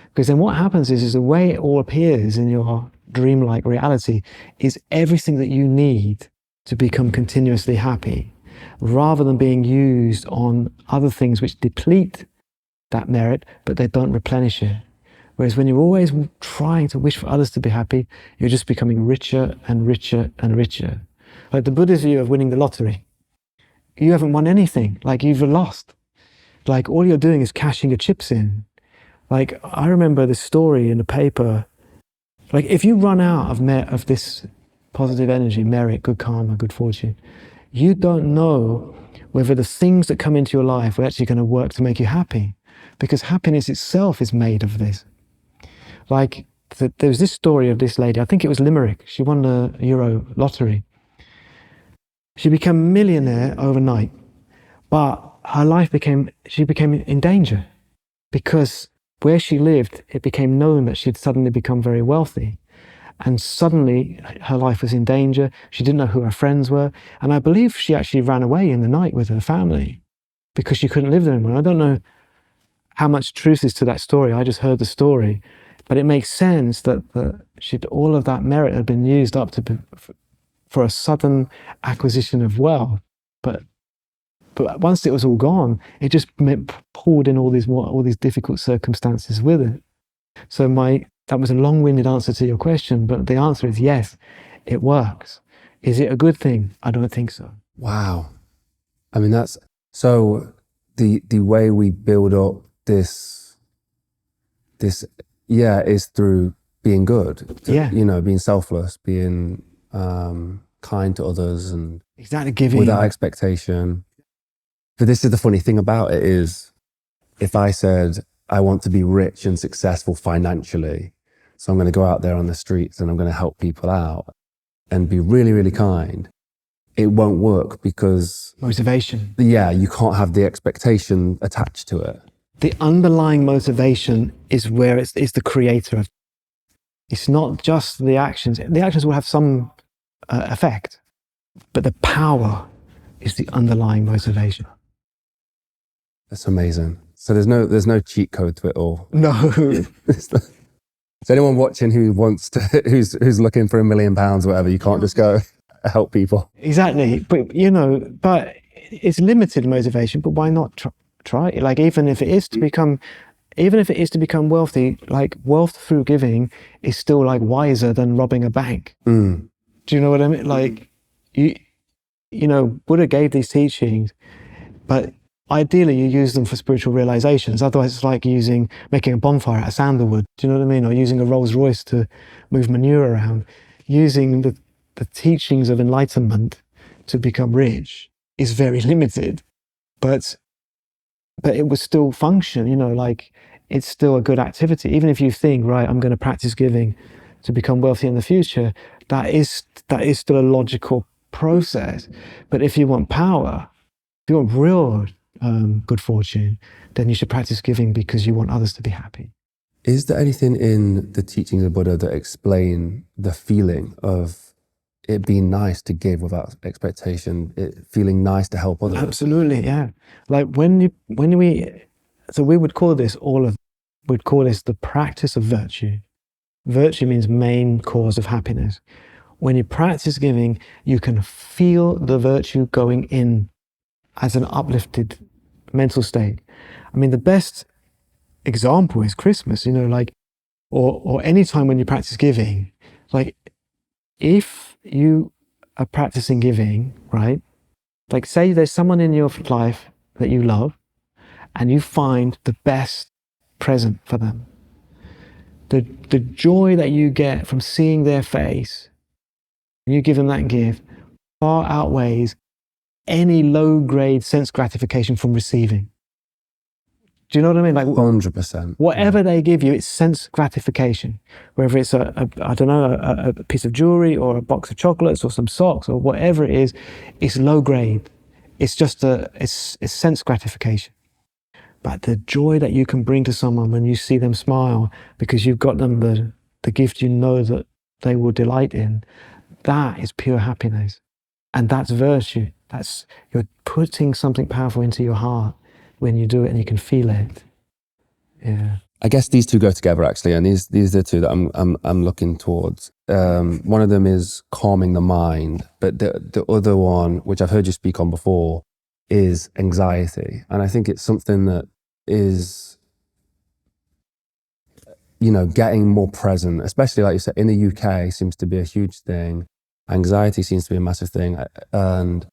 S1: Because then what happens is the way it all appears in your dreamlike reality is everything that you need to become continuously happy, rather than being used on other things which deplete that merit, but they don't replenish it. Whereas when you're always trying to wish for others to be happy, you're just becoming richer and richer and richer. Like the Buddhist view of winning the lottery. You haven't won anything, like you've lost. Like all you're doing is cashing your chips in. Like I remember this story in the paper, like if you run out of this positive energy, merit, good karma, good fortune, you don't know whether the things that come into your life are actually going to work to make you happy. Because happiness itself is made of this. Like there was this story of this lady, I think it was Limerick, she won the Euro lottery. She became a millionaire overnight, but her life she became in danger because where she lived, it became known that she'd suddenly become very wealthy. And suddenly her life was in danger. She didn't know who her friends were. And I believe she actually ran away in the night with her family because she couldn't live there anymore. I don't know how much truth is to that story. I just heard the story. But it makes sense that all of that merit had been used up for a sudden acquisition of wealth. But once it was all gone, it just pulled in all these difficult circumstances with it. So that was a long-winded answer to your question, but the answer is yes, it works. Is it a good thing? I don't think so.
S3: Wow. I mean, that's so the way we build up this is through being good. Being selfless, being kind to others, and
S1: exactly, giving
S3: without expectation. But this is the funny thing about it is, if I said I want to be rich and successful financially, so I'm going to go out there on the streets and I'm going to help people out and be really, really kind, it won't work because
S1: motivation.
S3: Yeah, you can't have the expectation attached to it.
S1: The underlying motivation is where it's the creator of. It's not just the actions. The actions will have some effect, but the power is the underlying motivation.
S3: That's amazing. So there's no cheat code to it all.
S1: No.
S3: So anyone watching who's looking for £1 million or whatever, you can't just go help people.
S1: Exactly, but it's limited motivation. But why not try it? Like even if it is to become wealthy, like wealth through giving is still like wiser than robbing a bank. Do you know what I mean? Like Buddha gave these teachings, but ideally you use them for spiritual realizations. Otherwise it's like making a bonfire out of sandalwood. Do you know what I mean? Or using a Rolls Royce to move manure around. Using the teachings of enlightenment to become rich is very limited, but it will still function, like it's still a good activity. Even if you think, right, I'm going to practice giving to become wealthy in the future, that is still a logical process. But if you want power, if you want real good fortune, then you should practice giving because you want others to be happy.
S3: Is there anything in the teachings of Buddha that explain the feeling of it being nice to give without expectation, it feeling nice to help others?
S1: Absolutely, yeah. Like we would call this the practice of virtue. Virtue means main cause of happiness. when you practice giving, you can feel the virtue going in as an uplifted mental state. I mean, the best example is Christmas, like, or any time when you practice giving. Like, if you are practicing giving, right? Like, say there's someone in your life that you love, and you find the best present for them. The joy that you get from seeing their face, and you give them that gift, far outweighs any low-grade sense gratification from receiving. Do you know what I mean? Like
S3: 100%.
S1: Whatever they give you, it's sense gratification. Whether it's a piece of jewelry or a box of chocolates or some socks or whatever it is, it's low grade. It's just it's sense gratification. But the joy that you can bring to someone when you see them smile because you've got them the gift you know that they will delight in, that is pure happiness. And that's virtue. You're putting something powerful into your heart when you do it, and you can feel it. Yeah.
S3: I guess these two go together, actually, and these are the two that I'm looking towards. One of them is calming the mind, but the other one, which I've heard you speak on before, is anxiety. And I think it's something that is, getting more present, especially like you said, in the UK seems to be a huge thing. Anxiety seems to be a massive thing, and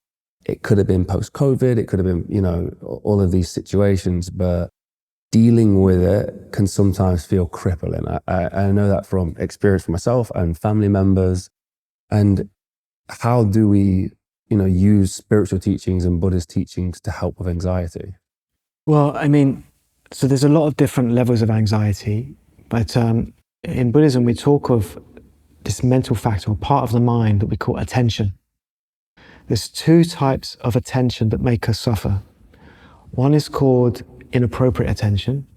S3: it could have been post-COVID, it could have been, all of these situations, but dealing with it can sometimes feel crippling. I know that from experience for myself and family members. And how do we, use spiritual teachings and Buddhist teachings to help with anxiety?
S1: Well, I mean, so there's a lot of different levels of anxiety, but in Buddhism, we talk of this mental factor or part of the mind that we call attention. There's two types of attention that make us suffer. One is called inappropriate attention,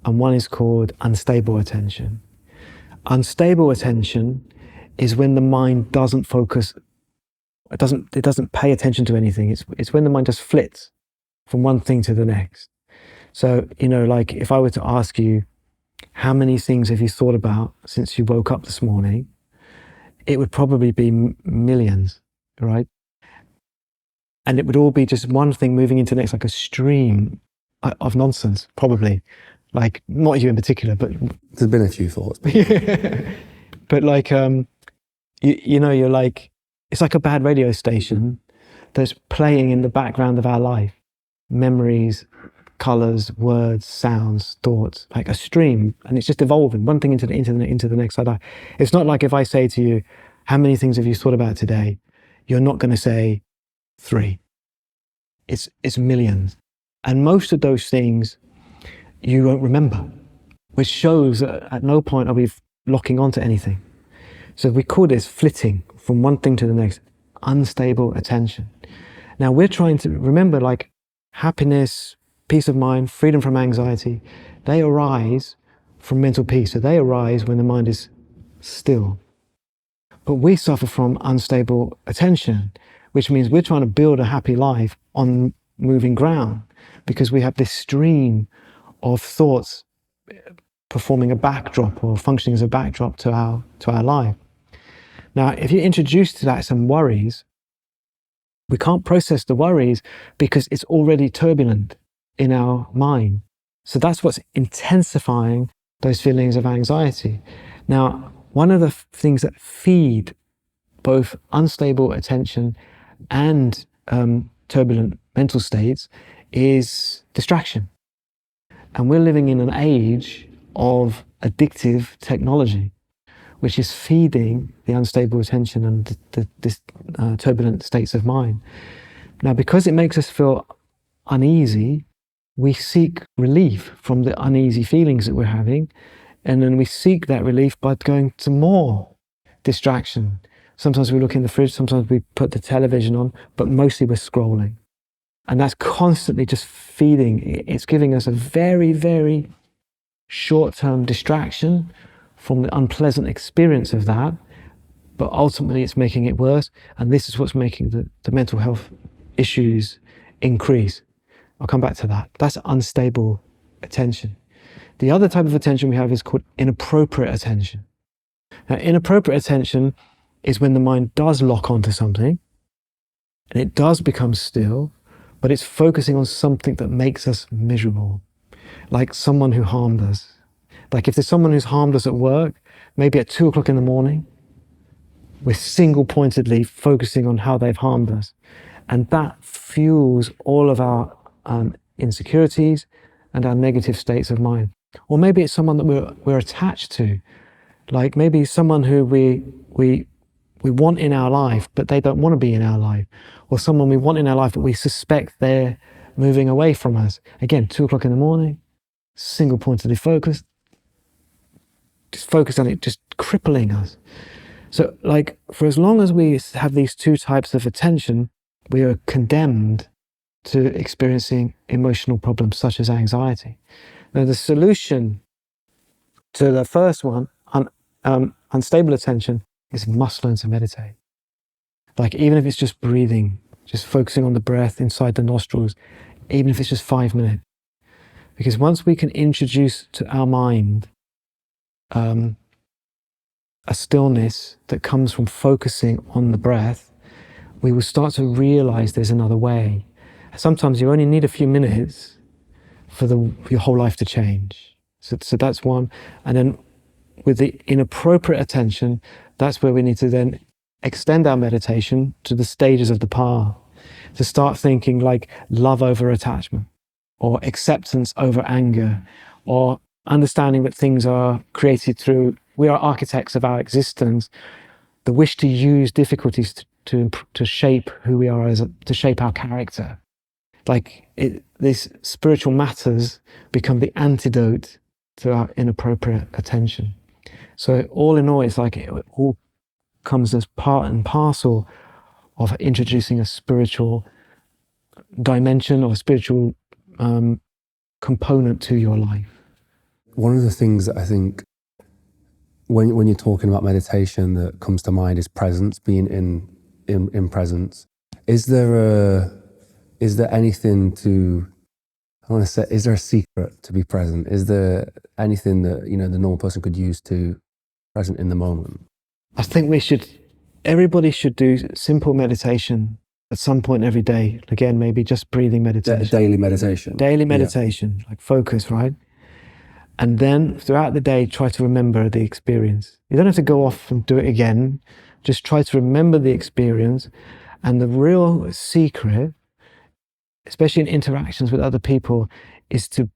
S1: and one is called unstable attention. Unstable attention is when the mind doesn't focus, it doesn't pay attention to anything. It's when the mind just flits from one thing to the next. So, like if I were to ask you, how many things have you thought about since you woke up this morning? It would probably be millions, right? And it would all be just one thing moving into the next, like a stream of nonsense, probably. Like, not you in particular, but...
S3: There's been a few thoughts.
S1: But like, you're like, it's like a bad radio station that's playing in the background of our life. Memories, colors, words, sounds, thoughts, like a stream. And it's just evolving, one thing into the next. It's not like if I say to you, how many things have you thought about today? You're not going to say 3. It's millions. And most of those things you won't remember, which shows that at no point are we locking onto anything. So we call this flitting from one thing to the next, unstable attention. Now we're trying to remember, like, happiness, peace of mind, freedom from anxiety, they arise from mental peace. So they arise when the mind is still. But we suffer from unstable attention, which means we're trying to build a happy life on moving ground because we have this stream of thoughts performing a backdrop or functioning as a backdrop to our life. Now, if you introduce to that some worries, we can't process the worries because it's already turbulent in our mind. So that's what's intensifying those feelings of anxiety. Now, one of the things that feed both unstable attention and turbulent mental states is distraction. And we're living in an age of addictive technology, which is feeding the unstable attention and this turbulent states of mind. Now, because it makes us feel uneasy, we seek relief from the uneasy feelings that we're having, and then we seek that relief by going to more distraction. Sometimes we look in the fridge, sometimes we put the television on, but mostly we're scrolling. And that's constantly just feeding. It's giving us a very, very short-term distraction from the unpleasant experience of that, but ultimately it's making it worse, and this is what's making the mental health issues increase. I'll come back to that. That's unstable attention. The other type of attention we have is called inappropriate attention. Now, inappropriate attention is when the mind does lock onto something and it does become still, but it's focusing on something that makes us miserable, like someone who harmed us. Like if there's someone who's harmed us at work, maybe at 2 o'clock in the morning, we're single-pointedly focusing on how they've harmed us. And that fuels all of our insecurities and our negative states of mind. Or maybe it's someone that we're attached to, like maybe someone who we want in our life, but they don't want to be in our life. Or someone we want in our life, but we suspect they're moving away from us. Again, 2 o'clock in the morning, single-pointedly focused, just focused on it, just crippling us. So like, for as long as we have these two types of attention, we are condemned to experiencing emotional problems such as anxiety. Now, the solution to the first one, unstable attention, is must learn to meditate. Like, even if it's just breathing, just focusing on the breath inside the nostrils, even if it's just 5 minutes. Because once we can introduce to our mind a stillness that comes from focusing on the breath, we will start to realize there's another way. Sometimes you only need a few minutes for your whole life to change. So that's one. And then with the inappropriate attention, that's where we need to then extend our meditation to the stages of the path, to start thinking like love over attachment, or acceptance over anger, or understanding that things are created through, we are architects of our existence, the wish to use difficulties to shape who we are, to shape our character. Like these spiritual matters become the antidote to our inappropriate attention. So all in all, it's like it all comes as part and parcel of introducing a spiritual dimension or a spiritual component to your life.
S3: One of the things that I think when you're talking about meditation that comes to mind is presence, being in presence. Is there anything to, I want to say, is there a secret to be present? Is there anything that, the normal person could use to present in the moment?
S1: I think everybody should do simple meditation at some point every day. Again, maybe just breathing meditation.
S3: Daily meditation.
S1: Daily meditation, like focus, right? And then throughout the day, try to remember the experience. You don't have to go off and do it again. Just try to remember the experience. And the real secret, especially in interactions with other people, is to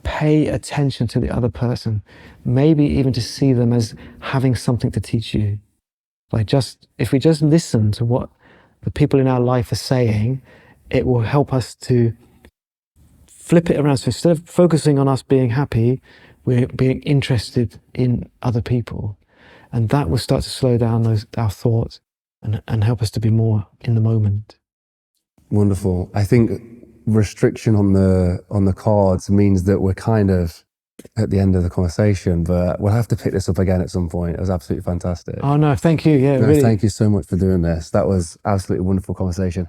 S1: pay attention to the other person. Maybe even to see them as having something to teach you. Like if we just listen to what the people in our life are saying, it will help us to flip it around. So instead of focusing on us being happy, we're being interested in other people. And that will start to slow down our thoughts and help us to be more in the moment.
S3: Wonderful. I think restriction on the cards means that we're kind of at the end of the conversation, but we'll have to pick this up again at some point. It was absolutely fantastic.
S1: Oh no, thank you. Yeah,
S3: no,
S1: really.
S3: Thank you so much for doing this. That was absolutely wonderful conversation.